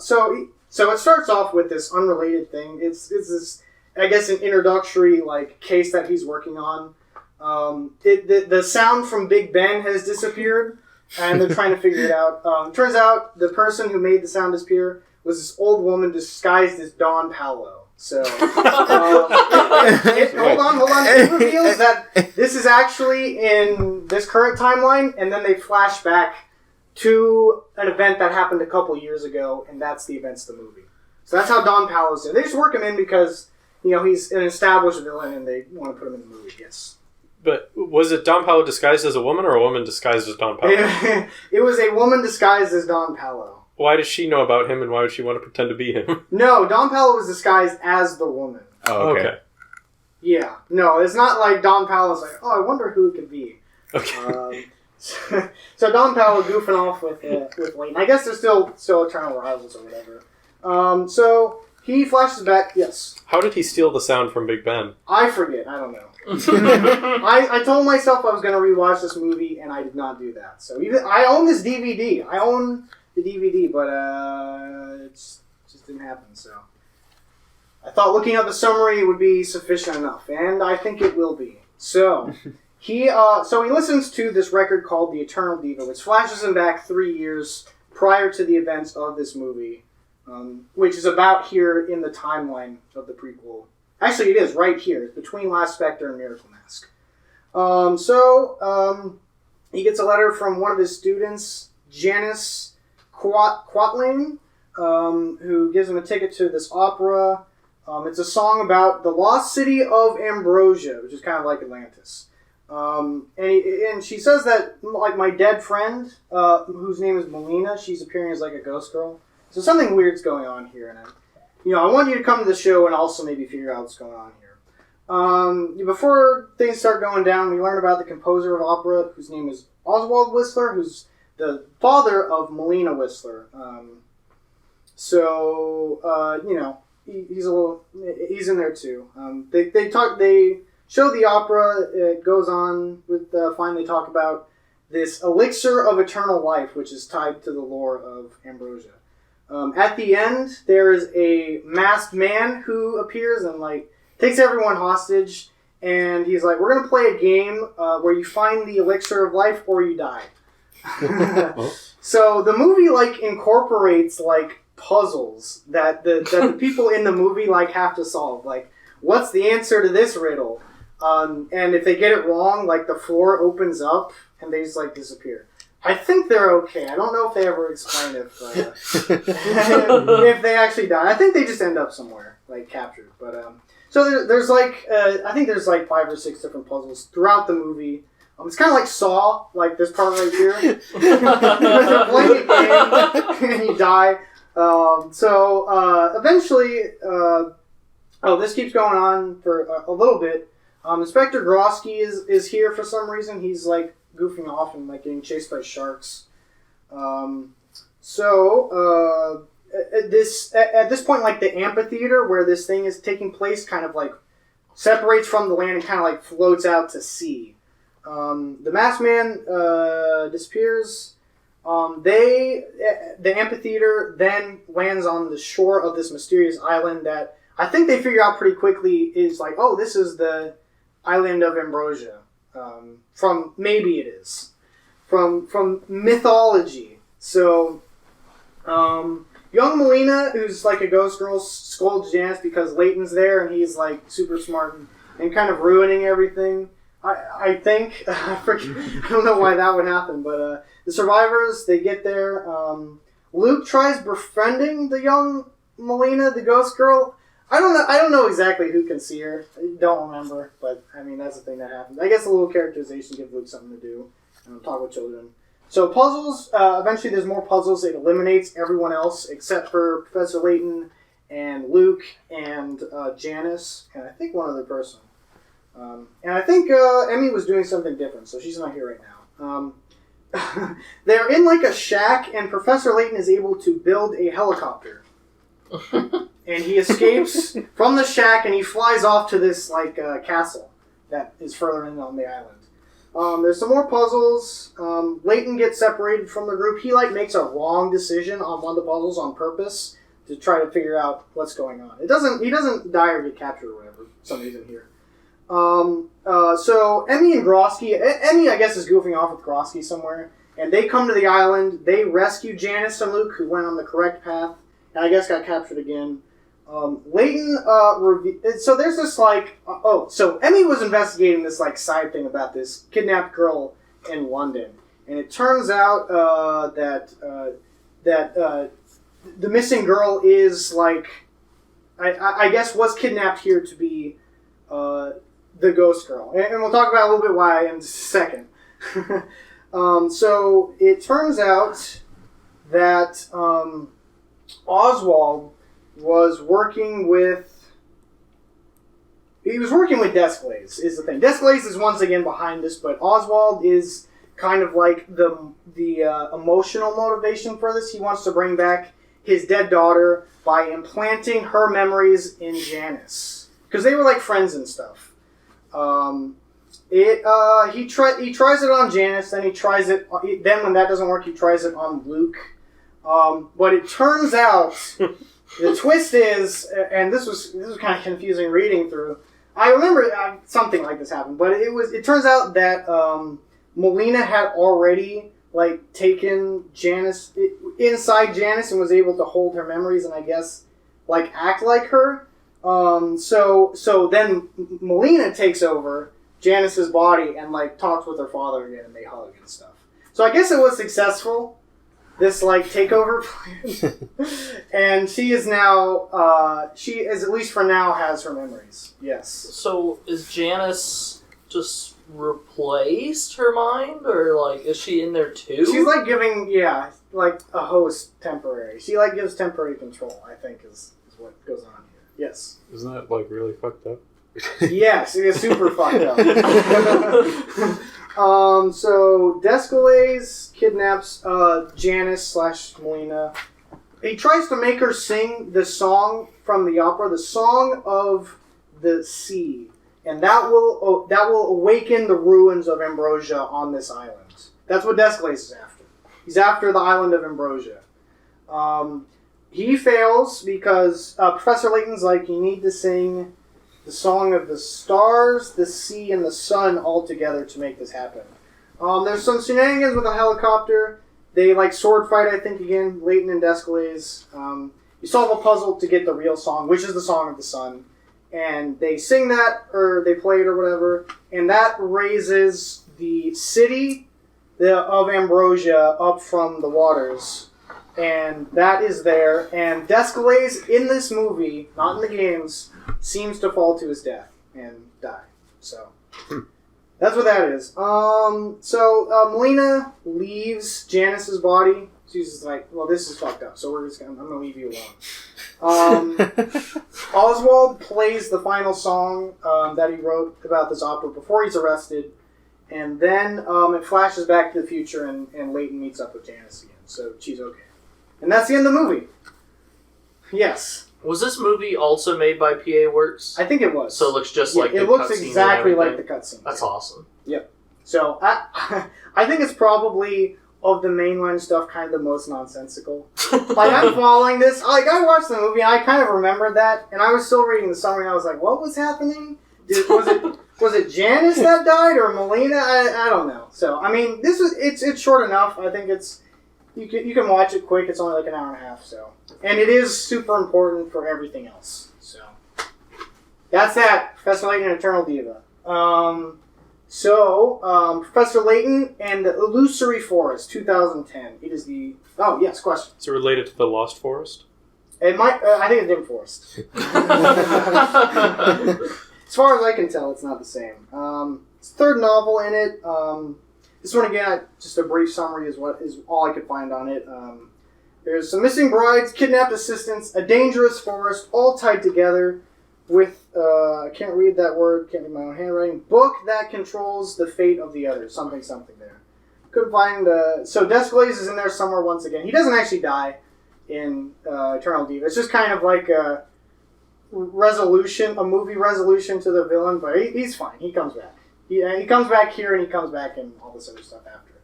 So it starts off with this unrelated thing. It's this, I guess, an introductory like case that he's working on. The sound from Big Ben has disappeared, and they're trying to figure it out. Turns out the person who made the sound disappear was this old woman disguised as Don Paolo. So, hold on. It reveals that this is actually in this current timeline, and then they flash back to an event that happened a couple years ago, and that's the events of the movie. So that's how Don Paolo's in. They just work him in because, he's an established villain, and they want to put him in the movie, yes. But was it Don Paolo disguised as a woman, or a woman disguised as Don Paolo? It was a woman disguised as Don Paolo. Why does she know about him, and why would she want to pretend to be him? No, Don Paolo was disguised as the woman. Oh, okay. Yeah. No, it's not like Don Paolo's like, I wonder who it could be. Okay. So Don Paolo goofing off with Layton. I guess they're still eternal rivals or whatever. So he flashes back. Yes. How did he steal the sound from Big Ben? I forget. I don't know. I told myself I was going to rewatch this movie, and I did not do that. So I own this DVD. I own the DVD, but it just didn't happen. So I thought looking at the summary would be sufficient enough, and I think it will be. So. He listens to this record called The Eternal Diva, which flashes him back 3 years prior to the events of this movie, which is about here in the timeline of the prequel. Actually, it is right here. It's between Last Spectre and Miracle Mask. He gets a letter from one of his students, Janice Quatling, who gives him a ticket to this opera. It's a song about the lost city of Ambrosia, which is kind of like Atlantis. And she says that, like, my dead friend, whose name is Melina, she's appearing as, like, a ghost girl. So something weird's going on here, and I want you to come to the show and also maybe figure out what's going on here. Before things start going down, we learn about the composer of opera, whose name is Oswald Whistler, who's the father of Melina Whistler. He's in there too. They show the opera. It goes on with finally talk about this elixir of eternal life, which is tied to the lore of Ambrosia. At the end, there is a masked man who appears and takes everyone hostage, and he's like, "We're gonna play a game where you find the elixir of life or you die." So the movie incorporates puzzles that the people in the movie have to solve. What's the answer to this riddle? And if they get it wrong, the floor opens up and they just disappear. I think they're okay. I don't know if they ever explain if they actually die. I think they just end up somewhere captured. But so there's I think there's 5 or 6 different puzzles throughout the movie. It's kind of like Saw, this part right here. You're playing a game and you die. Eventually, this keeps going on for a little bit. Inspector Grosky is here for some reason. He's goofing off and getting chased by sharks. At this point, the amphitheater where this thing is taking place kind of separates from the land and kind of floats out to sea. The masked man disappears, The amphitheater then lands on the shore of this mysterious island that I think they figure out pretty quickly is like, oh, this is the island of Ambrosia. From mythology. So, young Melina, who's like a ghost girl, scolds Janice because Layton's there and he's like super smart and kind of ruining everything. I think I don't know why that would happen, but the survivors, they get there. Luke tries befriending the young Melina, the ghost girl. I don't know exactly who can see her. I don't remember, but I mean that's the thing that happens. I guess a little characterization gives Luke something to do. Talk with children. So puzzles. Eventually, there's more puzzles. It eliminates everyone else except for Professor Layton and Luke and Janice and I think one other person. And I think Emmy was doing something different, so she's not here right now. They're in like a shack, and Professor Layton is able to build a helicopter. And he escapes from the shack, and he flies off to this like castle that is further in on the island. There's some more puzzles. Layton gets separated from the group. He like makes a wrong decision on one of the puzzles on purpose to try to figure out what's going on. He doesn't die or get captured or whatever. For some reason here. So Emmy and Grosky, Emmy I guess is goofing off with Grosky somewhere, and they come to the island. They rescue Janice and Luke, who went on the correct path, and I guess got captured again. Layton, so there's this like, so Emmy was investigating this like side thing about this kidnapped girl in London, and it turns out that the missing girl is like, I guess was kidnapped here to be the ghost girl, and we'll talk about a little bit why in just a second. So it turns out that Oswald was working with Desclaze is the thing. Desclaze is once again behind this, but Oswald is kind of like the emotional motivation for this. He wants to bring back his dead daughter by implanting her memories in Janice, because they were like friends and stuff. He tries it on Janice, then he tries it. Then when that doesn't work, he tries it on Luke. But it turns out the twist is, and this was kind of confusing reading through. I remember something like this happened, but it turns out that Melina had already like taken Janice inside Janice and was able to hold her memories and I guess like act like her. So then Melina takes over Janice's body and like talks with her father again and they hug and stuff. So I guess it was successful, this like takeover plan. And she is now, she is at least for now has her memories. Yes. So is Janice just replaced her mind, or like is she in there too? She's like giving, like a host temporary. She like gives temporary control, I think is what goes on here. Yes. Isn't that like really fucked up? Yes, it is super fucked up. So Desclaze kidnaps Janice / Melina. He tries to make her sing the song from the opera, the Song of the Sea, and that will awaken the ruins of Ambrosia on this island. That's what Desclaze is after. He's after the island of Ambrosia. He fails because Professor Layton's like, you need to sing the song of the stars, the sea, and the sun all together to make this happen. There's some shenanigans with a helicopter. They like sword fight, I think, again, Layton and Desclaze. You solve a puzzle to get the real song, which is the Song of the Sun. And they sing that, or they play it, or whatever, and that raises the city of Ambrosia up from the waters. And that is there. And Desclaze in this movie, not in the games, seems to fall to his death and die. So that's what that is. So Melina leaves Janice's body. She's just like, well, this is fucked up, so I'm gonna leave you alone. Oswald plays the final song that he wrote about this opera before he's arrested, and then it flashes back to the future, and Layton meets up with Janice again, so she's okay. And that's the end of the movie. Yes. Was this movie also made by PA Works? I think it was. So it looks just like the cutscenes. It looks exactly like the cutscenes. That's awesome. Yep. So I think it's probably of the mainline stuff kind of the most nonsensical. Like, I'm following this. Like, I watched the movie, and I kind of remembered that, and I was still reading the summary, and I was like, what was happening? Was it Janice that died, or Melina? I don't know. So, I mean, it's short enough. I think you can watch it quick. It's only like an hour and a half, so. And it is super important for everything else, so. That's that. Professor Layton and Eternal Diva. Professor Layton and the Illusory Forest, 2010. It is the... Oh, yes, question. Is it related to the Lost Forest? It might... I think it's a different forest. As far as I can tell, it's not the same. It's the third novel in it. This one, again, just a brief summary is all I could find on it. There's some missing brides, kidnapped assistants, a dangerous forest, all tied together with... I can't read that word, can't read my own handwriting. Book that controls the fate of the others. Something there. Couldn't find... So Descalaze is in there somewhere once again. He doesn't actually die in Eternal Diva. It's just kind of like a movie resolution to the villain, but he's fine. He comes back. He comes back here, and he comes back in all this other stuff after.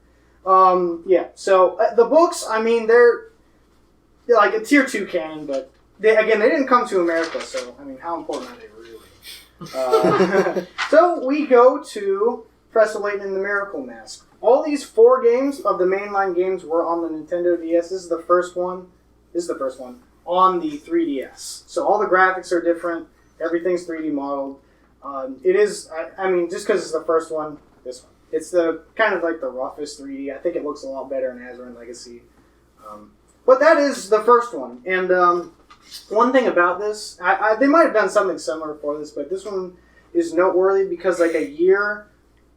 So the books, I mean, they're like a tier 2 canon, but they didn't come to America, so, I mean, how important are they really? So we go to Professor Layton and the Miracle Mask. All these 4 games of the mainline games were on the Nintendo DS. This is the first one on the 3DS. So all the graphics are different. Everything's 3D modeled. It is, I mean, just because it's the first one, this one. It's the kind of like the roughest 3D. I think it looks a lot better in Azure Legacy. But that is the first one. And one thing about this, they might have done something similar for this, but this one is noteworthy because like a year,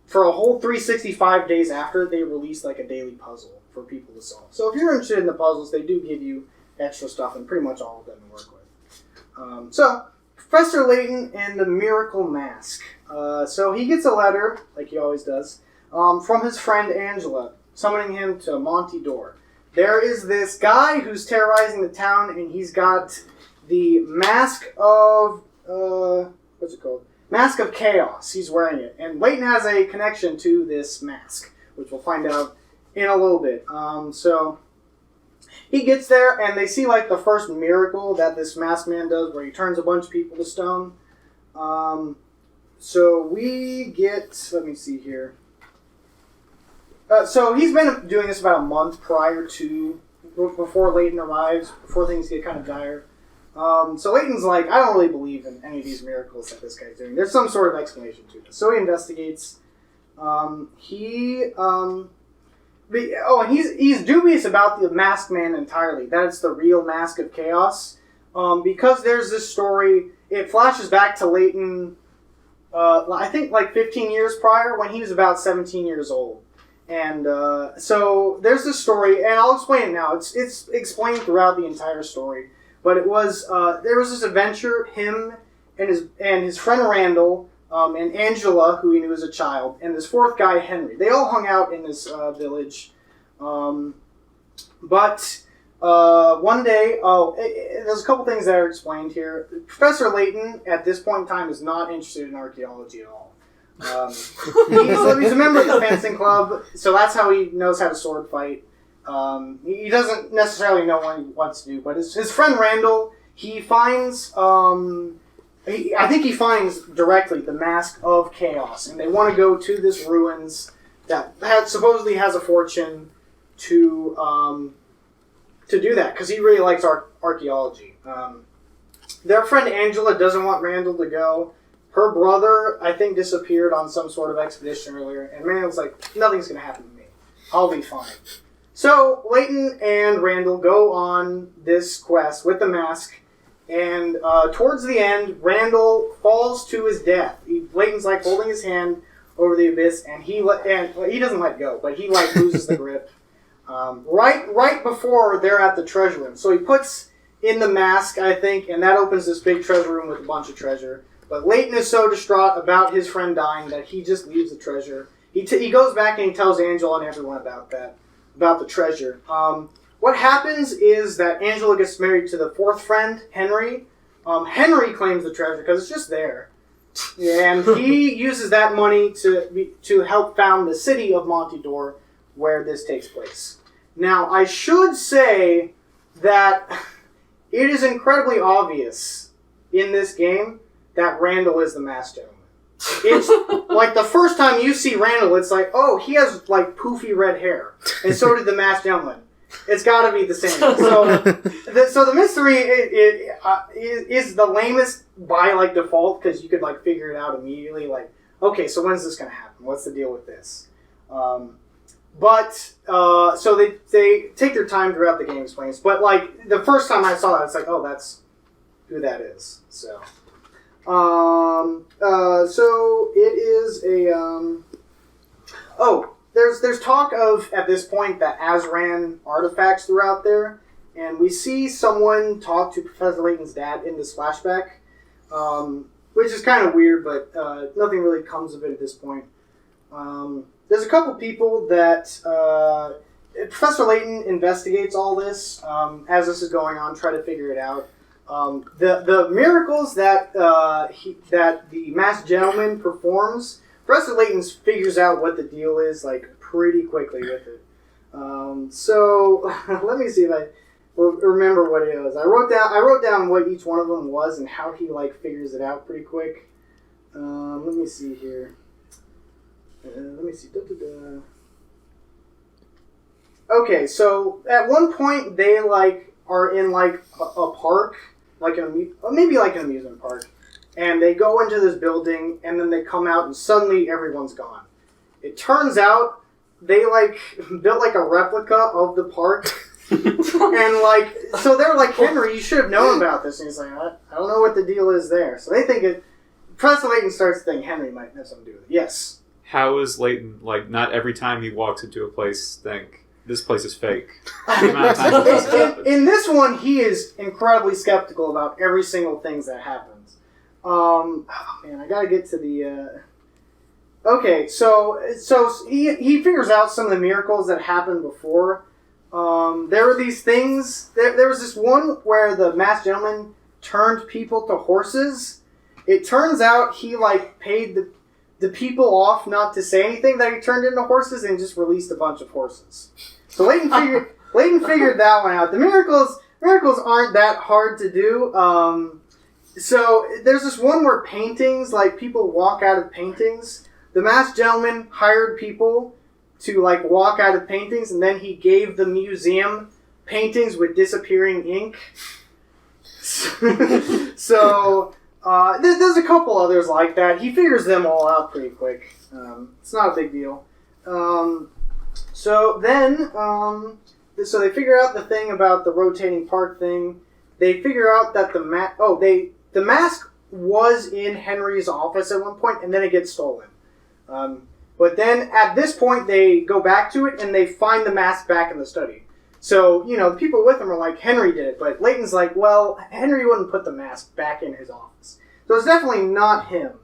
for a whole 365 days after, they released like a daily puzzle for people to solve. So if you're interested in the puzzles, they do give you extra stuff and pretty much all of them to work with. So, Professor Layton and the Miracle Mask. So he gets a letter, like he always does, from his friend Angela, summoning him to Monty Door. There is this guy who's terrorizing the town, and he's got the Mask of... what's it called? Mask of Chaos. He's wearing it. And Layton has a connection to this mask, which we'll find out in a little bit. So he gets there, and they see like the first miracle that this masked man does, where he turns a bunch of people to stone. So we get... Let me see here. So he's been doing this about a month before Layton arrives, before things get kind of dire. So Layton's like, I don't really believe in any of these miracles that this guy's doing. There's some sort of explanation to this. So he investigates. And he's dubious about the masked man entirely. That it's the real Mask of Chaos. Because there's this story, it flashes back to Layton, I think like 15 years prior, when he was about 17 years old. And so there's this story, and I'll explain it now. It's explained throughout the entire story. But it was there was this adventure, him and his friend Randall, and Angela, who he knew as a child, and this fourth guy, Henry. They all hung out in this village. But one day, there's a couple things that are explained here. Professor Layton, at this point in time, is not interested in archaeology at all. He's a member of the fencing club, so that's how he knows how to sword fight. He doesn't necessarily know what he wants to do, but his friend Randall, he finds, I think he finds directly the Mask of Chaos, and they want to go to this ruins that supposedly has a fortune to do that, because he really likes archaeology. Their friend Angela doesn't want Randall to go. Her brother, I think, disappeared on some sort of expedition earlier, and Randall's like, nothing's going to happen to me. I'll be fine. So, Layton and Randall go on this quest with the mask, and towards the end, Randall falls to his death. Layton's like holding his hand over the abyss, and he doesn't let go, but he like loses the grip right before they're at the treasure room. So he puts in the mask, I think, and that opens this big treasure room with a bunch of treasure. But Layton is so distraught about his friend dying that he just leaves the treasure. He goes back and he tells Angela and everyone about the treasure. What happens is that Angela gets married to the fourth friend, Henry. Henry claims the treasure because it's just there. And he uses that money to help found the city of Monty Door, where this takes place. Now, I should say that it is incredibly obvious in this game that Randall is the masked gentleman. It's like the first time you see Randall, it's like, oh, he has like poofy red hair, and so did the masked gentleman. It's got to be the same. So the mystery is the lamest by like default because you could like figure it out immediately. Like, okay, so when's this gonna happen? What's the deal with this? So they take their time throughout the game explaining this. But like the first time I saw that, it's like, oh, that's who that is. So. So it is a, there's talk of, at this point, the Azran artifacts throughout there, and we see someone talk to Professor Layton's dad in this flashback, which is kind of weird, but nothing really comes of it at this point. There's a couple people that, Professor Layton investigates all this, as this is going on, try to figure it out. The miracles that the masked gentleman performs, Professor Layton figures out what the deal is like pretty quickly with it. So let me see if I remember what it was. I wrote down what each one of them was and how he like figures it out pretty quick. Let me see here. Let me see. Okay, so at one point they like are in like a park. Maybe like an amusement park, and they go into this building, and then they come out, and suddenly everyone's gone. It turns out they like built like a replica of the park, and like so they're like, Henry, you should have known about this. And he's like, I don't know what the deal is there. So they think it. Professor Layton starts to think Henry might have something to do with it. Yes. How is Layton like? Not every time he walks into a place, think this place is fake. The amount of times this happens. In this one, he is incredibly skeptical about every single thing that happens. Oh man, I gotta get to the. Okay, so he figures out some of the miracles that happened before. There were these things. There was this one where the masked gentleman turned people to horses. It turns out he like paid the people off not to say anything that he turned into horses and just released a bunch of horses. So Layton figured that one out. The miracles aren't that hard to do. So there's this one where paintings, like people walk out of paintings. The masked gentleman hired people to like walk out of paintings, and then he gave the museum paintings with disappearing ink. So there's a couple others like that. He figures them all out pretty quick. It's not a big deal. So they figure out the thing about the rotating park thing. They figure out that the mask was in Henry's office at one point, and then it gets stolen. But then at this point, they go back to it, and they find the mask back in the study. So, the people with him are like, Henry did it. But Layton's like, well, Henry wouldn't put the mask back in his office. So it's definitely not him.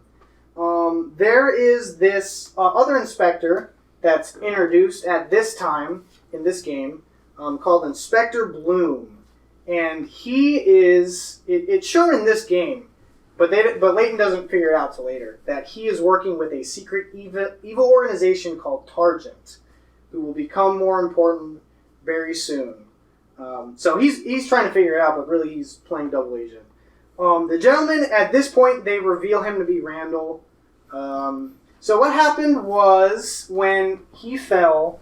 There is this other inspector that's introduced at this time in this game called Inspector Bloom. And he is... It's shown in this game, but Layton doesn't figure it out till later, that he is working with a secret evil organization called Targent, who will become more important very soon. So he's trying to figure it out, but really he's playing double agent. The gentleman, at this point, they reveal him to be Randall. So what happened was, when he fell,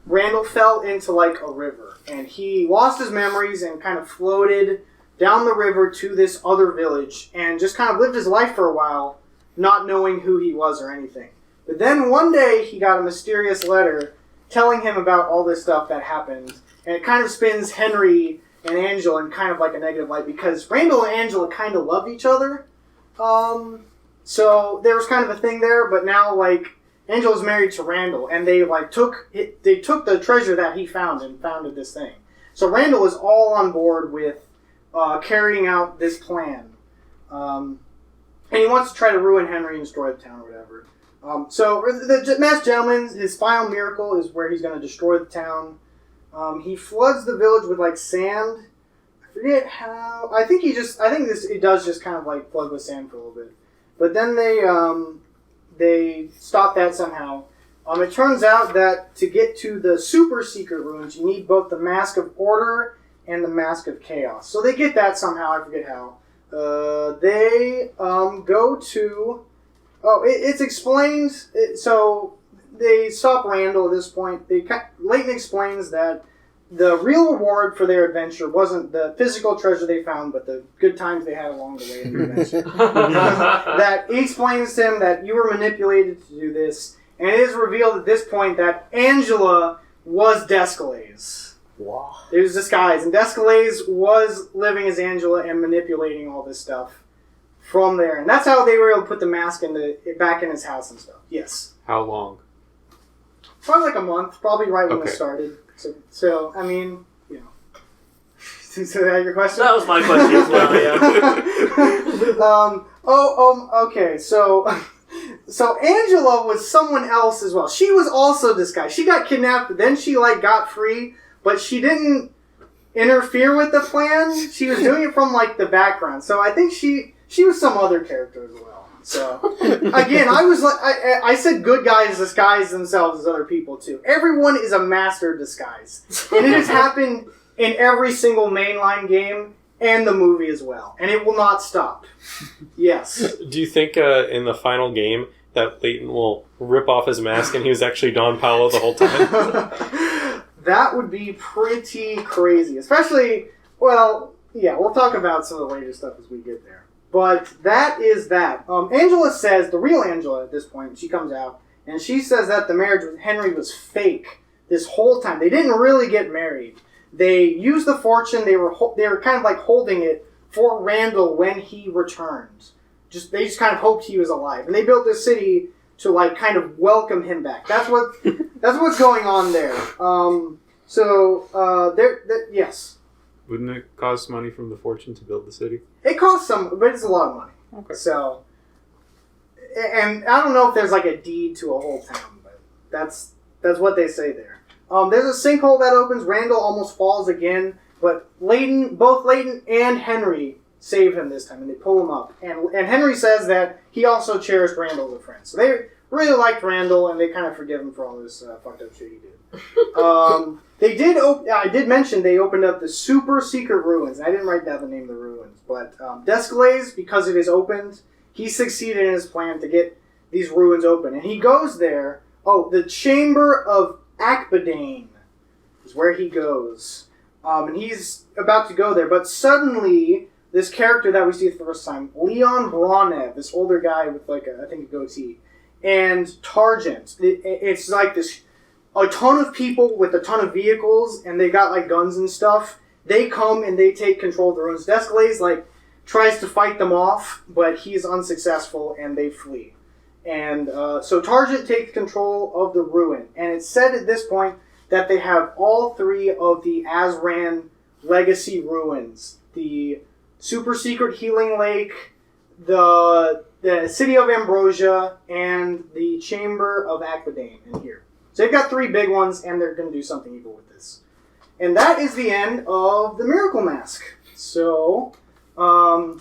Randall fell into like a river, and he lost his memories and kind of floated down the river to this other village, and just kind of lived his life for a while, not knowing who he was or anything. But then one day, he got a mysterious letter telling him about all this stuff that happened, and it kind of spins Henry and Angela in kind of like a negative light, because Randall and Angela kind of love each other. So there was kind of a thing there, but now like Angela's married to Randall, and they took the treasure that he found and founded this thing. So Randall is all on board with carrying out this plan, and he wants to try to ruin Henry and destroy the town or whatever. So the masked gentleman, his final miracle is where he's going to destroy the town. He floods the village with like sand. I forget how. It does just kind of like flood with sand for a little bit. But then they stop that somehow. It turns out that to get to the super secret ruins, you need both the Mask of Order and the Mask of Chaos. So they get that somehow, I forget how. They go to... Oh, it's explained... So they stop Randall at this point. Layton explains that the real reward for their adventure wasn't the physical treasure they found, but the good times they had along the way in the adventure. That he explains to him that you were manipulated to do this, and it is revealed at this point that Angela was Descalais. Wow. It was disguised, and Descalais was living as Angela and manipulating all this stuff from there, and that's how they were able to put the mask back in his house and stuff. Yes. How long? Probably like a month, probably right when it started. So I mean, you know. Is that your question? That was my question as well, yeah. Okay, so Angela was someone else as well. She was also disguised. She got kidnapped, but then she got free, but she didn't interfere with the plan. She was doing it from the background. So I think she was some other character as well. So again, I said good guys disguise themselves as other people too. Everyone is a master of disguise, and it has happened in every single mainline game and the movie as well, and it will not stop. Yes. Do you think in the final game that Layton will rip off his mask and he was actually Don Paolo the whole time? That would be pretty crazy, especially. Well, yeah, we'll talk about some of the later stuff as we get there. But that is that. Angela says, the real Angela at this point, she comes out, and she says that the marriage with Henry was fake this whole time. They didn't really get married. They used the fortune, they were kind of holding it for Randall when he returned. They just kind of hoped he was alive. And they built this city to kind of welcome him back. That's what's going on there. Yes. Wouldn't it cost money from the fortune to build the city? It costs some, but it's a lot of money. Okay. So, and I don't know if there's a deed to a whole town, but that's what they say there. There's a sinkhole that opens. Randall almost falls again, but both Layton and Henry save him this time, and they pull him up. And Henry says that he also cherished Randall as a friend. So they really liked Randall, and they kind of forgive him for all this fucked up shit he did. They did. I did mention they opened up the super secret ruins. I didn't write down the name of the ruins, but Descalais, because it is opened, he succeeded in his plan to get these ruins open, and he goes there. Oh, the Chamber of Akbadane is where he goes, and he's about to go there. But suddenly, this character that we see for the first time, Leon Bronev, this older guy with I think a goatee, and Targent. It's this. A ton of people with a ton of vehicles, and they got guns and stuff. They come and they take control of the ruins. Descalais tries to fight them off, but he's unsuccessful, and they flee. And so Targent takes control of the ruin, and it's said at this point that they have all three of the Azran legacy ruins: the super secret healing lake, the city of Ambrosia, and the Chamber of Akbadane in here. So they've got three big ones, and they're going to do something evil with this. And that is the end of the Miracle Mask. So, we're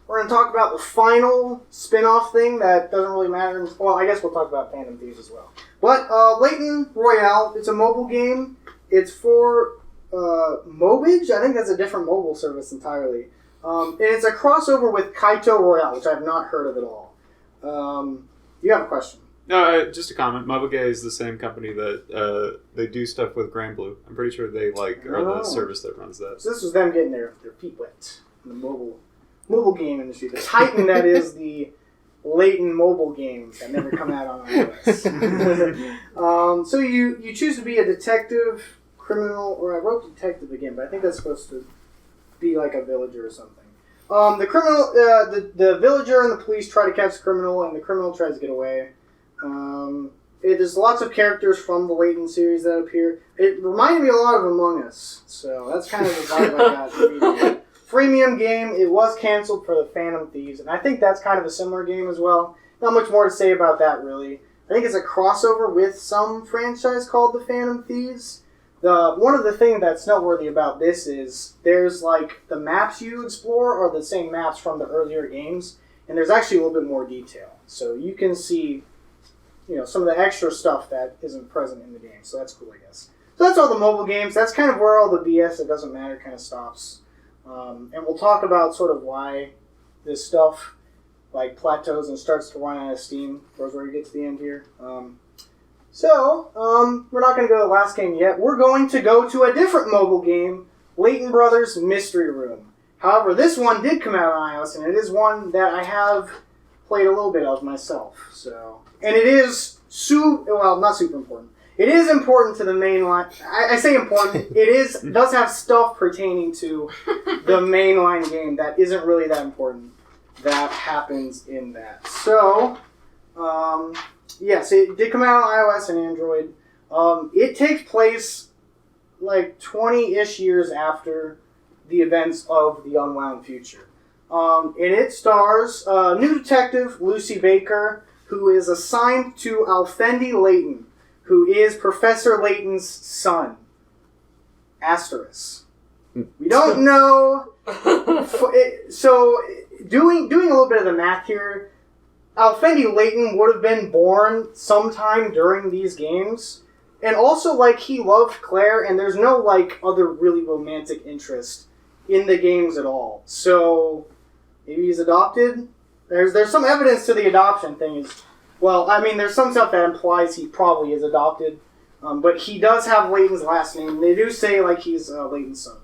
going to talk about the final spin-off thing that doesn't really matter. Well, I guess we'll talk about Phantom Thieves as well. But Layton Royale, it's a mobile game. It's for Mobage. I think that's a different mobile service entirely. And it's a crossover with Kaito Royale, which I've not heard of at all. You have a question? No, just a comment. Mobage is the same company that they do stuff with Grand Blue. I'm pretty sure they are the service that runs that. So this was them getting their feet wet in the mobile game industry. The Titan that is the Layton mobile games that never come out on iOS. So you choose to be a detective, criminal, or I wrote detective again, but I think that's supposed to be a villager or something. The criminal, the villager and the police try to catch the criminal, and the criminal tries to get away. There's lots of characters from the Layton series that appear. It reminded me a lot of Among Us, so that's kind of the vibe I got. Freemium game. It was canceled for the Phantom Thieves, and I think that's kind of a similar game as well. Not much more to say about that, really. I think it's a crossover with some franchise called the Phantom Thieves. One of the things that's noteworthy about this is there's the maps you explore are the same maps from the earlier games, and there's actually a little bit more detail. So you can see some of the extra stuff that isn't present in the game. So that's cool, I guess. So that's all the mobile games. That's kind of where all the BS, it doesn't matter, kind of stops. And we'll talk about sort of why this stuff like plateaus and starts to run out of steam. Goes where we get to the end here. So we're not going to go to the last game yet. We're going to go to a different mobile game, Layton Brothers Mystery Room. However, this one did come out on iOS, and it is one that I have played a little bit of myself. And it is not super important. It is important to the main line. I say important. It does have stuff pertaining to the mainline game that isn't really that important that happens in that. So, yes, it did come out on iOS and Android. It takes place like 20-ish years after the events of The Unwound Future. And it stars new detective Lucy Baker, who is assigned to Alfendi Layton, who is Professor Layton's son. Asterisk. We don't know. So, doing a little bit of the math here, Alfendi Layton would have been born sometime during these games. And also, he loved Claire, and there's no, other really romantic interest in the games at all. So, maybe he's adopted? There's some evidence to the adoption thing. There's some stuff that implies he probably is adopted. But he does have Layton's last name. They do say, he's Layton's son.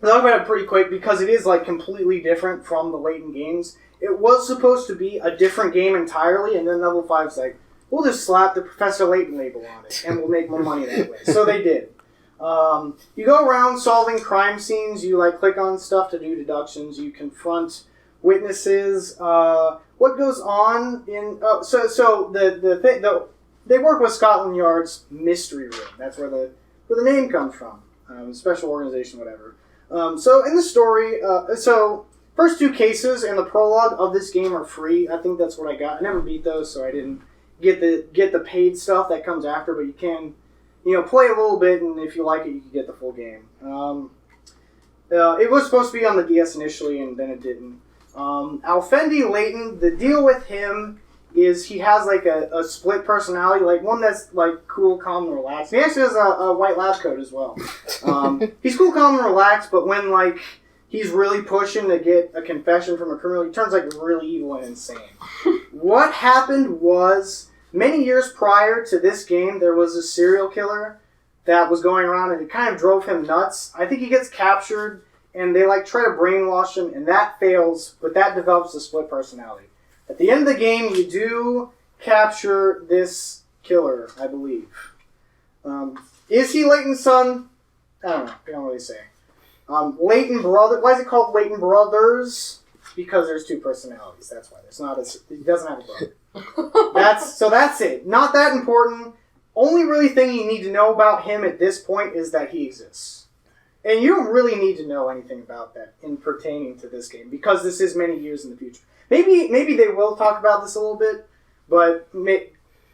I'll talk about it pretty quick because it is, completely different from the Layton games. It was supposed to be a different game entirely, and then Level 5's we'll just slap the Professor Layton label on it, and we'll make more money that way. So they did. You go around solving crime scenes. You, click on stuff to do deductions. You confront witnesses. What goes on in... they work with Scotland Yard's Mystery Room. That's where the name comes from. Special organization, whatever. So in the story... first two cases and the prologue of this game are free. I think that's what I got. I never beat those, so I didn't get the paid stuff that comes after, but you can, play a little bit, and if you like it, you can get the full game. It was supposed to be on the DS initially, and then it didn't. Alfendi Layton, the deal with him is he has a split personality, one that's cool, calm, and relaxed. He actually has a white lab coat as well. He's cool, calm, and relaxed, but when he's really pushing to get a confession from a criminal, he turns really evil and insane. What happened was, many years prior to this game, there was a serial killer that was going around, and it kind of drove him nuts. I think he gets captured, and they try to brainwash him, and that fails, but that develops a split personality. At the end of the game, you do capture this killer, I believe. Is he Layton's son? I don't know. They don't really say. Layton Brothers. Why is it called Layton Brothers? Because there's two personalities. That's why. He doesn't have a brother. That's it. Not that important. Only really thing you need to know about him at this point is that he exists. And you don't really need to know anything about that in pertaining to this game, because this is many years in the future. Maybe they will talk about this a little bit, but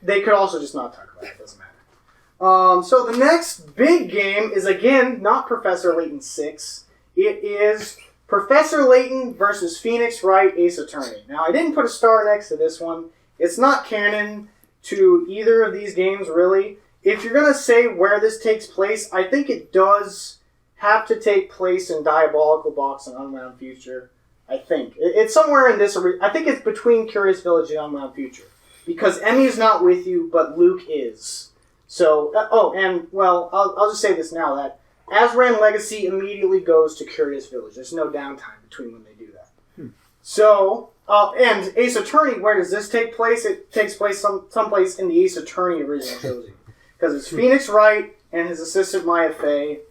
they could also just not talk about it. It doesn't matter. So the next big game is, again, not Professor Layton 6. It is Professor Layton versus Phoenix Wright Ace Attorney. Now, I didn't put a star next to this one. It's not canon to either of these games, really. If you're going to say where this takes place, I think it does have to take place in Diabolical Box and Unwound Future. I think. It's somewhere in this... I think it's between Curious Village and Unwound Future. Because Emmy's not with you, but Luke is. So, I'll just say this now, that Azran Legacy immediately goes to Curious Village. There's no downtime between when they do that. So, and Ace Attorney, where does this take place? It takes place someplace in the Ace Attorney original trilogy. Because it's Phoenix Wright and his assistant Maya Fey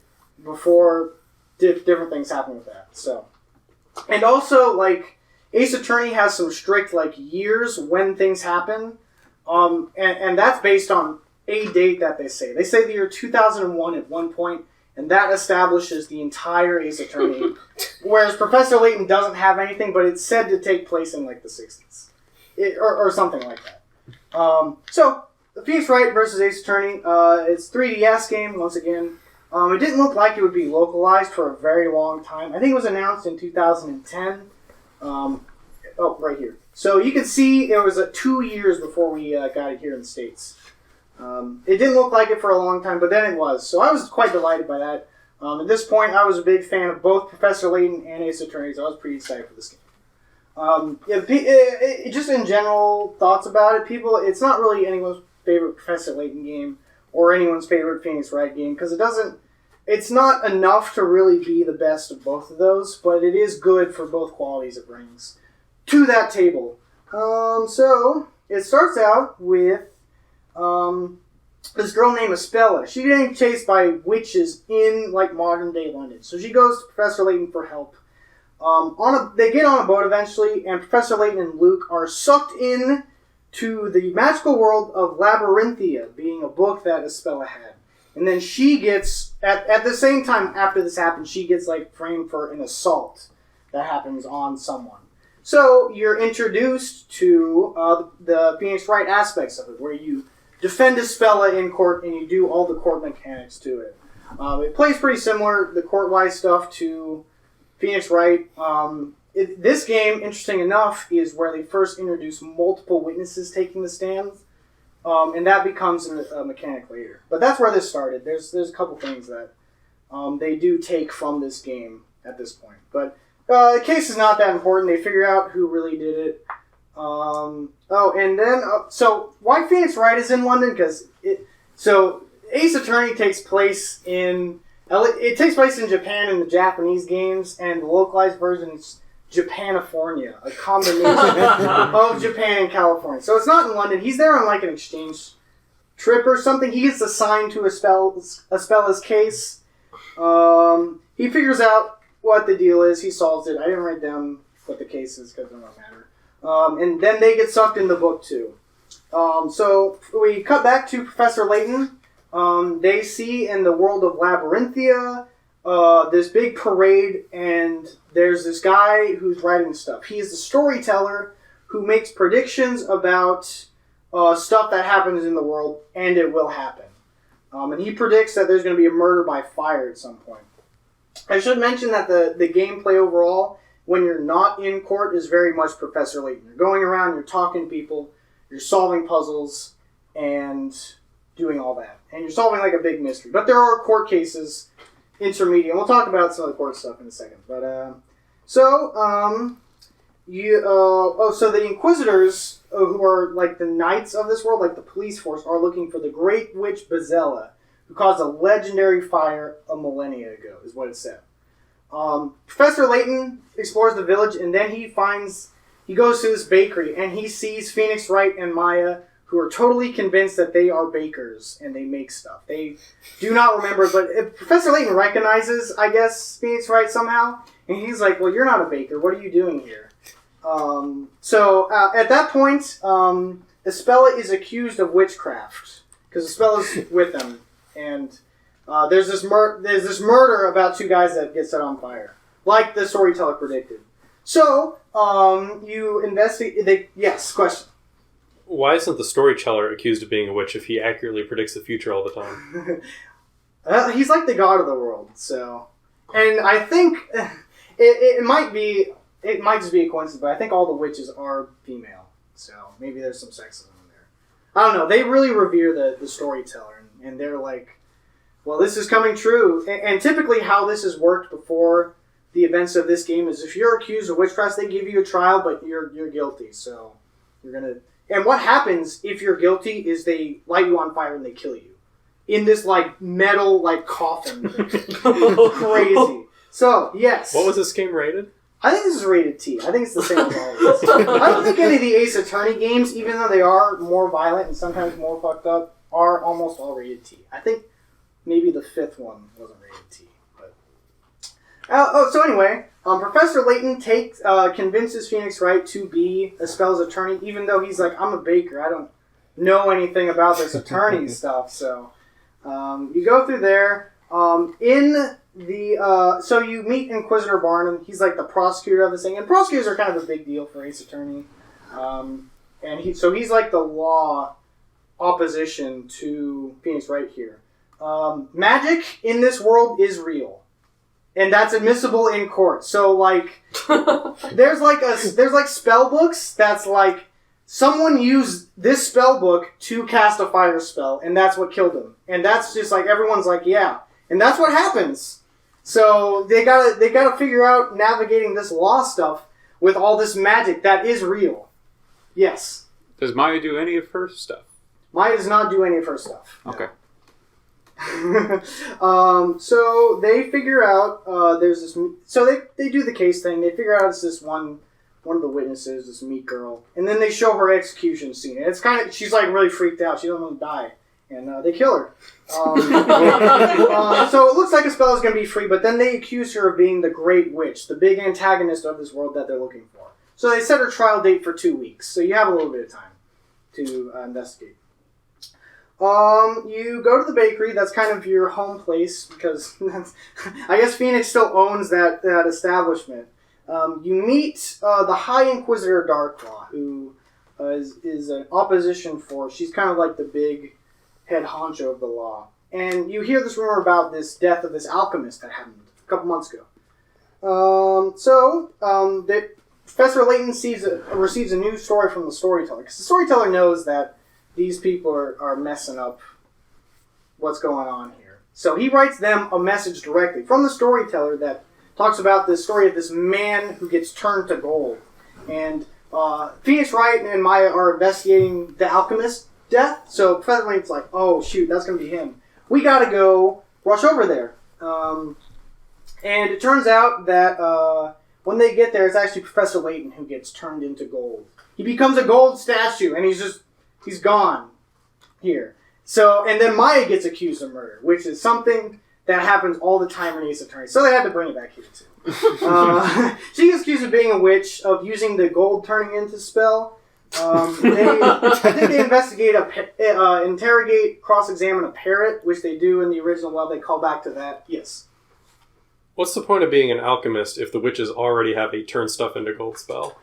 before different things happen with that. So, and also, Ace Attorney has some strict, years when things happen. And that's based on a date that they say. They say the year 2001 at one point, and that establishes the entire Ace Attorney. Whereas Professor Layton doesn't have anything, but it's said to take place in, the 60s. Or something like that. So, Phoenix Wright versus Ace Attorney. It's a 3DS game, once again. It didn't look like it would be localized for a very long time. I think it was announced in 2010. Right here. So you can see it was 2 years before we got it here in the States. It didn't look like it for a long time, but then it was. So I was quite delighted by that. At this point, I was a big fan of both Professor Layton and Ace Attorney, so I was pretty excited for this game. Just in general thoughts about it, it's not really anyone's favorite Professor Layton game or anyone's favorite Phoenix Wright game, because it's not enough to really be the best of both of those, but it is good for both qualities it brings to that table. So it starts out with this girl named Espella. She's getting chased by witches in modern day London. So she goes to Professor Layton for help. They get on a boat eventually, and Professor Layton and Luke are sucked in to the magical world of Labyrinthia, being a book that Espella had. And then she gets, at the same time after this happens, she gets framed for an assault that happens on someone. So you're introduced to the Phoenix Wright aspects of it, where you defend Espella in court and you do all the court mechanics to it. It plays pretty similar, the court-wise stuff, to Phoenix Wright. This game, interesting enough, is where they first introduce multiple witnesses taking the stand. And that becomes a mechanic later. But that's where this started. There's a couple things that they do take from this game at this point. But the case is not that important. They figure out who really did it. So why Phoenix Wright is in London? So Ace Attorney takes place in Japan in the Japanese games, and the localized version is Japanifornia, a combination of Japan and California. So it's not in London. He's there on an exchange trip or something. He gets assigned to Espella's case. He figures out what the deal is. He solves it. I didn't write down what the case is because it doesn't matter. And then they get sucked in the book too. So we cut back to Professor Layton. They see in the world of Labyrinthia this big parade, and there's this guy who's writing stuff. He is the storyteller who makes predictions about stuff that happens in the world, and it will happen. And he predicts that there's going to be a murder by fire at some point. I should mention that the gameplay overall, when you're not in court, is very much Professor Layton. You're going around, you're talking to people, you're solving puzzles, and doing all that. And you're solving a big mystery. But there are court cases intermediate. We'll talk about some of the court stuff in a second. But so the Inquisitors, who are the knights of this world, the police force, are looking for the Great Witch Bazella, who caused a legendary fire a millennia ago, is what it said. Professor Layton explores the village, and then he goes to this bakery, and he sees Phoenix Wright and Maya, who are totally convinced that they are bakers and they make stuff. They do not remember, but Professor Layton recognizes, I guess, Phoenix Wright somehow, and he's like, well, you're not a baker. What are you doing here? So at that point, Espella is accused of witchcraft, because Espella's with them, and there's this murder about two guys that get set on fire, like the storyteller predicted. So you investigate. Yes, question. Why isn't the storyteller accused of being a witch if he accurately predicts the future all the time? He's like the god of the world, so. And I think it might just be a coincidence, but I think all the witches are female, so maybe there's some sexism in there. I don't know. They really revere the storyteller, and they're like, well, this is coming true. And typically how this has worked before the events of this game is if you're accused of witchcraft, they give you a trial, but you're guilty, so you're gonna. And what happens if you're guilty is they light you on fire and they kill you. In this, metal, coffin thing. Crazy. So, yes. What was this game rated? I think this is rated T. I think it's the same as all of this. I don't think any of the Ace Attorney games, even though they are more violent and sometimes more fucked up, are almost all rated T. I think maybe the fifth one wasn't rated T. But so anyway, Professor Layton convinces Phoenix Wright to be Espella's attorney, even though he's like, I'm a baker. I don't know anything about this attorney stuff. So you go through there. So you meet Inquisitor Barnum. He's like the prosecutor of this thing. And prosecutors are kind of a big deal for Ace Attorney. And he's like the law opposition to Phoenix Wright here. Magic in this world is real. and that's admissible in court. So like, there's like spell books that's like someone used this spell book to cast a fire spell, and that's what killed him. And that's just like everyone's like, yeah, and that's what happens. So they gotta figure out navigating this law stuff with all this magic that is real. Yes. Does Maya do any of her stuff? Maya does not do any of her stuff. Okay. So they figure out there's this. So they do the case thing. They figure out it's this one of the witnesses, this meat girl, and then they show her execution scene. And it's kind of she's like really freaked out. She doesn't want to die, and they kill her. So it looks like a spell is going to be free, but then they accuse her of being the Great Witch, the big antagonist of this world that they're looking for. So they set her trial date for 2 weeks. So you have a little bit of time to investigate. You go to the bakery. That's kind of your home place because I guess Phoenix still owns that establishment. You meet the High Inquisitor Darklaw, who is an opposition force. She's kind of like the big head honcho of the law. And you hear this rumor about this death of this alchemist that happened a couple months ago. Professor Layton receives a new story from the storyteller, because the storyteller knows that these people are messing up what's going on here. So he writes them a message directly from the storyteller that talks about the story of this man who gets turned to gold. And Phoenix Wright and Maya are investigating the alchemist's death, so Professor Layton's like, oh shoot, that's going to be him. We got to go rush over there. And it turns out that when they get there, it's actually Professor Layton who gets turned into gold. He becomes a gold statue, and he's gone here. So, and then Maya gets accused of murder, which is something that happens all the time in Ace Attorney. So they had to bring it back here too. She gets accused of being a witch, of using the gold turning into spell. I think they investigate, interrogate, cross-examine a parrot, which they do in the original. Well, they call back to that. Yes. What's the point of being an alchemist if the witches already have a turn stuff into gold spell?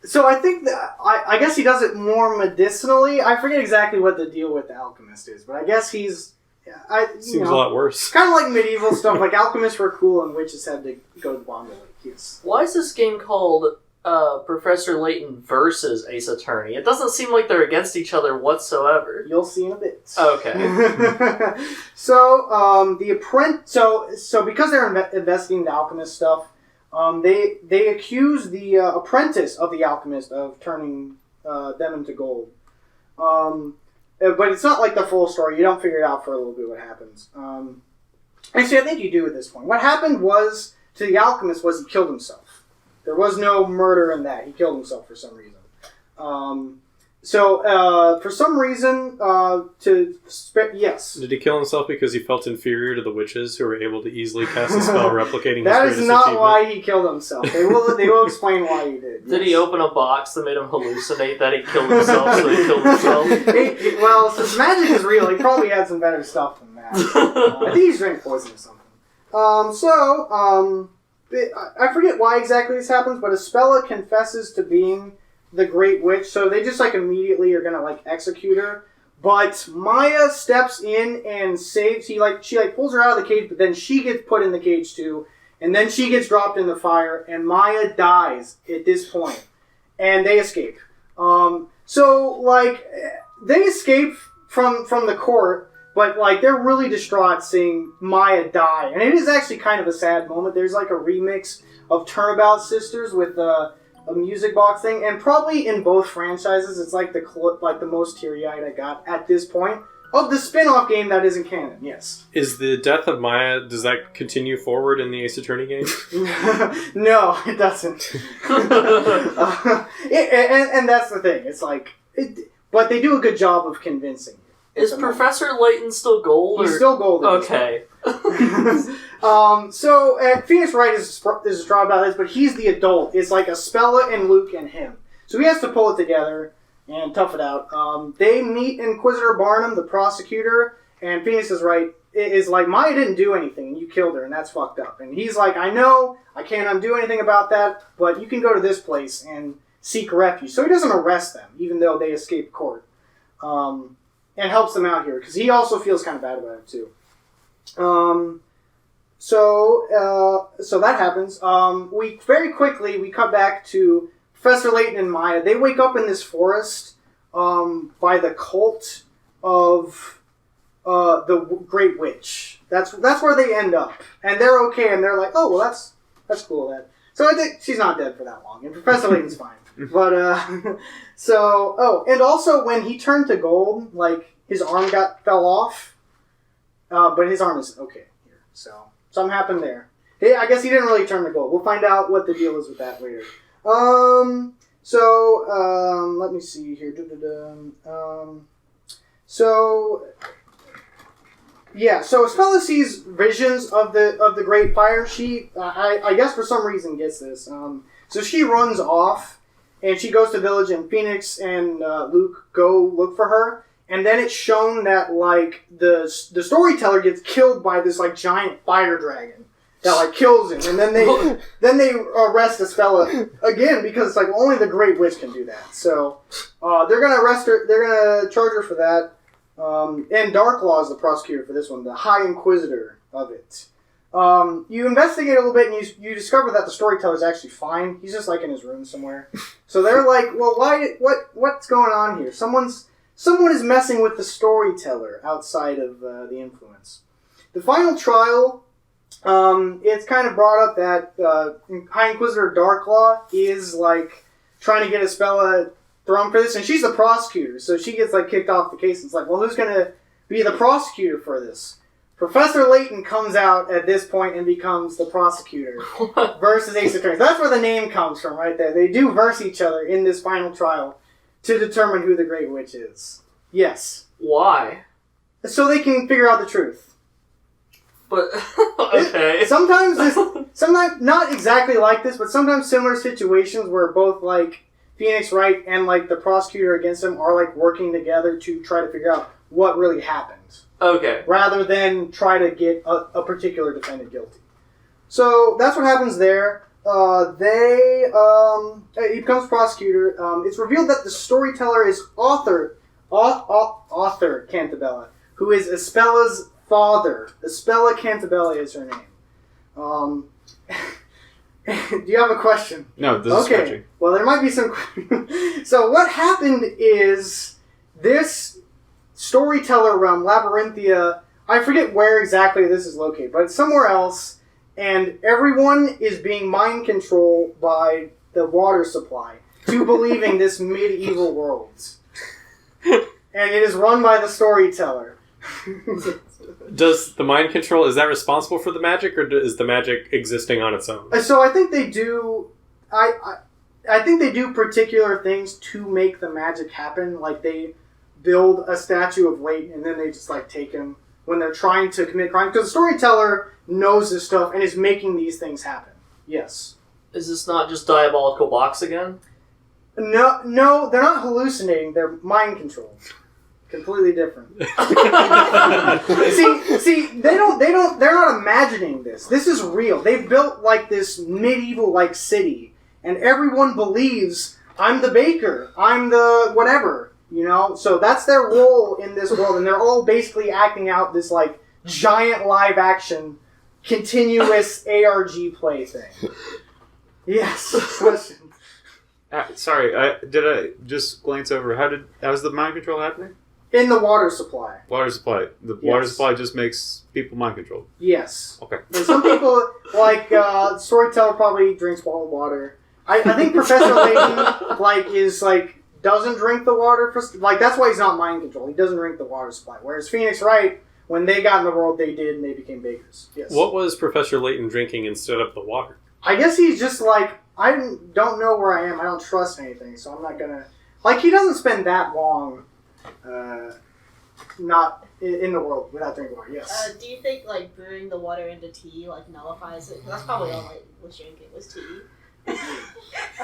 So I think that I guess he does it more medicinally. I forget exactly what the deal with the alchemist is, but I guess he's seems a lot worse. Kind of like medieval stuff. Like alchemists were cool and witches had to go to the bottom of it. Yes. Why is this game called Professor Layton versus Ace Attorney? It doesn't seem like they're against each other whatsoever. You'll see in a bit. Okay. So So because they're investigating the alchemist stuff, they accuse the apprentice of the alchemist of turning them into gold. But it's not like the full story. You don't figure it out for a little bit what happens. Actually, I think you do at this point. What happened to the alchemist was he killed himself. There was no murder in that. He killed himself for some reason. For some reason, yes. Did he kill himself because he felt inferior to the witches who were able to easily cast a spell replicating his That greatest is not achievement? why he killed himself. They will explain why he did. Did he open a box that made him hallucinate that he killed himself, so he killed himself? Well, since magic is real, he probably had some better stuff than that. I think he's drank poison or something. I forget why exactly this happens, but Espella confesses to being the Great Witch, so they just immediately are gonna execute her. But Maya steps in and saves. She pulls her out of the cage, but then she gets put in the cage too, and then she gets dropped in the fire, and Maya dies at this point, and they escape. They escape from the court. But, they're really distraught seeing Maya die. And it is actually kind of a sad moment. There's, a remix of Turnabout Sisters with a music box thing. And probably in both franchises, it's, the most teary-eyed I got at this point of the spin-off game that isn't canon, yes. Is the death of Maya, does that continue forward in the Ace Attorney game? No, it doesn't. And that's the thing. It's but they do a good job of convincing you. Is Professor Layton still gold? He's still gold. Okay. Phoenix Wright is distraught about this, but he's the adult. It's like Espella and Luke and him. So he has to pull it together and tough it out. They meet Inquisitor Barnum, the prosecutor, and Phoenix is like, Maya didn't do anything, and you killed her, and that's fucked up. And he's like, I know, I can't undo anything about that, but you can go to this place and seek refuge. So he doesn't arrest them, even though they escaped court. And helps them out here, because he also feels kind of bad about it, too. So that happens. We very quickly we cut back to Professor Layton and Maya. They wake up in this forest by the cult of the Great Witch. That's where they end up, and they're okay. And they're like, oh well, that's cool. Then so I think she's not dead for that long, and Professor Layton's fine. But and also when he turned to gold, like his arm fell off, but his arm is okay here. So something happened there. I guess he didn't really turn to gold. We'll find out what the deal is with that later. Let me see here. So Espella sees visions of the Great Fire. She, I guess for some reason, gets this. So she runs off, and she goes to the village, and Phoenix and Luke go look for her. And then it's shown that like the storyteller gets killed by this like giant fire dragon that like kills him, and then they arrest Espella again because like only the Great Witch can do that. So they're gonna arrest her. They're gonna charge her for that. And Darklaw is the prosecutor for this one, the High Inquisitor of it. You investigate a little bit, and you discover that the storyteller's actually fine. He's just like in his room somewhere. So they're like, well, what's going on here? Someone is messing with the storyteller outside of the influence. The final trial, it's kind of brought up that High Inquisitor Darklaw is like trying to get Espella thrown for this, and she's the prosecutor, so she gets like kicked off the case. It's like, well, who's going to be the prosecutor for this? Professor Layton comes out at this point and becomes the prosecutor versus Ace Attorney. That's where the name comes from, right there. They do verse each other in this final trial to determine who the Great Witch is. Yes. Why? So they can figure out the truth. But okay. Sometimes not exactly like this, but sometimes similar situations where both like Phoenix Wright and like the prosecutor against him are like working together to try to figure out what really happened. Okay. Rather than try to get a particular defendant guilty. So that's what happens there. He becomes prosecutor. It's revealed that the storyteller is Arthur Cantabella, who is Espella's father. Espella Cantabella is her name. Do you have a question? No, this is sketchy. Well, there might be some. So what happened is this storyteller realm, Labyrinthia, I forget where exactly this is located, but it's somewhere else, and everyone is being mind controlled by the water supply to believing this medieval world. And it is run by the storyteller. Does the mind control, is that responsible for the magic, or is the magic existing on its own? So I think they do. I think they do particular things to make the magic happen. Like they build a statue of Layton, and then they just like take him when they're trying to commit crime. Because the storyteller knows this stuff and is making these things happen. Yes. Is this not just Diabolical Box again? No, they're not hallucinating. They're mind controlled. Completely different. see, they're not imagining this. This is real. They've built like this medieval like city, and everyone believes I'm the baker, I'm the whatever, you know. So that's their role in this world, and they're all basically acting out this like giant live action, continuous ARG play thing. Yes. Question. Sorry, did I just glance over? How's the mind control happening? In the water supply. Water supply. The water supply just makes people mind controlled. Yes. Okay. And some people, like, storyteller probably drinks bottled water. I think Professor Layton, doesn't drink the water. That's why he's not mind controlled. He doesn't drink the water supply. Whereas Phoenix Wright, when they got in the world, they did, and they became bakers. Yes. What was Professor Layton drinking instead of the water? I guess he's just like, I don't know where I am. I don't trust anything, so I'm not gonna... Like, he doesn't spend that long... not in the world without drinking water. Yes. Do you think like brewing the water into tea like nullifies it? 'Cause that's probably all I was drinking was tea.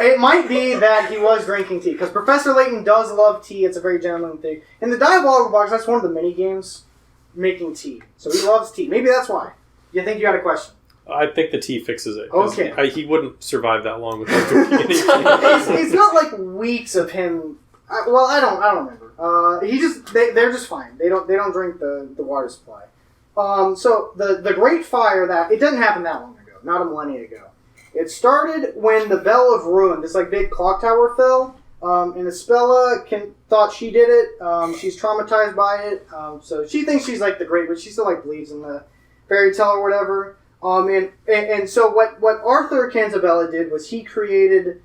It might be that he was drinking tea because Professor Layton does love tea. It's a very gentleman thing. In the Diabolical Box, that's one of the mini games, making tea. So he loves tea. Maybe that's why. You think you had a question? I think the tea fixes it. Okay. He wouldn't survive that long without drinking any tea. It's not like weeks of him. I don't remember. They're just fine. They don't drink the water supply. So the Great Fire, it didn't happen that long ago, not a millennia ago. It started when the Bell of Ruin, this like big clock tower, fell. And Espella thought she did it. She's traumatized by it. So she thinks she's like the Great Witch. She still like believes in the fairy tale or whatever. And so what Arthur Cantabella did was he created.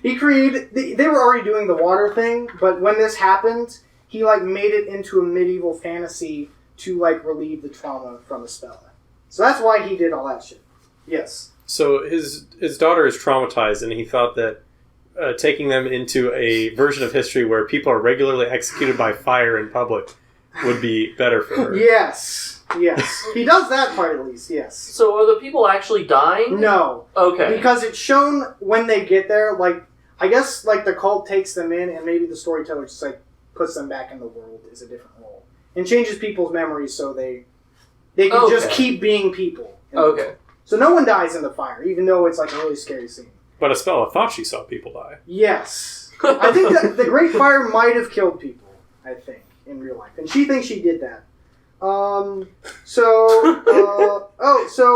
They were already doing the water thing, but when this happened, he like made it into a medieval fantasy to like relieve the trauma from Espella. So that's why he did all that shit. Yes. So his daughter is traumatized, and he thought that taking them into a version of history where people are regularly executed by fire in public would be better for her. Yes. He does that part at least, yes. So are the people actually dying? No. Okay. Because it's shown when they get there, like, I guess, like, the cult takes them in, and maybe the storyteller just, like, puts them back in the world as a different role. And changes people's memories so they can just keep being people. Okay. So no one dies in the fire, even though it's, like, a really scary scene. But Espella thought she saw people die. Yes. I think that the Great Fire might have killed people, I think, in real life. And she thinks she did that. So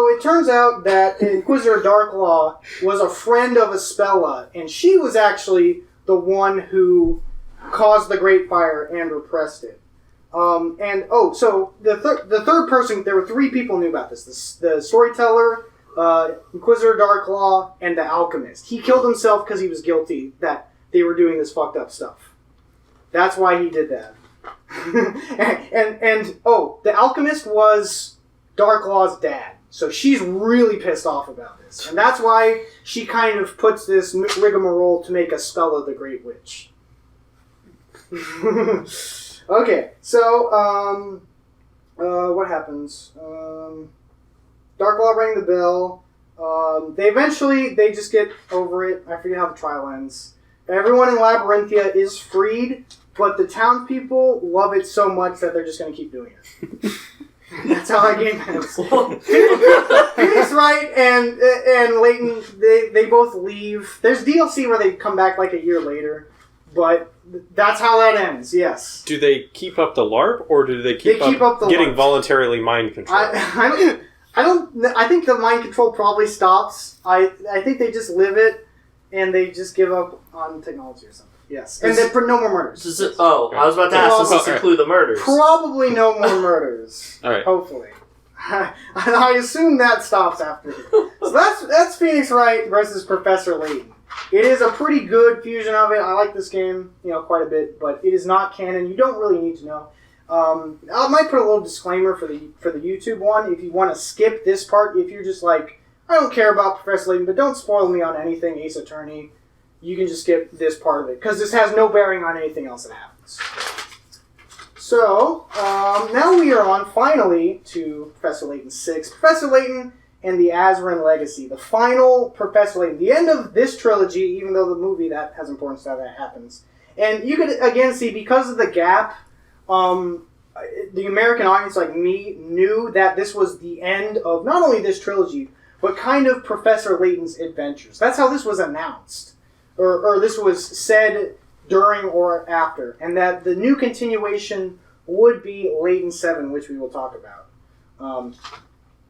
it turns out that Inquisitor Darklaw was a friend of Espella, and she was actually the one who caused the Great Fire and repressed it. So the third person, there were three people who knew about this. The storyteller, Inquisitor Darklaw, and the alchemist. He killed himself because he was guilty that they were doing this fucked up stuff. That's why he did that. The alchemist was Darklaw's dad. So she's really pissed off about this. And that's why she kind of puts this rigmarole to make Espella the Great Witch. Okay, so, what happens? Darklaw rang the bell. They just get over it. I forget how the trial ends. Everyone in Labyrinthia is freed, but the townspeople love it so much that they're just going to keep doing it. That's how that game ends. Phoenix Wright and Layton, they both leave. There's DLC where they come back like a year later, but that's how that ends, yes. Do they keep up the LARP, or do they keep up getting LARP. Voluntarily mind controlled? I think the mind control probably stops. I think they just live it, and they just give up on technology or something. Yes. And then for no more murders. I was about to ask, does this include the murders? Probably no more murders. All right. Hopefully. I assume that stops after here. So that's Phoenix Wright versus Professor Layton. It is a pretty good fusion of it. I like this game, quite a bit, but it is not canon. You don't really need to know. I might put a little disclaimer for the YouTube one. If you want to skip this part, if you're just like, I don't care about Professor Layton, but don't spoil me on anything Ace Attorney, you can just skip this part of it, because this has no bearing on anything else that happens. So, now we are on, finally, to Professor Layton 6. Professor Layton and the Azran Legacy. The final Professor Layton. The end of this trilogy, even though the movie, that has importance to how that happens. And you could, again, see, because of the gap, the American audience, like me, knew that this was the end of not only this trilogy, but kind of Professor Layton's adventures. That's how this was announced. Or this was said during or after. And that the new continuation would be Layton 7, which we will talk about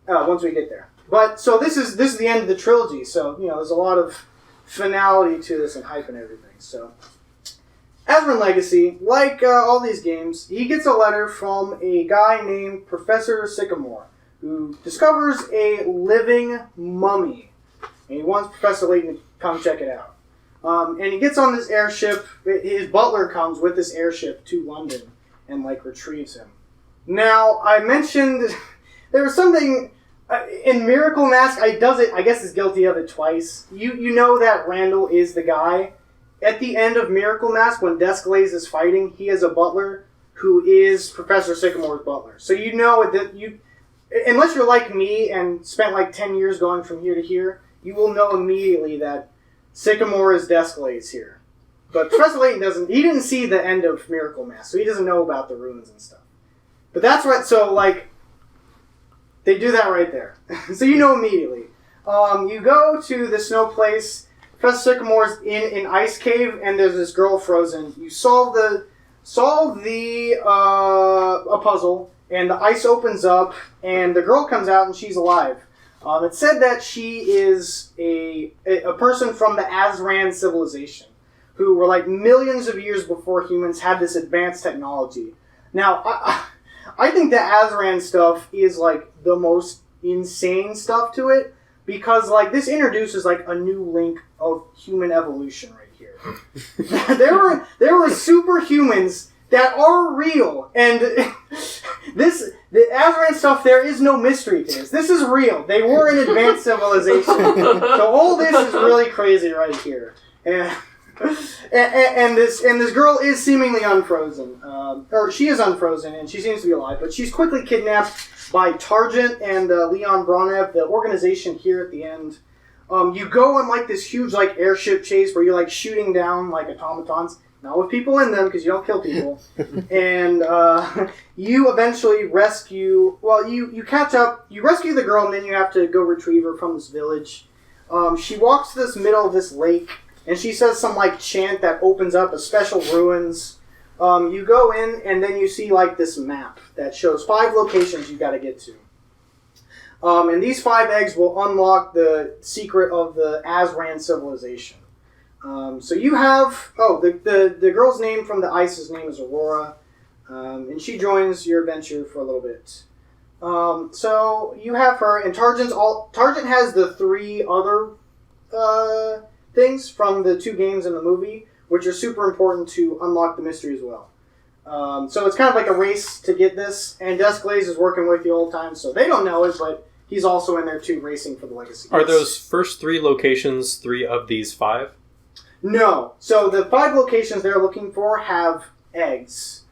once we get there. But, so this is the end of the trilogy. So, there's a lot of finality to this and hype and everything. So, Azran Legacy, like all these games, he gets a letter from a guy named Professor Sycamore, who discovers a living mummy. And he wants Professor Layton to come check it out. And he gets on this airship. His butler comes with this airship to London and, retrieves him. Now, I mentioned there was something in Miracle Mask. I guess is guilty of it twice. You know that Randall is the guy. At the end of Miracle Mask, when Descalaze is fighting, he has a butler who is Professor Sycamore's butler. So you know that unless you're like me and spent 10 years going from here to here, you will know immediately that Sycamore is Descalaze here. But Professor Layton he didn't see the end of Miracle Mask, so he doesn't know about the ruins and stuff. But that's right, so they do that right there. So you know immediately. You go to the snow place. Professor Sycamore's in an ice cave, and there's this girl frozen. You solve a puzzle, and the ice opens up, and the girl comes out, and she's alive. It said that she is a person from the Azran civilization, who were like millions of years before humans had this advanced technology. Now, I think the Azran stuff is like the most insane stuff to it, because like this introduces like a new link of human evolution right here. there were superhumans that are real, and the Azran stuff, there is no mystery to this. This is real. They were an advanced civilization. So all this is really crazy right here. And this girl is seemingly unfrozen, or she is unfrozen, and she seems to be alive. But she's quickly kidnapped by Targent and Leon Bronev, the organization here at the end. You go on like this huge like airship chase where you're like shooting down like automatons, not with people in them because you don't kill people, and you eventually rescue. Well, you catch up, you rescue the girl, and then you have to go retrieve her from this village. She walks to this middle of this lake. And she says some like chant that opens up a special ruins. You go in, and then you see like this map that shows 5 locations you got to get to. And these 5 eggs will unlock the secret of the Azran civilization. So you have the girl's name from the ice's name is Aurora, and she joins your adventure for a little bit. So you have her, and Targent has the 3 other things from the 2 games in the movie, which are super important to unlock the mystery as well. So it's kind of like a race to get this, and Desclaze is working with you all the time, so they don't know it, but he's also in there too, racing for the legacy. Are those first 3 locations 3 of these 5? No. So the 5 locations they're looking for have eggs,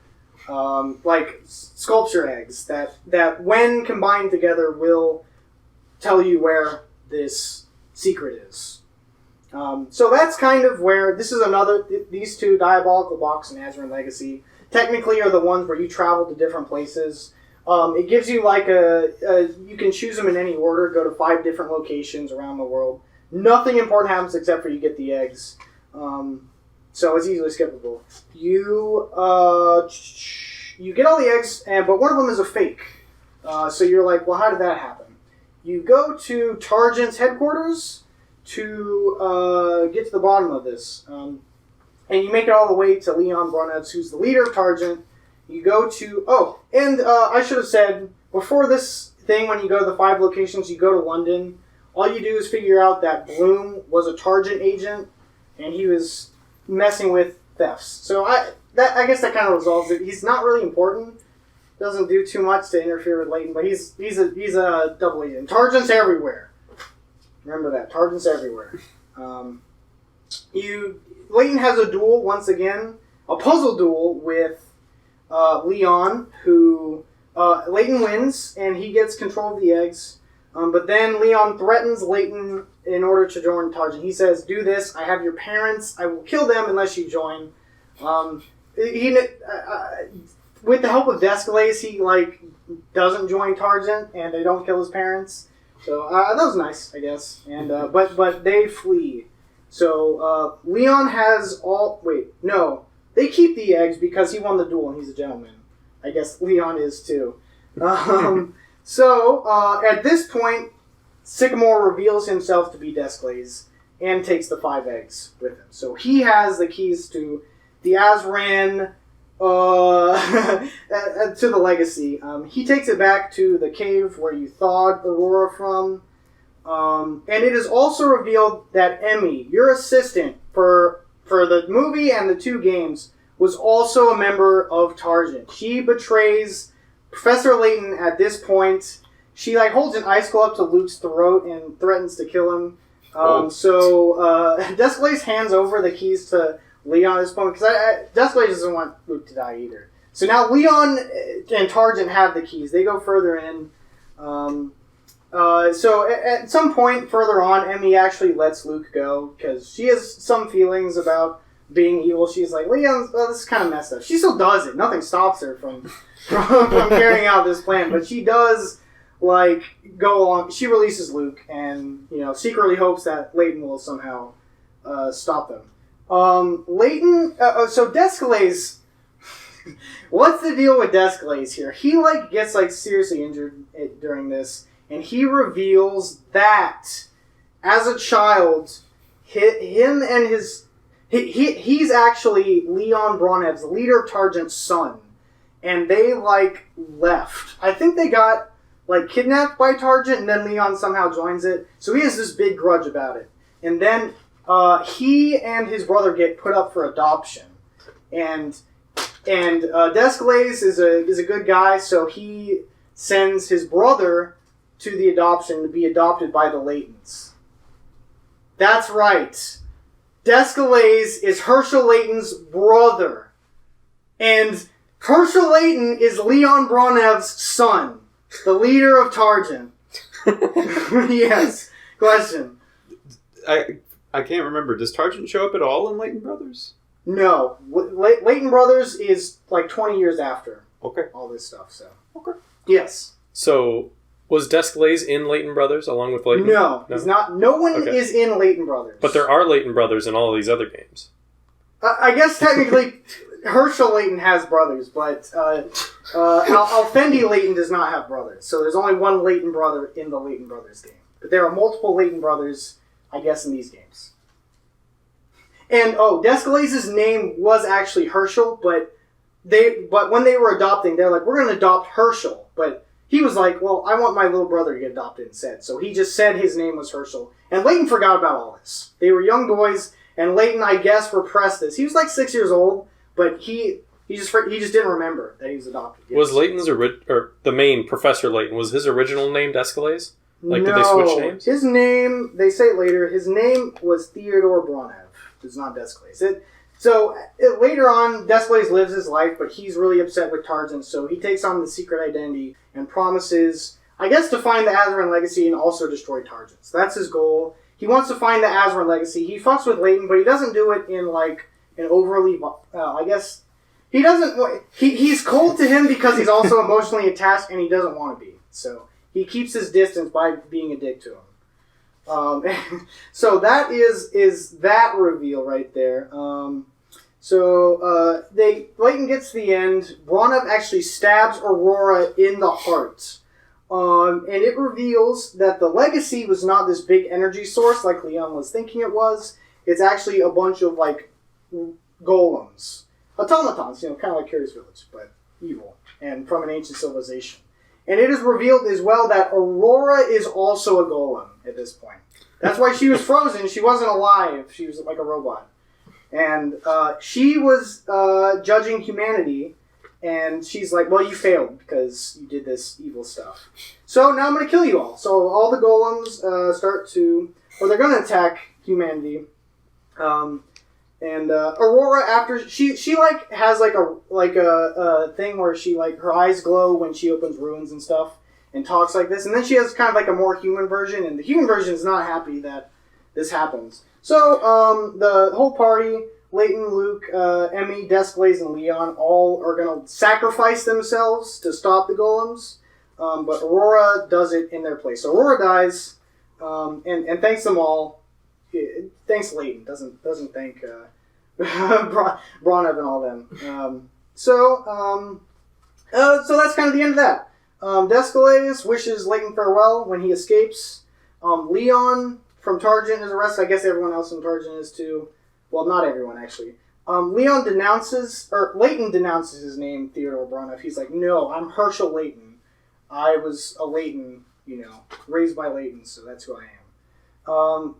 like sculpture eggs, that when combined together will tell you where this secret is. So that's kind of where, this is another, these 2, Diabolical Box and Azran Legacy, technically are the ones where you travel to different places. It gives you like you can choose them in any order, go to 5 different locations around the world. Nothing important happens except for you get the eggs. So it's easily skippable. You get all the eggs, but one of them is a fake. So you're like, well, how did that happen? You go to Targent's headquarters to get to the bottom of this. And you make it all the way to Leon Bronev, who's the leader of Targent. You go to... Oh, and I should have said, before this thing, when you go to the 5 locations, you go to London. All you do is figure out that Bloom was a Targent agent, and he was messing with thefts. So I guess that kind of resolves it. He's not really important. Doesn't do too much to interfere with Layton, but he's a double agent. Targent's everywhere. Remember that. Targent's everywhere. Layton has a duel, once again, a puzzle duel with Leon, who Layton wins, and he gets control of the eggs. But then Leon threatens Layton in order to join Targent. He says, do this, I have your parents, I will kill them unless you join. With the help of Desclaze, he doesn't join Targent, and they don't kill his parents. So that was nice, I guess. And but they flee. So Leon has all... Wait, no. They keep the eggs because he won the duel and he's a gentleman. I guess Leon is too. So at this point, Sycamore reveals himself to be Desclaze and takes the 5 eggs with him. So he has the keys to the Azran... to the legacy. He takes it back to the cave where you thawed Aurora from. And it is also revealed that Emmy, your assistant for the movie and the 2 games, was also a member of Targent. She betrays Professor Layton at this point. She holds an icicle up to Luke's throat and threatens to kill him. So Desclaze hands over the keys to Leon at this point, because Desclaze doesn't want Luke to die either. So now Leon and Targent have the keys. They go further in. So at some point further on, Emmy actually lets Luke go, because she has some feelings about being evil. She's like, Leon, this is kind of messed up. She still does it. Nothing stops her from carrying out this plan, but she does go along. She releases Luke and secretly hopes that Layton will somehow stop them. Layton, so Desclaze, What's the deal with Descalais here? He gets seriously injured during this, and he reveals that as a child, he's actually Leon Bronev's, the leader of Targent's son, and they left. I think they got kidnapped by Targent, and then Leon somehow joins it. So he has this big grudge about it, and then he and his brother get put up for adoption, and Descalais is a good guy, so he sends his brother to the adoption to be adopted by the Laytons. That's right. Descalais is Herschel Layton's brother. And Herschel Layton is Leon Bronev's son, the leader of Targent. Yes. Question. I can't remember. Does Targent show up at all in Layton Brothers? No. Layton Brothers is 20 years after all this stuff. So. Okay. Yes. So, was Descalais in Layton Brothers along with Layton? No, he's not. No one is in Layton Brothers. But there are Layton Brothers in all of these other games. I guess technically Herschel Layton has brothers, but Alfendi Layton does not have brothers. So there's only one Layton brother in the Layton Brothers game. But there are multiple Layton brothers, I guess, in these games. And, Descalais' name was actually Herschel, but when they were adopting, they're we're going to adopt Herschel. But he was well, I want my little brother to get adopted instead. So he just said his name was Herschel. And Layton forgot about all this. They were young boys, and Layton, I guess, repressed this. He was 6 years old, but he just didn't remember that he was adopted. Yes. Was Layton's or the main Professor Layton, was his original name Descalais? No, did they switch names? His name, they say it later, his name was Theodore Bronev. It's not Descalais. Later on, Descalais lives his life, but he's really upset with Targent, so he takes on the secret identity and promises, I guess, to find the Azeran Legacy and also destroy Targent. So that's his goal. He wants to find the Azeran Legacy. He fucks with Layton, but he doesn't do it in, an overly... I guess... He doesn't... He's cold to him because he's also emotionally attached, and he doesn't want to be. So he keeps his distance by being a dick to him. So that is that reveal right there. Layton gets to the end. Bronev actually stabs Aurora in the heart. And it reveals that the legacy was not this big energy source like Leon was thinking it was. It's actually a bunch of golems. Automatons, kind of like Curious Village, but evil and from an ancient civilization. And it is revealed as well that Aurora is also a golem at this point. That's why she was frozen. She wasn't alive. She was like a robot. And she was judging humanity, and she's like, well, you failed because you did this evil stuff. So now I'm going to kill you all. So all the golems they're going to attack humanity. And Aurora, after she has a thing where she her eyes glow when she opens ruins and stuff and talks like this, and then she has kind of a more human version, and the human version is not happy that this happens. So the whole party, Layton, Luke, Emmy, Descalais, and Leon, all are gonna sacrifice themselves to stop the golems, but Aurora does it in their place. So Aurora dies, and thanks them all. Thanks Layton, doesn't thank Bronev and all them. So that's kind of the end of that. Descalais wishes Layton farewell when he escapes. Leon from Targent is arrested. I guess everyone else in Targent is too. Well, not everyone actually. Layton denounces his name, Theodore Bronev. He's like, no, I'm Herschel Layton. I was a Layton, raised by Layton, so that's who I am.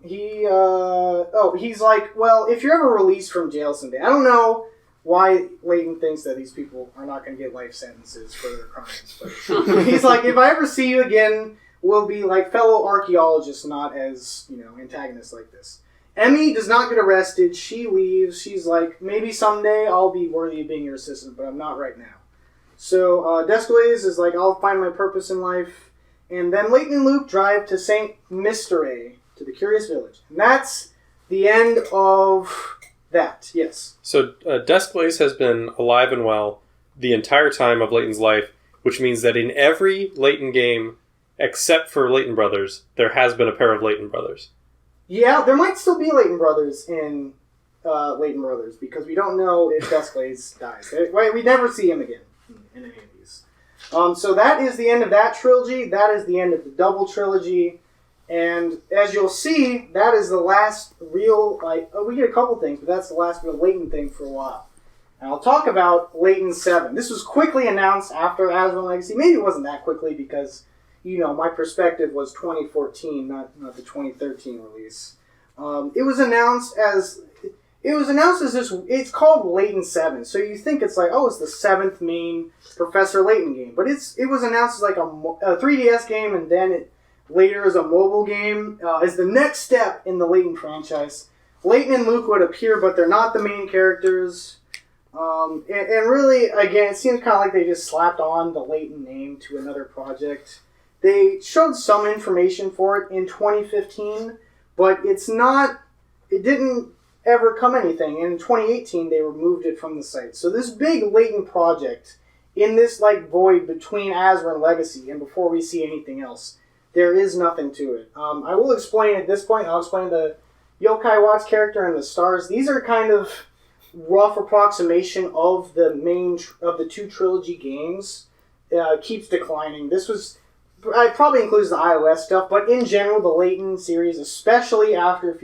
He's like, well, if you're ever released from jail someday, I don't know why Layton thinks that these people are not going to get life sentences for their crimes, but he's like, if I ever see you again, we'll be like fellow archaeologists, not as, antagonists like this. Emmy does not get arrested. She leaves. She's like, maybe someday I'll be worthy of being your assistant, but I'm not right now. So, Descalais is like, I'll find my purpose in life. And then Layton and Luke drive to St. Mystery, to the Curious Village. And that's the end of that, yes. So Descalais has been alive and well the entire time of Layton's life, which means that in every Layton game, except for Layton Brothers, there has been a pair of Layton Brothers. Yeah, there might still be Layton Brothers in Layton brothers because we don't know if Duskblaze dies. We never see him again in any of these. So that is the end of that trilogy. That is the end of the double trilogy. And as you'll see, that is the last real, we get a couple things, but that's the last real Layton thing for a while. And I'll talk about Layton 7. This was quickly announced after Aslan Legacy. Maybe it wasn't that quickly because, my perspective was 2014, not the 2013 release. It was announced as this. It's called Layton 7, so you think it's like, it's the 7th main Professor Layton game, but it was announced as like a 3DS game, and then it later as a mobile game as the next step in the Layton franchise. Layton and Luke would appear, but they're not the main characters. And really, again, it seems kind of like they just slapped on the Layton name to another project. They showed some information for it in 2015, but it didn't ever come anything. And in 2018, they removed it from the site. So this big Layton project, in this void between Azure and Legacy, and before we see anything else, there is nothing to it. I will explain at this point. I'll explain the Yokai Watch character and the stars. These are kind of rough approximation of the two trilogy games. Keeps declining. It probably includes the iOS stuff, but in general, the Layton series, especially after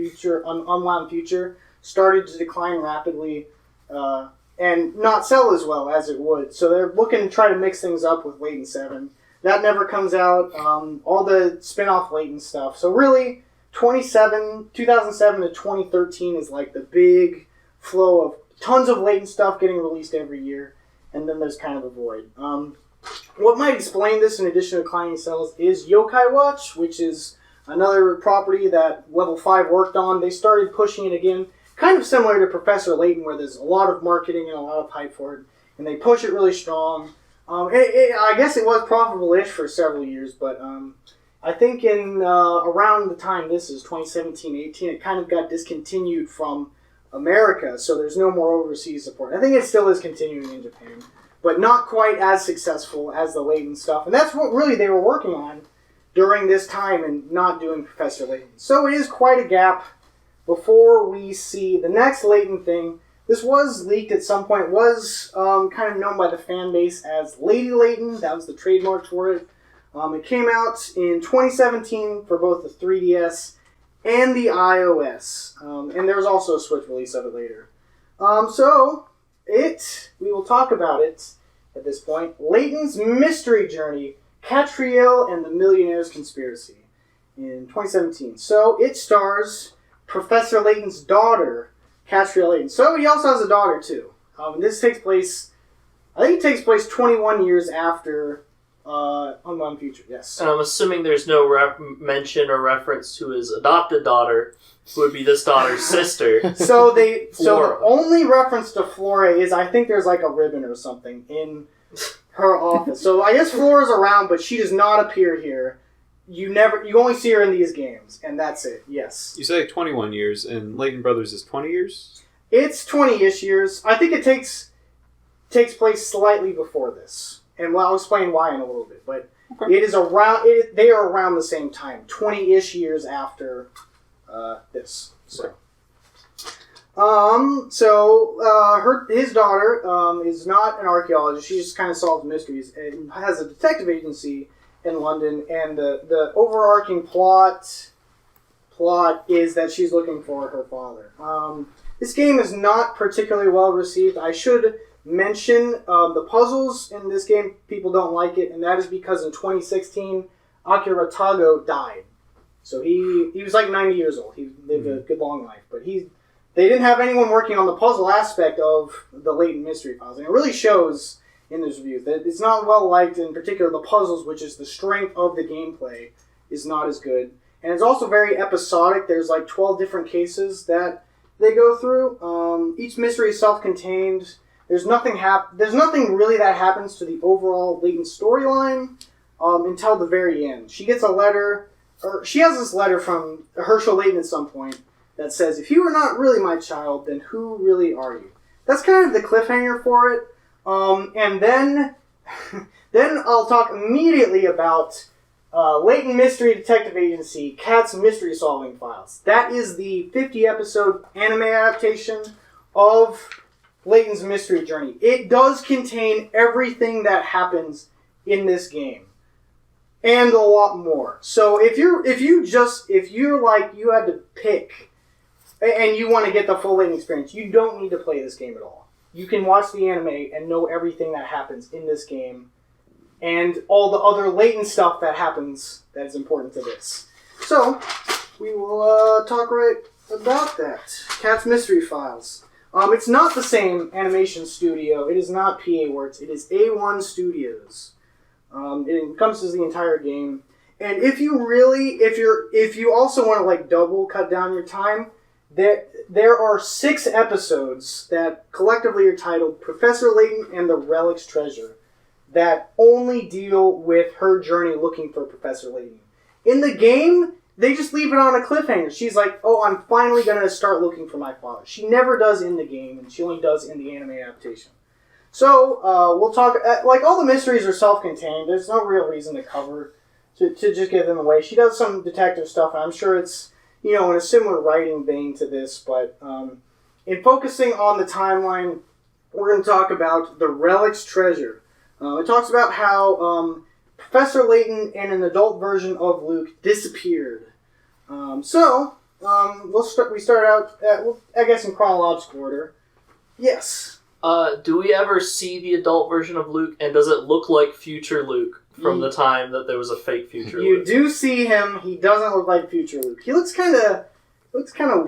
Unwound Future, started to decline rapidly and not sell as well as it would. So they're looking to try to mix things up with Layton 7. That never comes out. All the spin-off Layton stuff. So really, 2007 to 2013 is like the big flow of tons of Layton stuff getting released every year, and then there's kind of a void. What might explain this, in addition to declining sales, is Yokai Watch, which is another property that Level 5 worked on. They started pushing it again, kind of similar to Professor Layton, where there's a lot of marketing and a lot of hype for it, and they push it really strong. I guess it was profitable-ish for several years, but I think in around the time this is 2017-18, it kind of got discontinued from America, so there's no more overseas support. I think it still is continuing in Japan, but not quite as successful as the Layton stuff. And that's what really they were working on during this time and not doing Professor Layton. So it is quite a gap before we see the next Layton thing. This was leaked at some point, was kind of known by the fan base as Lady Layton. That was the trademark for it. It came out in 2017 for both the 3DS and the iOS. And there was also a Switch release of it later. We will talk about it at this point. Layton's Mystery Journey, Catriel and the Millionaire's Conspiracy in 2017. So it stars Professor Layton's daughter, Catriel Layton. So he also has a daughter too. This takes place, I think it takes place 21 years after Unwound Future, yes. And I'm assuming there's no mention or reference to his adopted daughter, who would be this daughter's sister. So the only reference to Flora is, I think there's like a ribbon or something in her office. So I guess Flora's around, but she does not appear here. You only see her in these games, and that's it. Yes. You say 21 years, and Layton Brothers is 20 years? It's 20-ish years. I think it takes place slightly before this. And I'll explain why in a little bit, but okay. It is around. They are around the same time, 20-ish years after this. So, his daughter is not an archaeologist. She just kind of solves mysteries and has a detective agency in London. And the overarching plot is that she's looking for her father. This game is not particularly well received. I should mention the puzzles in this game. People don't like it, and that is because in 2016 Akira Tago died. So he was like 90 years old. He lived a good long life, but they didn't have anyone working on the puzzle aspect of the Layton mystery puzzle. And it really shows in those reviews that it's not well liked. In particular, the puzzles, which is the strength of the gameplay, is not as good. And it's also very episodic. There's like 12 different cases that they go through. Each mystery is self-contained. There's nothing really that happens to the overall Layton storyline until the very end. She gets a letter, or she has this letter from Herschel Layton at some point that says, "If you are not really my child, then who really are you?" That's kind of the cliffhanger for it. And then I'll talk immediately about Layton Mystery Detective Agency, Cat's Mystery Solving Files. That is the 50-episode anime adaptation of Layton's mystery journey. It does contain everything that happens in this game. And a lot more. So if you had to pick and you want to get the full Layton experience, you don't need to play this game at all. You can watch the anime and know everything that happens in this game and all the other Layton stuff that happens that is important to this. So, we will talk right about that. Cat's Mystery Files. It's not the same animation studio. It is not PA Works. It is A1 Studios. It encompasses the entire game. And if you also want to like double cut down your time, there are 6 episodes that collectively are titled Professor Layton and the Relic's Treasure that only deal with her journey looking for Professor Layton. In the game, they just leave it on a cliffhanger. She's like, oh, I'm finally going to start looking for my father. She never does in the game, and she only does in the anime adaptation. So, we'll talk, like all the mysteries are self-contained. There's no real reason to cover, to just give them away. She does some detective stuff, and I'm sure it's, in a similar writing vein to this, but in focusing on the timeline, we're going to talk about the Relic's Treasure. It talks about how Professor Layton and an adult version of Luke disappeared. We start out, I guess, in chronological order. Yes. Do we ever see the adult version of Luke, and does it look like future Luke from the time that there was a fake future Luke? You do see him. He doesn't look like future Luke. He looks kind of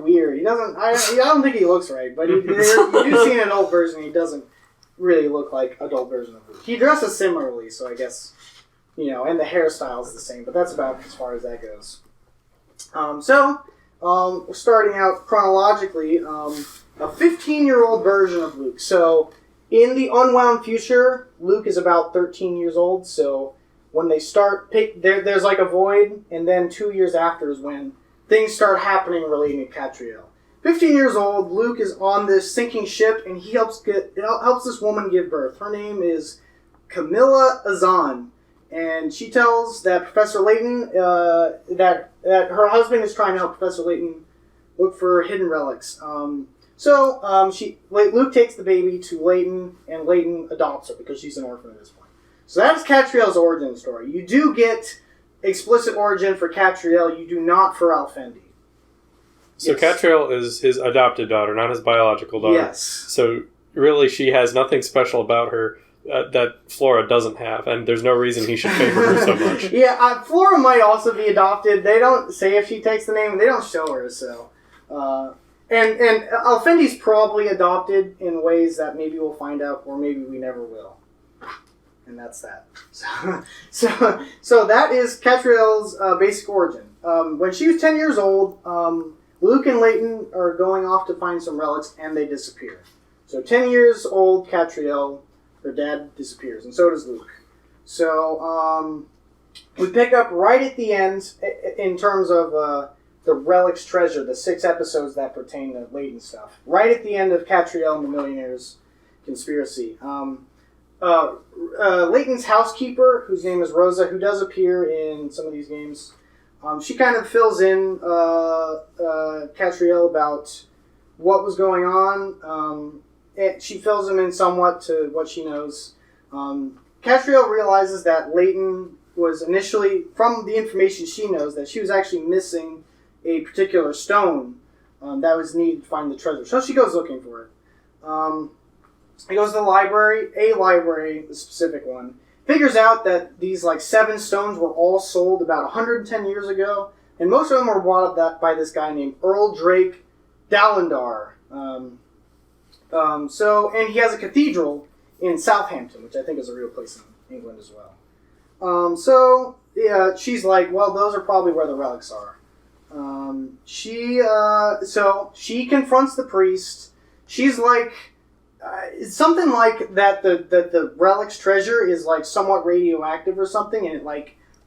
weird. He doesn't. I don't think he looks right, but you do see an adult version. He doesn't really look like adult version of Luke. He dresses similarly, so I guess and the hairstyle is the same. But that's about as far as that goes. We're starting out chronologically. A 15-year-old version of Luke. So, in the unwound future, Luke is about 13 years old. So, when they start, there's like a void, and then 2 years after is when things start happening relating to Catriel. 15 years old, Luke is on this sinking ship, and he helps this woman give birth. Her name is Camilla Azan, and she tells that Professor Layton that her husband is trying to help Professor Layton look for hidden relics. Luke takes the baby to Layton, and Layton adopts her because she's an orphan at this point. So that's Catriel's origin story. You do get explicit origin for Catriel, you do not for Alfendi. So yes. Catriel is his adopted daughter, not his biological daughter. Yes. So really she has nothing special about her that Flora doesn't have, and there's no reason he should favor her so much. Yeah, Flora might also be adopted. They don't say if she takes the name, they don't show her, so... And Alfendi's probably adopted in ways that maybe we'll find out, or maybe we never will. And that's that. So that is Catriel's basic origin. When she was 10 years old, Luke and Layton are going off to find some relics, and they disappear. So 10 years old, Catriel, her dad disappears, and so does Luke. So we pick up right at the end in terms of... the Relic's Treasure, the 6 episodes that pertain to Layton stuff. Right at the end of Catriel and the Millionaire's conspiracy. Layton's housekeeper, whose name is Rosa, who does appear in some of these games, she kind of fills in Catriel about what was going on. She fills him in somewhat to what she knows. Catriel realizes that Layton was initially, from the information she knows, that she was actually missing a particular stone that was needed to find the treasure. So she goes looking for it. He goes to the library, the specific one. Figures out that these 7 stones were all sold about 110 years ago, and most of them were bought up by this guy named Earl Drake Dallandar. And he has a cathedral in Southampton, which I think is a real place in England as well. She's like, well, those are probably where the relics are. She confronts the priest. She's like, something like that the Relic's treasure is somewhat radioactive or something, and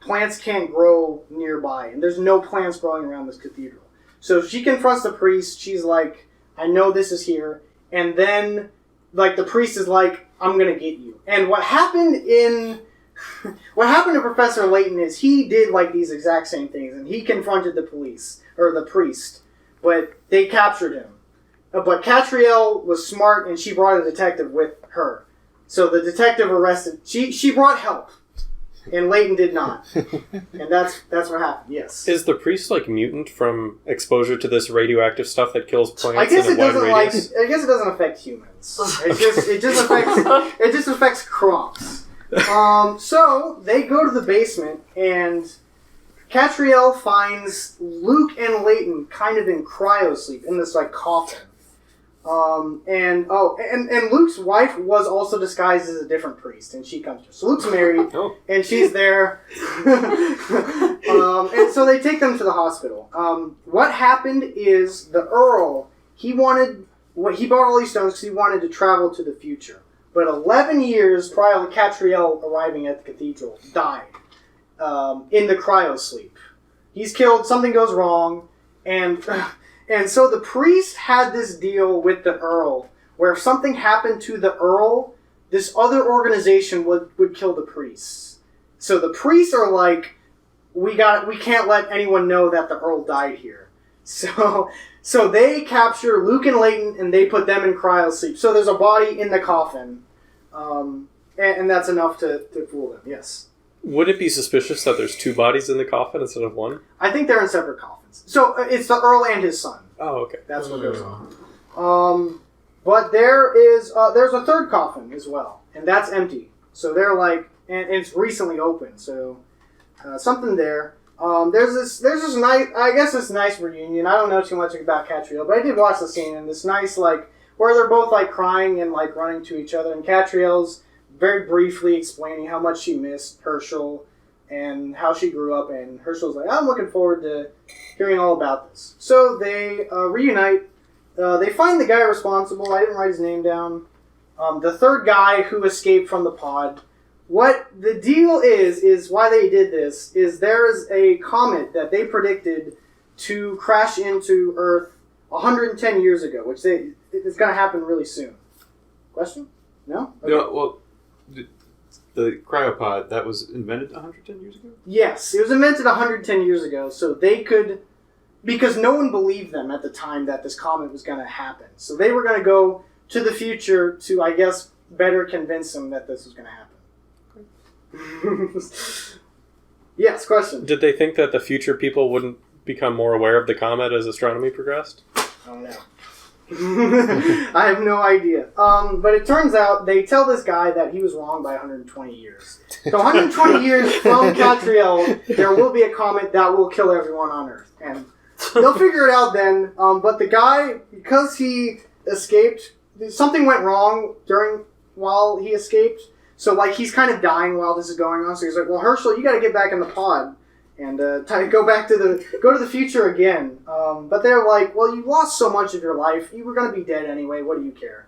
plants can't grow nearby, and there's no plants growing around this cathedral. So she confronts the priest. She's like, I know this is here. And then, the priest is like, I'm gonna get you. And what happened in what happened to Professor Layton is he did like these exact same things, and he confronted the police or the priest, but they captured him. But Catriel was smart, and she brought a detective with her. So the detective arrested. She brought help, and Layton did not. And that's what happened. Yes. Is the priest like mutant from exposure to this radioactive stuff that kills plants? I guess in a wide radius? I guess it doesn't affect humans. It just affects crops. So they go to the basement, and Catriel finds Luke and Layton kind of in cryosleep in this like coffin. And Luke's wife was also disguised as a different priest, and she comes to her. So Luke's married, and she's there. And so they take them to the hospital. What happened is the Earl, he bought all these stones because he wanted to travel to the future. But 11 years prior to Catriel arriving at the cathedral, died in the cryosleep. He's killed, something goes wrong, and so the priest had this deal with the Earl, where if something happened to the Earl, this other organization would kill the priests. So the priests are like, we can't let anyone know that the Earl died here. So they capture Luke and Layton, and they put them in cryosleep. So there's a body in the coffin, and that's enough to fool them, yes. Would it be suspicious that there's two bodies in the coffin instead of one? I think they're in separate coffins. So it's the Earl and his son. Oh, okay. That's what goes on. But there's a third coffin as well, and that's empty. So they're like, and it's recently opened. So something there. There's this nice, I guess this nice reunion. I don't know too much about Catriel, but I did watch the scene, and this nice like where they're both like crying and like running to each other, and Catriel's very briefly explaining how much she missed Herschel and how she grew up, and Herschel's like, I'm looking forward to hearing all about this. So they reunite. They find the guy responsible. I didn't write his name down. The third guy who escaped from the pod. What the deal is why they did this, is there is a comet that they predicted to crash into Earth 110 years ago, which it's going to happen really soon. Question? No? Okay. No, well, the cryopod, that was invented 110 years ago? Yes, it was invented 110 years ago, so they could, because no one believed them at the time that this comet was going to happen. So they were going to go to the future to, I guess, better convince them that this was going to happen. Yes, question. Did they think that the future people wouldn't become more aware of the comet as astronomy progressed? I don't know. I have no idea. But it turns out they tell this guy that he was wrong by 120 years. So 120 years from Catriel, there will be a comet that will kill everyone on Earth. And they'll figure it out then. But the guy, because he escaped, something went wrong while he escaped. So like he's kind of dying while this is going on. So he's like, well, Herschel, you got to get back in the pod and go to the future again. But they're like, well, you lost so much of your life. You were going to be dead anyway. What do you care?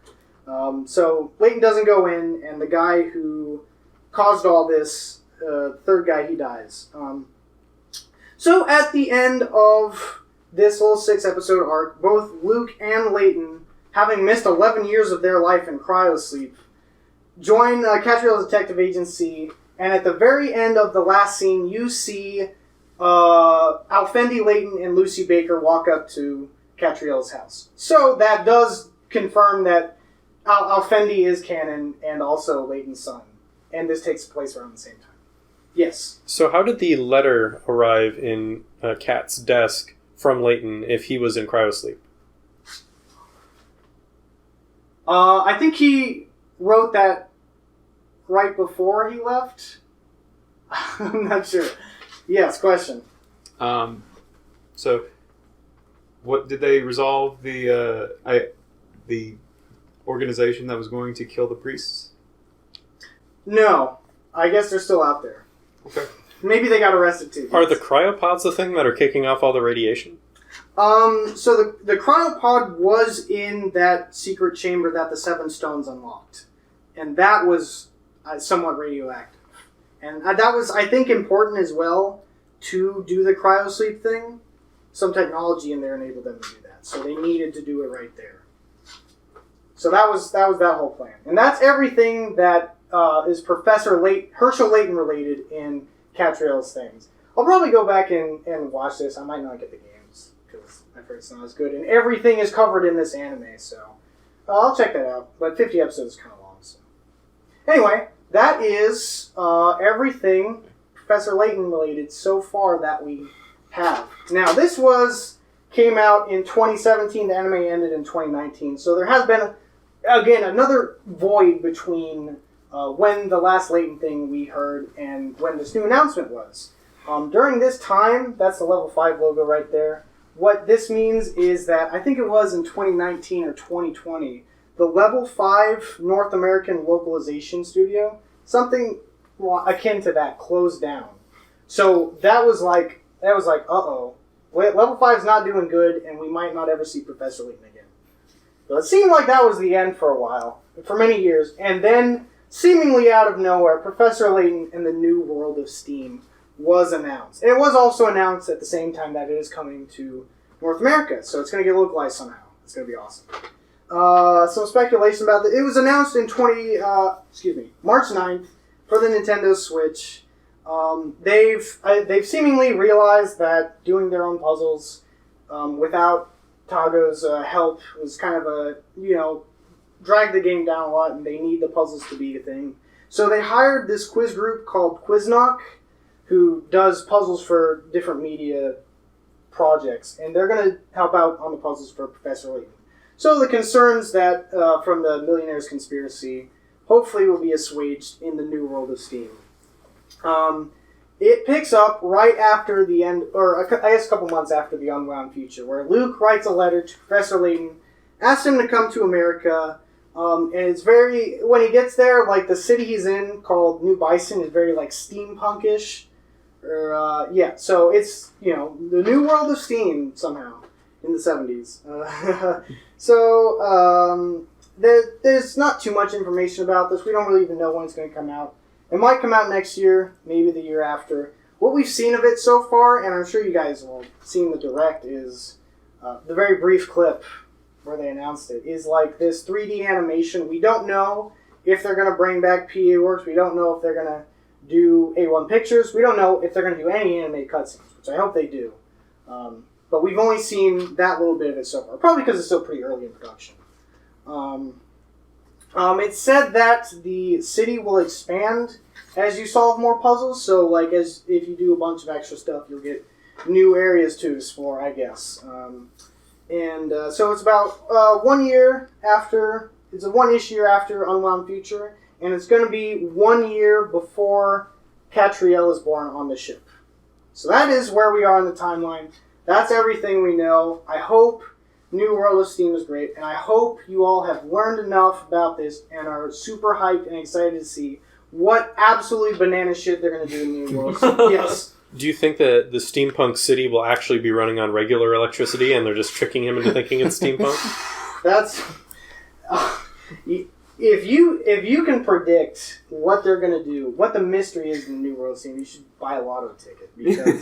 So Layton doesn't go in, and the guy who caused all this, third guy, he dies. So at the end of this whole 6-episode arc, both Luke and Layton, having missed 11 years of their life in cryosleep, join Catriel's detective agency, and at the very end of the last scene, you see Alfendi Layton and Lucy Baker walk up to Catriel's house. So that does confirm that Alfendi is canon and also Layton's son, and this takes place around the same time. Yes. So how did the letter arrive in Kat's desk from Layton if he was in cryosleep? I think he wrote that right before he left. I'm not sure. Yes, question. So, what did they resolve the organization that was going to kill the priests? No, I guess they're still out there. Okay. Maybe they got arrested too. Are the cryopods the thing that are kicking off all the radiation? So the cryopod was in that secret chamber that the Seven Stones unlocked, and that was somewhat radioactive. And that was, I think, important as well to do the cryosleep thing. Some technology in there enabled them to do that. So they needed to do it right there. So that was that whole plan. And that's everything that is Professor Herschel Layton related in Catriel's things. I'll probably go back and watch this. I might not get the games because I've heard it's not as good. And everything is covered in this anime, so I'll check that out. But 50 episodes is kind of long. So anyway, that is everything Professor Layton related so far that we have. Now, this came out in 2017. The anime ended in 2019. So there has been, again, another void between when the last Layton thing we heard and when this new announcement was. During this time, that's the level 5 logo right there. What this means is that, I think it was in 2019 or 2020, the level 5 North American localization studio, something akin to that, closed down. So that was like, uh-oh. Level 5's not doing good, and we might not ever see Professor Layton again. So it seemed like that was the end for a while, for many years. And then, seemingly out of nowhere, Professor Layton and the New World of Steam was announced. And it was also announced at the same time that it is coming to North America. So it's going to get localized somehow. It's going to be awesome. Some speculation about it. It was announced in March 9th for the Nintendo Switch. They've seemingly realized that doing their own puzzles without Tago's help was kind of dragged the game down a lot, and they need the puzzles to be a thing. So they hired this quiz group called Quiznok, who does puzzles for different media projects, and they're going to help out on the puzzles for Professor Layton. So the concerns that from the Millionaire's Conspiracy hopefully will be assuaged in the New World of Steam. It picks up right after the end, or I guess a couple months after the Unwound Future, where Luke writes a letter to Professor Layton, asks him to come to America, and it's very, when he gets there, like the city he's in called New Bison is very like steampunkish. So it's, the New World of Steam somehow in the 70s. There's not too much information about this. We don't really even know when it's going to come out. It might come out next year, maybe the year after. What we've seen of it so far, and I'm sure you guys will have seen the direct, is the very brief clip where they announced it, is like this 3D animation. We don't know if they're going to bring back PA Works. We don't know if they're going to do A1 Pictures. We don't know if they're going to do any animated cutscenes, which I hope they do. But we've only seen that little bit of it so far, probably because it's still pretty early in production. It's said that the city will expand as you solve more puzzles, so like if you do a bunch of extra stuff, you'll get new areas to explore, I guess. So it's about 1 year after, it's a one-ish year after Unwound Future, and it's going to be 1 year before Catriel is born on the ship. So that is where we are in the timeline. That's everything we know. I hope New World of Steam is great, and I hope you all have learned enough about this and are super hyped and excited to see what absolutely banana shit they're going to do in New World. Yes. Do you think that the steampunk city will actually be running on regular electricity and they're just tricking him into thinking it's steampunk? That's... If you can predict what they're going to do, what the mystery is in the New World Steam, you should buy a lotto ticket, because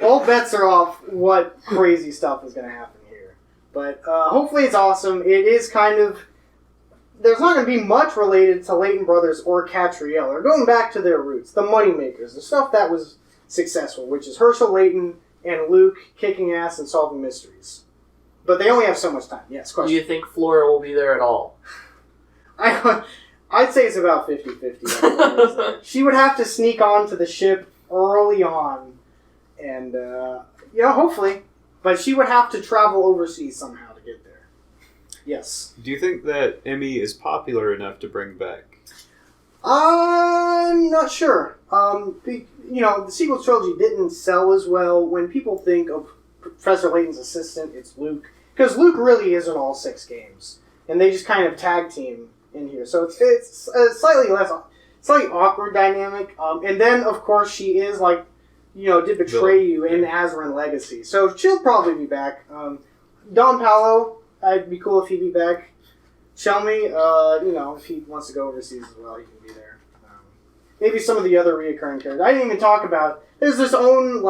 all bets are off what crazy stuff is going to happen here. But hopefully it's awesome. It is kind of... There's not going to be much related to Layton Brothers or Catriel. They're going back to their roots, the moneymakers, the stuff that was successful, which is Herschel Layton and Luke kicking ass and solving mysteries. But they only have so much time. Yes, question. Do you think Flora will be there at all? I'd say it's about 50-50. She would have to sneak onto the ship early on, and, hopefully. But she would have to travel overseas somehow to get there. Yes. Do you think that Emmy is popular enough to bring back? I'm not sure. The sequel trilogy didn't sell as well. When people think of Professor Layton's assistant, it's Luke. Because Luke really is in all 6 games. And they just kind of tag team in here. So it's a slightly awkward dynamic. And then, of course, she is did betray you in Azran Legacy. So she'll probably be back. Don Paolo, I'd be cool if he'd be back. Shelmy, if he wants to go overseas as well, he can be there. Maybe some of the other reoccurring characters. I didn't even talk about... There's this own,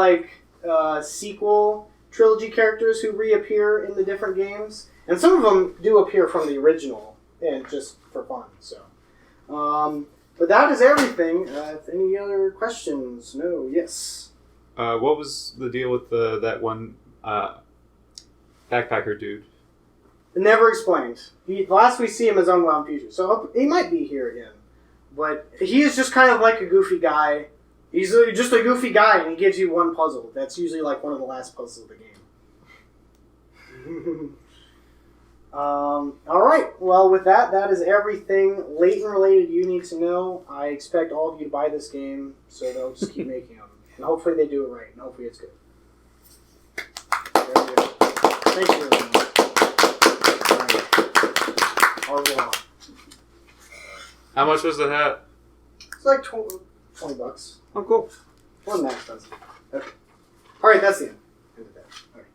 sequel trilogy characters who reappear in the different games. And some of them do appear from the original, and just for fun. So, But that is everything. Any other questions? No. Yes. What was the deal with that one backpacker dude? Never explained. Last we see him is Unwound Future, so he might be here again. But he is just kind of like a goofy guy. He's just a goofy guy, and he gives you one puzzle. That's usually like one of the last puzzles of the game. Alright, well with that is everything Layton related you need to know. I expect all of you to buy this game, so they'll just keep making them. And hopefully they do it right, and hopefully it's good. Very good. Thank you everyone. Au revoir. How much was the hat? It's like $20. Oh, cool. Wasn't that expensive. Okay. Alright, that's the end. End of that. Alright.